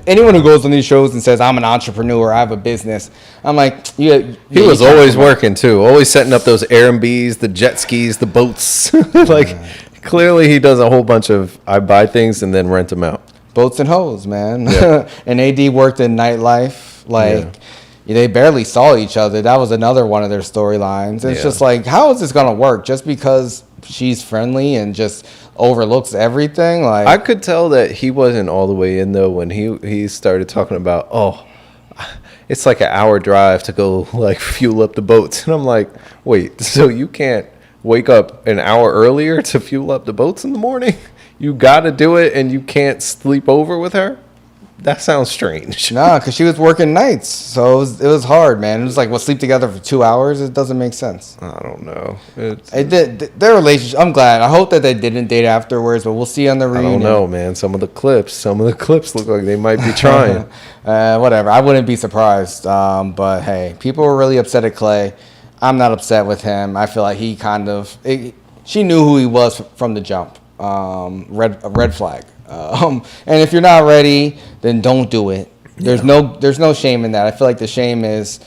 Anyone who goes on these shows and says, I'm an entrepreneur, I have a business, I'm like, he was always working too, always setting up those Airbnbs, the jet skis, the boats. Like, clearly he does a whole bunch of, I buy things and then rent them out. Boats and hoes, man. Yeah. And AD worked in nightlife. Like, they barely saw each other. That was another one of their storylines. It's just like, how is this going to work? Just because she's friendly and just overlooks everything? Like, I could tell that he wasn't all the way in, though, when he started talking about, oh, it's like an hour drive to go, like, fuel up the boats. And I'm like, wait, so you can't wake up an hour earlier to fuel up the boats in the morning? You got to do it and you can't sleep over with her? That sounds strange. Nah, because she was working nights, so it was hard, man. It was like, we'll sleep together for 2 hours. It doesn't make sense. I don't know. Their relationship. I'm glad. I hope that they didn't date afterwards, but we'll see on the reunion. I don't know, man. Some of the clips look like they might be trying. Whatever. I wouldn't be surprised. But hey, people were really upset at Clay. I'm not upset with him. I feel like he she knew who he was from the jump. Red flag. And if you're not ready, then don't do it. There's no shame in that. I feel like the shame is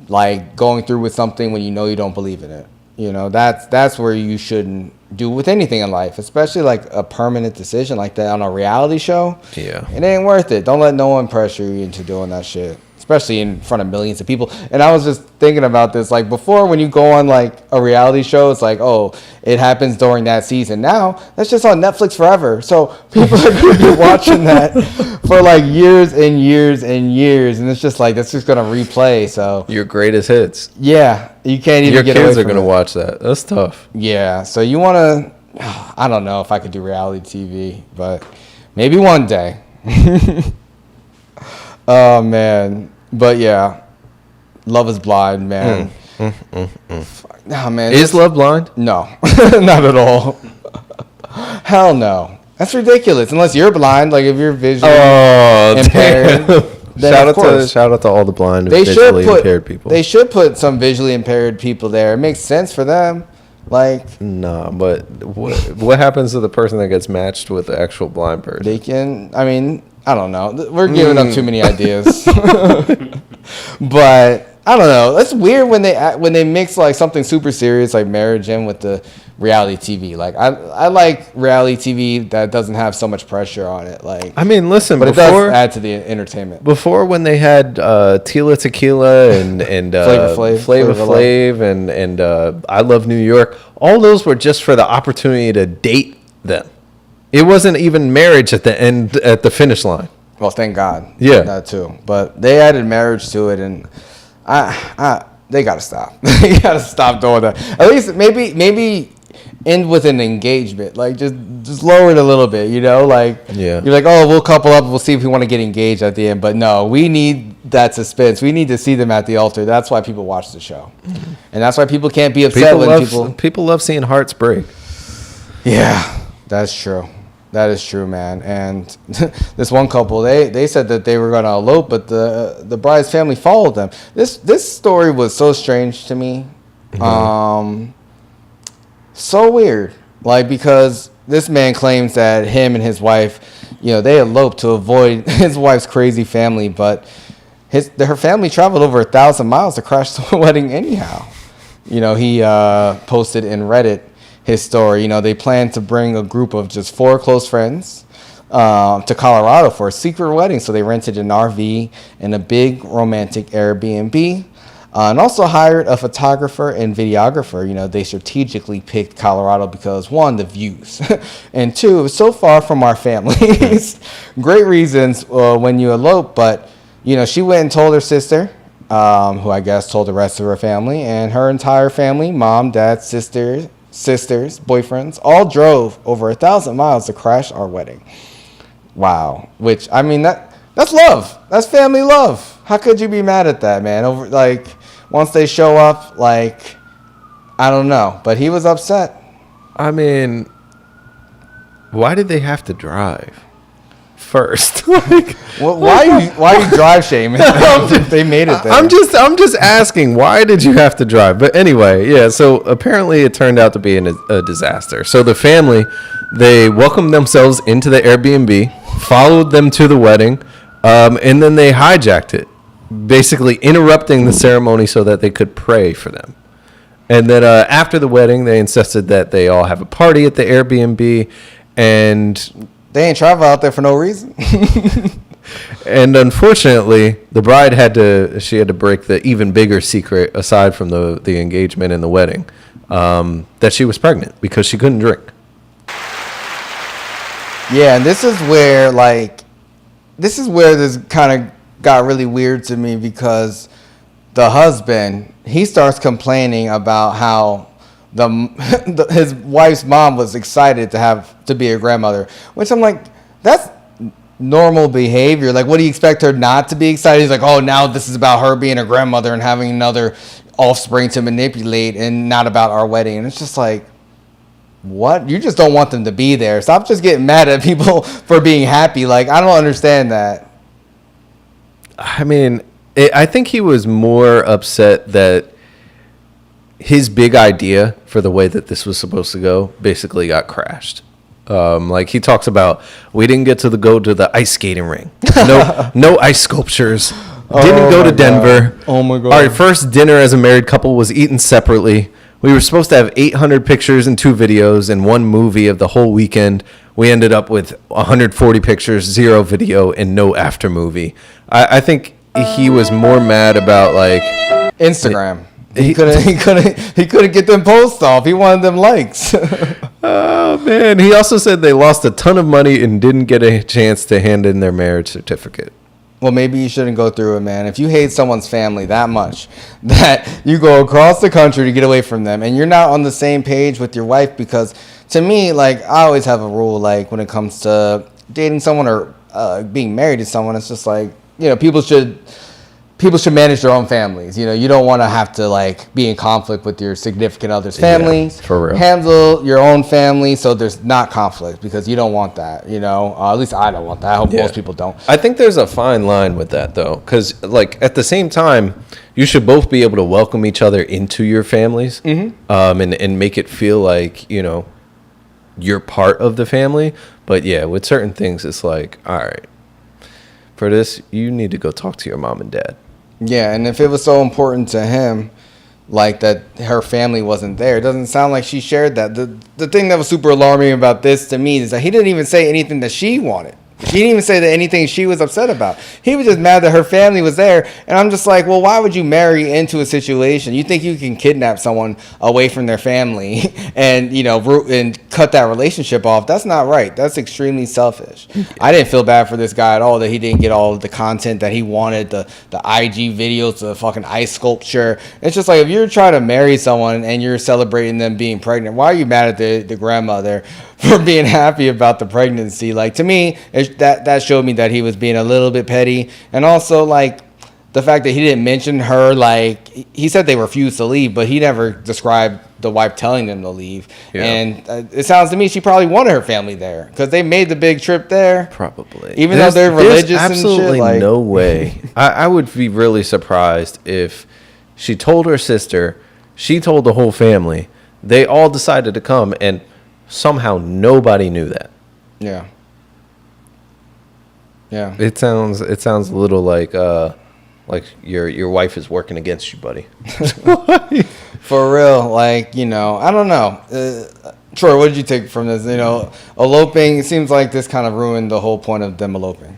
like going through with something when you know you don't believe in it. You know, that's where you shouldn't do with anything in life, especially like a permanent decision like that on a reality show. Yeah, it ain't worth it. Don't let no one pressure you into doing that shit, especially in front of millions of people. And I was just thinking about this, like before when you go on like a reality show, it's like, oh, it happens during that season. Now that's just on Netflix forever. So people are going to be watching that for like years and years and years. And it's just like, that's just going to replay. So your greatest hits. Yeah. You can't even get away from it. Your kids are going to watch that. That's tough. Yeah. So you want to, I don't know if I could do reality TV, but maybe one day. Oh, man. But yeah, Love is Blind, man. Oh, man. Is Love blind? No, not at all. Hell no. That's ridiculous. Unless you're blind, like if you're visually impaired. Shout out to all the blind and visually impaired people. They should put some visually impaired people there. It makes sense for them. Like, no, but what happens to the person that gets matched with the actual blind person? They can. I mean, I don't know. We're giving up too many ideas. But I don't know. That's weird when they mix like something super serious like marriage in with the reality TV. Like I like reality TV that doesn't have so much pressure on it. Like, I mean, listen, but it does add to the entertainment. Before, when they had Tila Tequila and Flavor Flav and I Love New York, all those were just for the opportunity to date them. It wasn't even marriage at the end, at the finish line. Well, thank God. Yeah, that too. But they added marriage to it, and they gotta stop. They gotta stop doing that. At least maybe end with an engagement. Like just lower it a little bit. You know, like you're like, oh, we'll couple up. We'll see if we want to get engaged at the end. But no, we need that suspense. We need to see them at the altar. That's why people watch the show, and that's why people can't be upset when people love seeing hearts break. Yeah, that's true. That is true, man. And this one couple, they said that they were going to elope, but the bride's family followed them. This story was so strange to me. Mm-hmm. So weird. Like, because this man claims that him and his wife, you know, they eloped to avoid his wife's crazy family, but her family traveled over 1,000 miles to crash the wedding anyhow. You know, he posted in Reddit his story. You know, they planned to bring a group of just 4 close friends to Colorado for a secret wedding. So they rented an RV and a big romantic Airbnb, and also hired a photographer and videographer. You know, they strategically picked Colorado because 1, the views, and 2, it was so far from our families. Great reasons when you elope, but you know, she went and told her sister, who I guess told the rest of her family, and her entire family, mom, dad, sisters, boyfriends, all drove over 1,000 miles to crash our wedding. Wow. Which, I mean, that's love. That's family love. How could you be mad at that, man? Over, like, once they show up, like, I don't know. But he was upset. I mean, why did they have to drive first? Like, well, why you drive shaming? They made it there. I'm just asking, why did you have to drive? But anyway, yeah, so apparently it turned out to be a disaster. So the family, they welcomed themselves into the Airbnb, followed them to the wedding, and then they hijacked it, basically interrupting the ceremony so that they could pray for them. And then after the wedding, they insisted that they all have a party at the Airbnb, and they ain't travel out there for no reason. And unfortunately, the bride had to break the even bigger secret, aside from the engagement and the wedding, that she was pregnant because she couldn't drink. Yeah, and this is where this kind of got really weird to me, because the husband, he starts complaining about how his wife's mom was excited to be a grandmother, which I'm like, normal behavior. Like, what do you expect her not to be excited? He's like, oh, now this is about her being a grandmother and having another offspring to manipulate and not about our wedding. And it's just like, what? You just don't want them to be there. Stop just getting mad at people for being happy. Like, I don't understand that. I mean, I think he was more upset that his big idea for the way that this was supposed to go basically got crashed. Like he talks about, we didn't get to go to the ice skating ring. No ice sculptures. Didn't go to Denver. God. Oh my God. Our first dinner as a married couple was eaten separately. We were supposed to have 800 pictures and 2 videos and 1 movie of the whole weekend. We ended up with 140 pictures, 0 video, and no after movie. I think he was more mad about like Instagram. He couldn't get them posts off. He wanted them likes. Oh man! He also said they lost a ton of money and didn't get a chance to hand in their marriage certificate. Well, maybe you shouldn't go through it, man. If you hate someone's family that much that you go across the country to get away from them and you're not on the same page with your wife, because to me, like, I always have a rule, like, when it comes to dating someone or being married to someone, it's just like, you know, people should manage their own families. You know, you don't want to have to like be in conflict with your significant other's families. Yeah, for real. Handle your own family so there's not conflict, because you don't want that. You know, at least I don't want that. I hope most people don't. I think there's a fine line with that though, because like at the same time, you should both be able to welcome each other into your families, and make it feel like, you know, you're part of the family. But yeah, with certain things, it's like, all right, for this, you need to go talk to your mom and dad. Yeah, and if it was so important to him, like that her family wasn't there, it doesn't sound like she shared that. The thing that was super alarming about this to me is that he didn't even say anything that she wanted. He didn't even say that anything she was upset about. He was just mad that her family was there. And I'm just like, well, why would you marry into a situation? You think you can kidnap someone away from their family and, you know, and cut that relationship off? That's not right. That's extremely selfish. I didn't feel bad for this guy at all that he didn't get all of the content that he wanted, the IG videos, the fucking ice sculpture. It's just like, if you're trying to marry someone and you're celebrating them being pregnant, why are you mad at the grandmother for being happy about the pregnancy? Like, to me, that showed me that he was being a little bit petty. And also, like, the fact that he didn't mention her, like, he said they refused to leave, but he never described the wife telling them to leave. Yeah. And it sounds to me she probably wanted her family there because they made the big trip there. Probably. Even though they're religious and shit. Absolutely no way. I would be really surprised if she told her sister, she told the whole family, they all decided to come, and somehow nobody knew that. Yeah. Yeah. It sounds a little like your wife is working against you, buddy. For real, like, you know, I don't know. Troy, what did you take from this? You know, eloping, it seems like this kind of ruined the whole point of them eloping.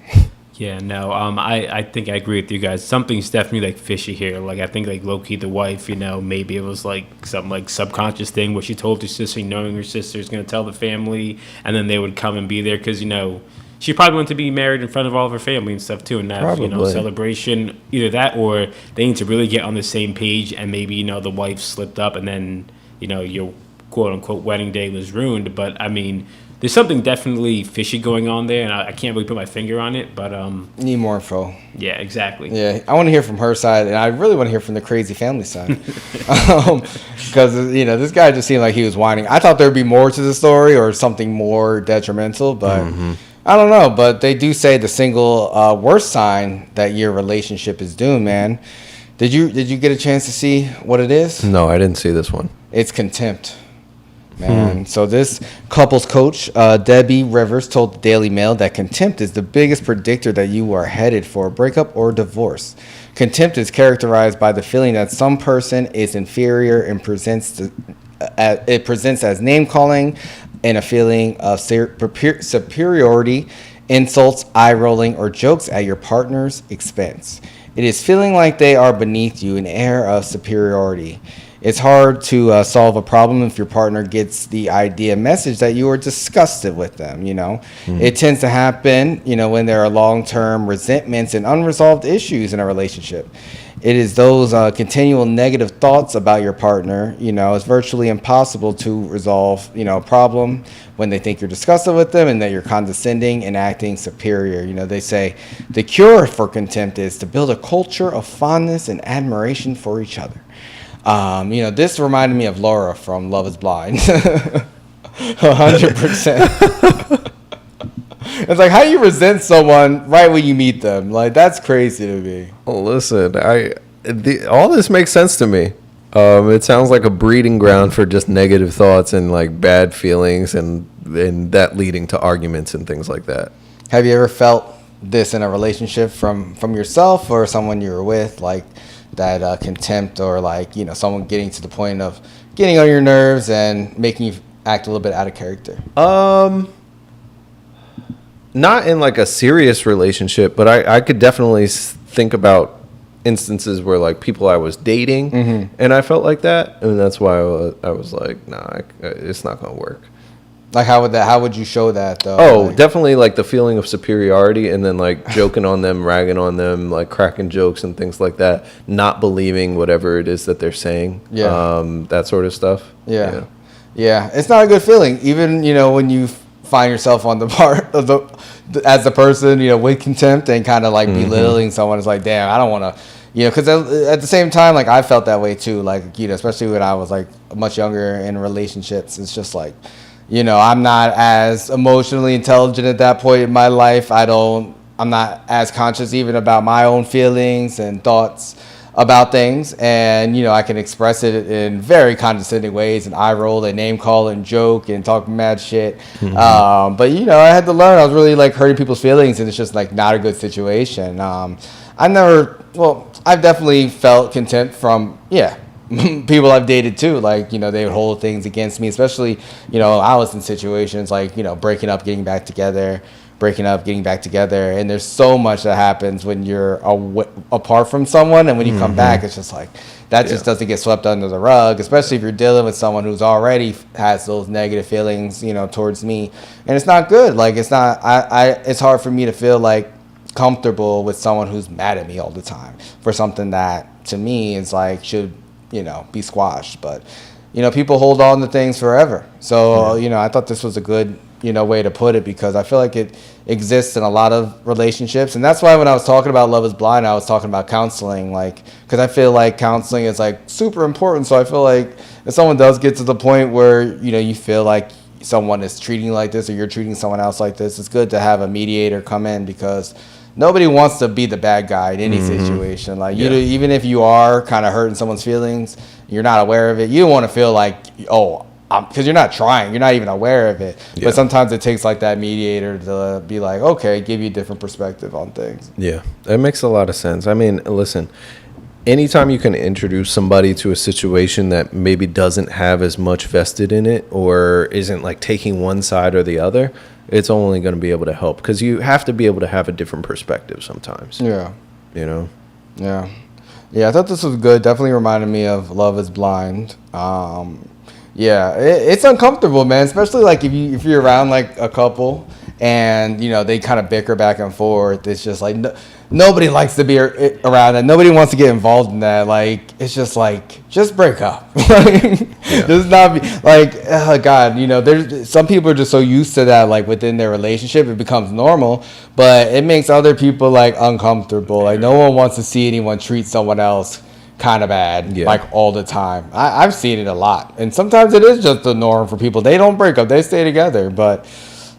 Yeah, no, I think I agree with you guys. Something's definitely like fishy here. Like, I think like low-key the wife, you know, maybe it was like some like subconscious thing where she told her sister, knowing her sister's going to tell the family, and then they would come and be there because, you know, she probably wanted to be married in front of all of her family and stuff too, and have, you know, celebration, either that or they need to really get on the same page, and maybe, you know, the wife slipped up and then, you know, your quote-unquote wedding day was ruined. But, I mean, there's something definitely fishy going on there, and I can't really put my finger on it, but need more info. Yeah, exactly. Yeah, I want to hear from her side, and I really want to hear from the crazy family side, because you know, this guy just seemed like he was whining. I thought there would be more to the story or something more detrimental, but I don't know. But they do say the single worst sign that your relationship is doomed, man. Did you get a chance to see what it is? No, I didn't see this one. It's contempt. Man, so this couples coach, Debbie Rivers, told the Daily Mail that contempt is the biggest predictor that you are headed for a breakup or divorce. Contempt is characterized by the feeling that some person is inferior and presents as name-calling and a feeling of superiority, insults, eye-rolling, or jokes at your partner's expense. It is feeling like they are beneath you, an air of superiority. It's hard to solve a problem if your partner gets the message that you are disgusted with them, you know. It tends to happen, you know, when there are long-term resentments and unresolved issues in a relationship. it is those continual negative thoughts about your partner. You know, it's virtually impossible to resolve, you know, a problem when they think you're disgusted with them and that you're condescending and acting superior. You know, they say the cure for contempt is to build a culture of fondness and admiration for each other. You know, this reminded me of Laura from Love is Blind. 100%. It's like, how do you resent someone right when you meet them? Like, that's crazy to me. Well, listen, all this makes sense to me. It sounds like a breeding ground for just negative thoughts and like bad feelings, and that leading to arguments and things like that. Have you ever felt this in a relationship from yourself or someone you were with, like that contempt, or like, you know, someone getting to the point of getting on your nerves and making you act a little bit out of character? Not in like a serious relationship, but I could definitely think about instances where like people I was dating and I felt like that, and that's why I was like, nah, it's not gonna work. Like, how would you show that though? Oh, like, definitely like the feeling of superiority, and then like joking on them, ragging on them, like cracking jokes and things like that, not believing whatever it is that they're saying. That sort of stuff. Yeah, it's not a good feeling, even, you know, when you find yourself on the part of as the person, you know, with contempt and kind of like belittling someone. It's like, damn, I don't want to, you know, because at the same time, like, I felt that way too, like, you know, especially when I was like much younger in relationships. It's just like, you know, I'm not as emotionally intelligent at that point in my life. I'm not as conscious even about my own feelings and thoughts about things, and, you know, I can express it in very condescending ways, and eye roll and name call and joke and talk mad shit. But, you know, I had to learn. I was really like hurting people's feelings, and it's just like not a good situation. I've definitely felt contempt from people I've dated too. Like, you know, they would hold things against me, especially, you know, I was in situations like, you know, breaking up, getting back together, and there's so much that happens when you're apart from someone, and when you come back, it's just like that just doesn't get swept under the rug, especially if you're dealing with someone who's already has those negative feelings, you know, towards me, and it's not good. Like, it's not, it's hard for me to feel like comfortable with someone who's mad at me all the time for something that to me is like should, you know, be squashed. But, you know, people hold on to things forever, so you know, I thought this was a good, you know, way to put it, because I feel like it exists in a lot of relationships. And that's why when I was talking about Love is Blind, I was talking about counseling, like, because I feel like counseling is like super important. So I feel like if someone does get to the point where, you know, you feel like someone is treating you like this, or you're treating someone else like this, it's good to have a mediator come in, because nobody wants to be the bad guy in any situation. Like, you know, even if you are kind of hurting someone's feelings, you're not aware of it, you don't want to feel like, because you're not trying, you're not even aware of it. But sometimes it takes like that mediator to be like, okay, give you a different perspective on things. Yeah, that makes a lot of sense. I mean, listen, anytime you can introduce somebody to a situation that maybe doesn't have as much vested in it, or isn't like taking one side or the other, it's only going to be able to help, because you have to be able to have a different perspective sometimes. Yeah. You know? Yeah. I thought this was good. Definitely reminded me of Love is Blind. Yeah, it's uncomfortable, man, especially like if you're around like a couple and, you know, they kind of bicker back and forth. It's just like nobody likes to be around that. Nobody wants to get involved in that. Like, it's just like, just break up. Just not be like, oh God, you know, there's some people are just so used to that, like within their relationship, it becomes normal, but it makes other people like uncomfortable. Like, no one wants to see anyone treat someone else kind of bad, like all the time. I've seen it a lot, and sometimes it is just the norm for people. They don't break up, they stay together. But,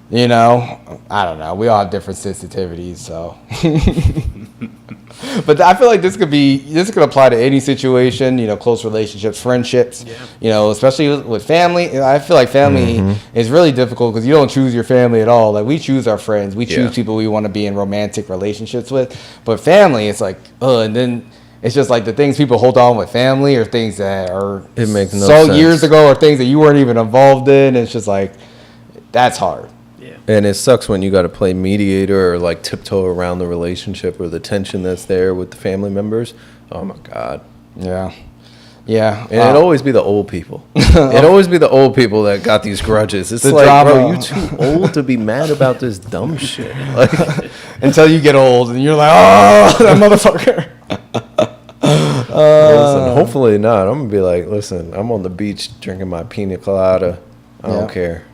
you know, I don't know, we all have different sensitivities, so but I feel like this could apply to any situation, you know, close relationships, friendships, you know, especially with family. I feel like family is really difficult, because you don't choose your family at all. Like, we choose our friends, we choose people we want to be in romantic relationships with, but family, it's like, and then it's just like the things people hold on with family are things that are years ago, or things that you weren't even involved in. It's just like, that's hard. Yeah. And it sucks when you got to play mediator, or like tiptoe around the relationship, or the tension that's there with the family members. Oh my God. Yeah. And it'd always be the old people. It'd always be the old people that got these grudges. It's like, drama. Bro, you too old to be mad about this dumb shit. Like, until you get old and you're like, oh, that motherfucker. Listen, hopefully not. I'm gonna be like, listen, I'm on the beach drinking my pina colada. I don't care.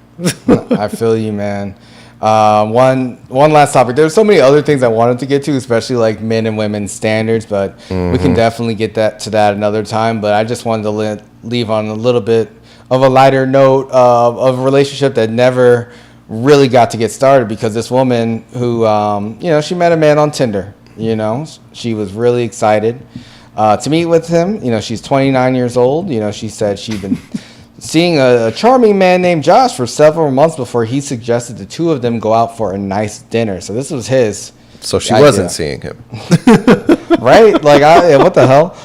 I feel you, man. One last topic. There's so many other things I wanted to get to, especially like men and women's standards, but we can definitely get to that another time. But I just wanted to leave on a little bit of a lighter note of a relationship that never really got to get started, because this woman who, she met a man on Tinder. She was really excited to meet with him. She's 29 years old. She said she'd been seeing a charming man named Josh for several months before he suggested the two of them go out for a nice dinner. So this was his. So she wasn't seeing him. Right? Like, what the hell?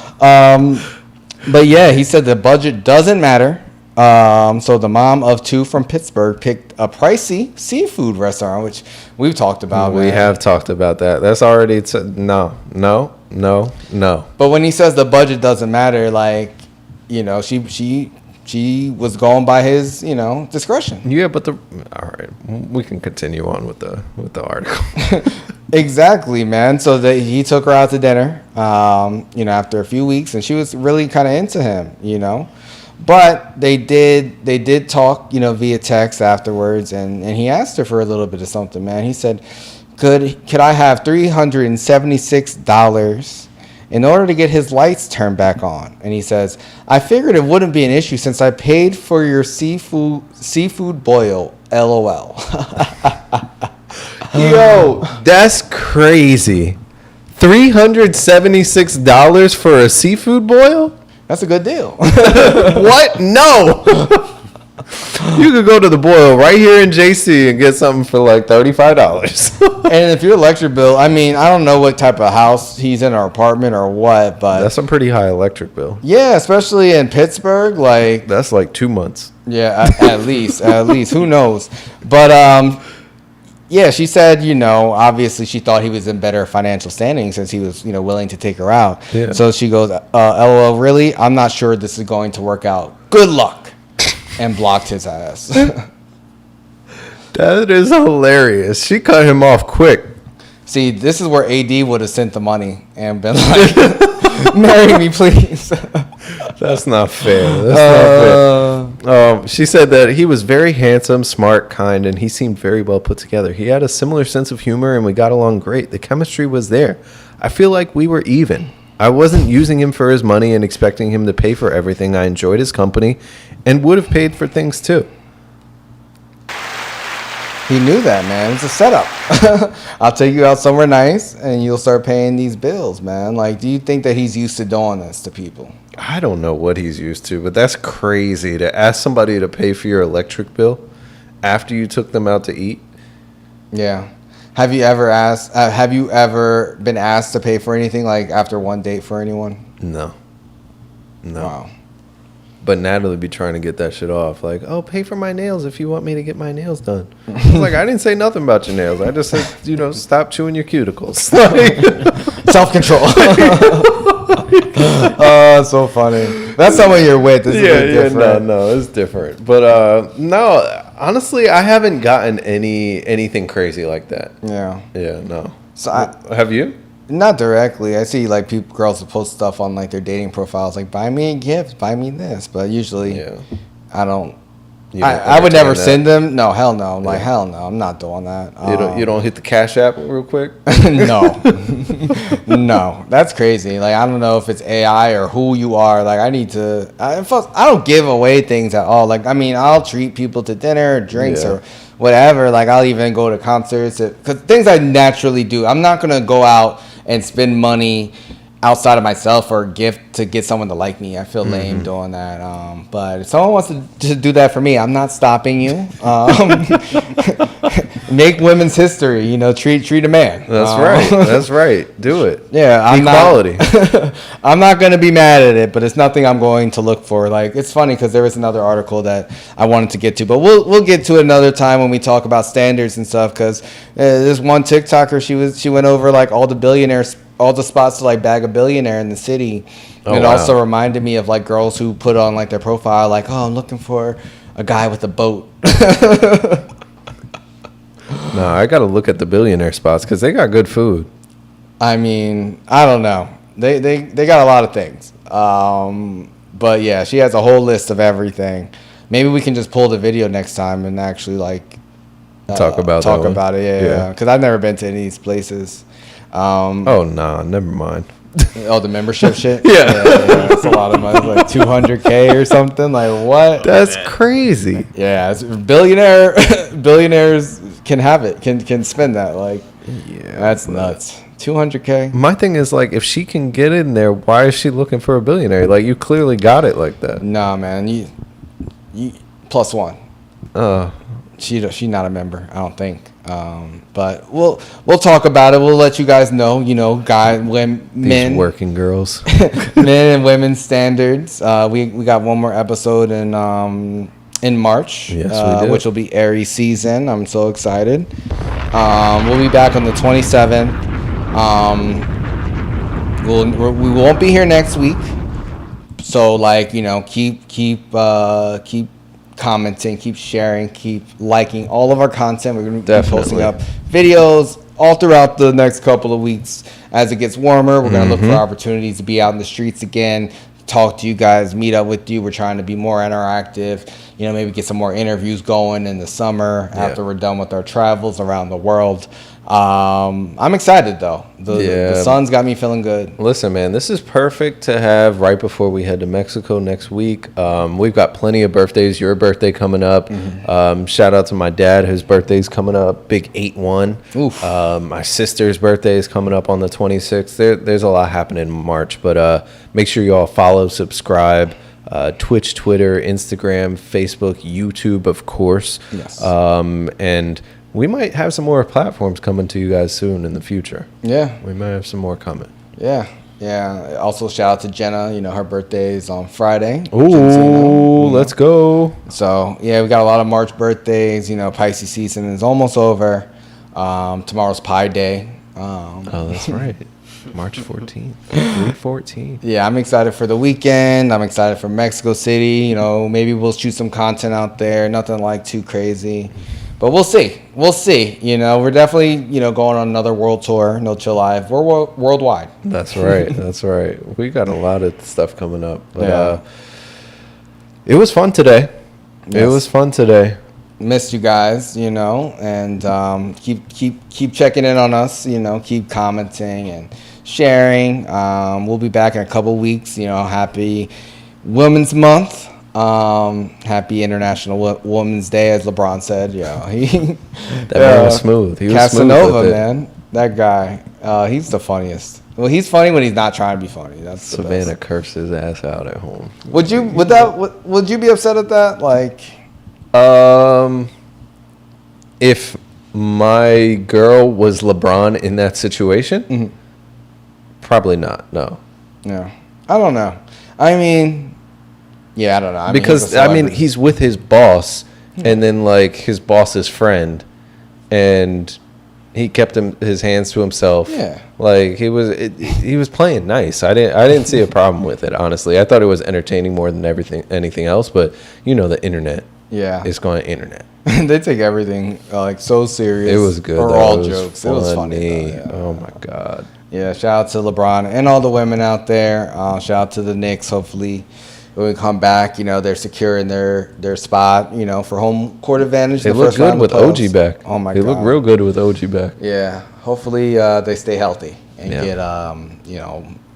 But yeah, he said the budget doesn't matter. So the mom of two from Pittsburgh picked a pricey seafood restaurant, which we've talked about. We have talked about that. That's already no. But when he says the budget doesn't matter, like, she was going by his, discretion. Yeah, but all right, we can continue on with the article. Exactly, man. So he took her out to dinner, after a few weeks, and she was really kind of into him, But they did talk, via text afterwards, and he asked her for a little bit of something, man. He said, could I have $376 in order to get his lights turned back on? And he says, I figured it wouldn't be an issue since I paid for your seafood boil, LOL. Yo, that's crazy. $376 for a seafood boil? That's a good deal. What? No. You could go to the Boil right here in JC and get something for like $35. And if your electric bill, I don't know what type of house he's in, or apartment or what, but that's a pretty high electric bill. Yeah, especially in Pittsburgh, like that's like 2 months. Yeah, at least, who knows? But yeah, she said, obviously she thought he was in better financial standing since he was, willing to take her out. Yeah. So she goes, LOL, really? I'm not sure this is going to work out. Good luck. And blocked his ass. That is hilarious. She cut him off quick. See, this is where AD would have sent the money and been like, marry me, please. That's not fair. That's not fair. She said that he was very handsome, smart, kind, and he seemed very well put together. He had a similar sense of humor, and we got along great. The chemistry was there. I feel like we were even. I wasn't using him for his money and expecting him to pay for everything. I enjoyed his company and would have paid for things too. He knew that, man. It's a setup. I'll take you out somewhere nice and you'll start paying these bills, man. Like, do you think that he's used to doing this to people? I don't know what he's used to, but that's crazy to ask somebody to pay for your electric bill after you took them out to eat. Yeah. Have you ever been asked to pay for anything, like after one date for anyone? No. Wow. But Natalie be trying to get that shit off. Like, oh, pay for my nails if you want me to get my nails done. I was like, I didn't say nothing about your nails. I just said, stop chewing your cuticles. Self-control. So funny. That's someone you're with. This is different. No, it's different. But no, honestly, I haven't gotten anything crazy like that. Yeah. Yeah, no. So have you? Not directly. I see like girls will post stuff on like their dating profiles, like buy me a gift, buy me this. But usually, I don't. I would never send them. No, hell no. I'm like, hell no. I'm not doing that. You don't hit the Cash App real quick? No. No. That's crazy. Like, I don't know if it's AI or who you are. Like, I need to. I don't give away things at all. Like, I'll treat people to dinner, or drinks, or whatever. Like, I'll even go to concerts. Because things I naturally do. I'm not going to go out and spend money outside of myself or a gift to get someone to like me. I feel lame doing that. But if someone wants to do that for me, I'm not stopping you. Make women's history, treat a man. That's right. That's right. Do it. Yeah. Equality. I'm not going to be mad at it, but it's nothing I'm going to look for. Like, it's funny because there was another article that I wanted to get to, but we'll get to it another time when we talk about standards and stuff, because there's one TikToker, she went over like all the billionaires, all the spots to like bag a billionaire in the city. And it also reminded me of like girls who put on like their profile like, oh, I'm looking for a guy with a boat. No, I got to look at the billionaire spots because they got good food. I don't know. They got a lot of things. But yeah, she has a whole list of everything. Maybe we can just pull the video next time and actually like talk about it. Yeah. Because I've never been to any of these places. Oh no, never mind. Oh, the membership shit. Yeah, that's a lot of money. Like $200K or something. Like what? That's crazy. Yeah, it's billionaires can have it. Can spend that. Like, yeah, that's nuts. $200K. My thing is like, if she can get in there, why is she looking for a billionaire? Like, you clearly got it like that. Nah, man. You plus one. She's not a member, I don't think. But we'll talk about it. We'll let you guys know. Men, These working girls, men and women standards. We got one more episode in March, yes, we do. which will be Aries season. I'm so excited. We'll be back on the 27th. We won't be here next week. So keep commenting, keep sharing, keep liking all of our content. We're going to be posting up videos all throughout the next couple of weeks. As it gets warmer, we're going to look for opportunities to be out in the streets again, talk to you guys, meet up with you. We're trying to be more interactive, maybe get some more interviews going in the summer after we're done with our travels around the world. I'm excited though. The sun's got me feeling good. Listen, man, this is perfect to have right before we head to Mexico next week. We've got plenty of birthdays. Your birthday coming up. Shout out to my dad, whose birthday's coming up. Big 8-1. My sister's birthday is coming up on the 26th. There's a lot happening in March, but make sure you all follow, subscribe. Twitch, Twitter, Instagram, Facebook, YouTube, of course. Yes. And we might have some more platforms coming to you guys soon in the future. Yeah. We might have some more coming. Yeah. Also, shout out to Jenna. Her birthday is on Friday. Ooh, let's go. So, yeah, we got a lot of March birthdays. Pisces season is almost over. Tomorrow's Pi Day. Oh, that's right. March 14th. 3/14. Yeah, I'm excited for the weekend. I'm excited for Mexico City. Maybe we'll shoot some content out there. Nothing like too crazy. But we'll see. We're definitely, going on another world tour, No Chill Live. We're worldwide. That's right. We got a lot of stuff coming up. But it was fun today. Missed you guys, and keep checking in on us, keep commenting and sharing. We'll be back in a couple weeks. Happy Women's Month. Happy International Women's Day, as LeBron said. That man was smooth. He was Casanova, smooth with man. That guy. He's the funniest. Well, he's funny when he's not trying to be funny. That's Savannah cursed his ass out at home. Would you be upset at that? Like, if my girl was LeBron in that situation, probably not. No. Yeah. I don't know. I mean. Yeah, I don't know. Because he's with his boss, and then his boss's friend, and he kept his hands to himself. Yeah, he was playing nice. I didn't see a problem with it, honestly. I thought it was entertaining more than anything else. But the internet. Yeah, it's going internet. They take everything so serious. It was good. For all jokes. It was funny. Oh my god. Yeah, shout out to LeBron and all the women out there. Shout out to the Knicks. Hopefully, when we come back, they're secure in their spot, for home court advantage. They look good with OG back. Oh my god, they look real good with OG back. Yeah, hopefully they stay healthy and get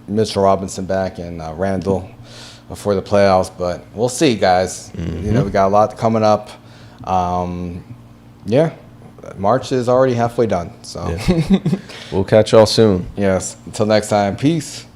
Mitchell Robinson back and Randall before the playoffs. But we'll see, guys. We got a lot coming up. March is already halfway done. So we'll catch y'all soon. Yes. Until next time. Peace.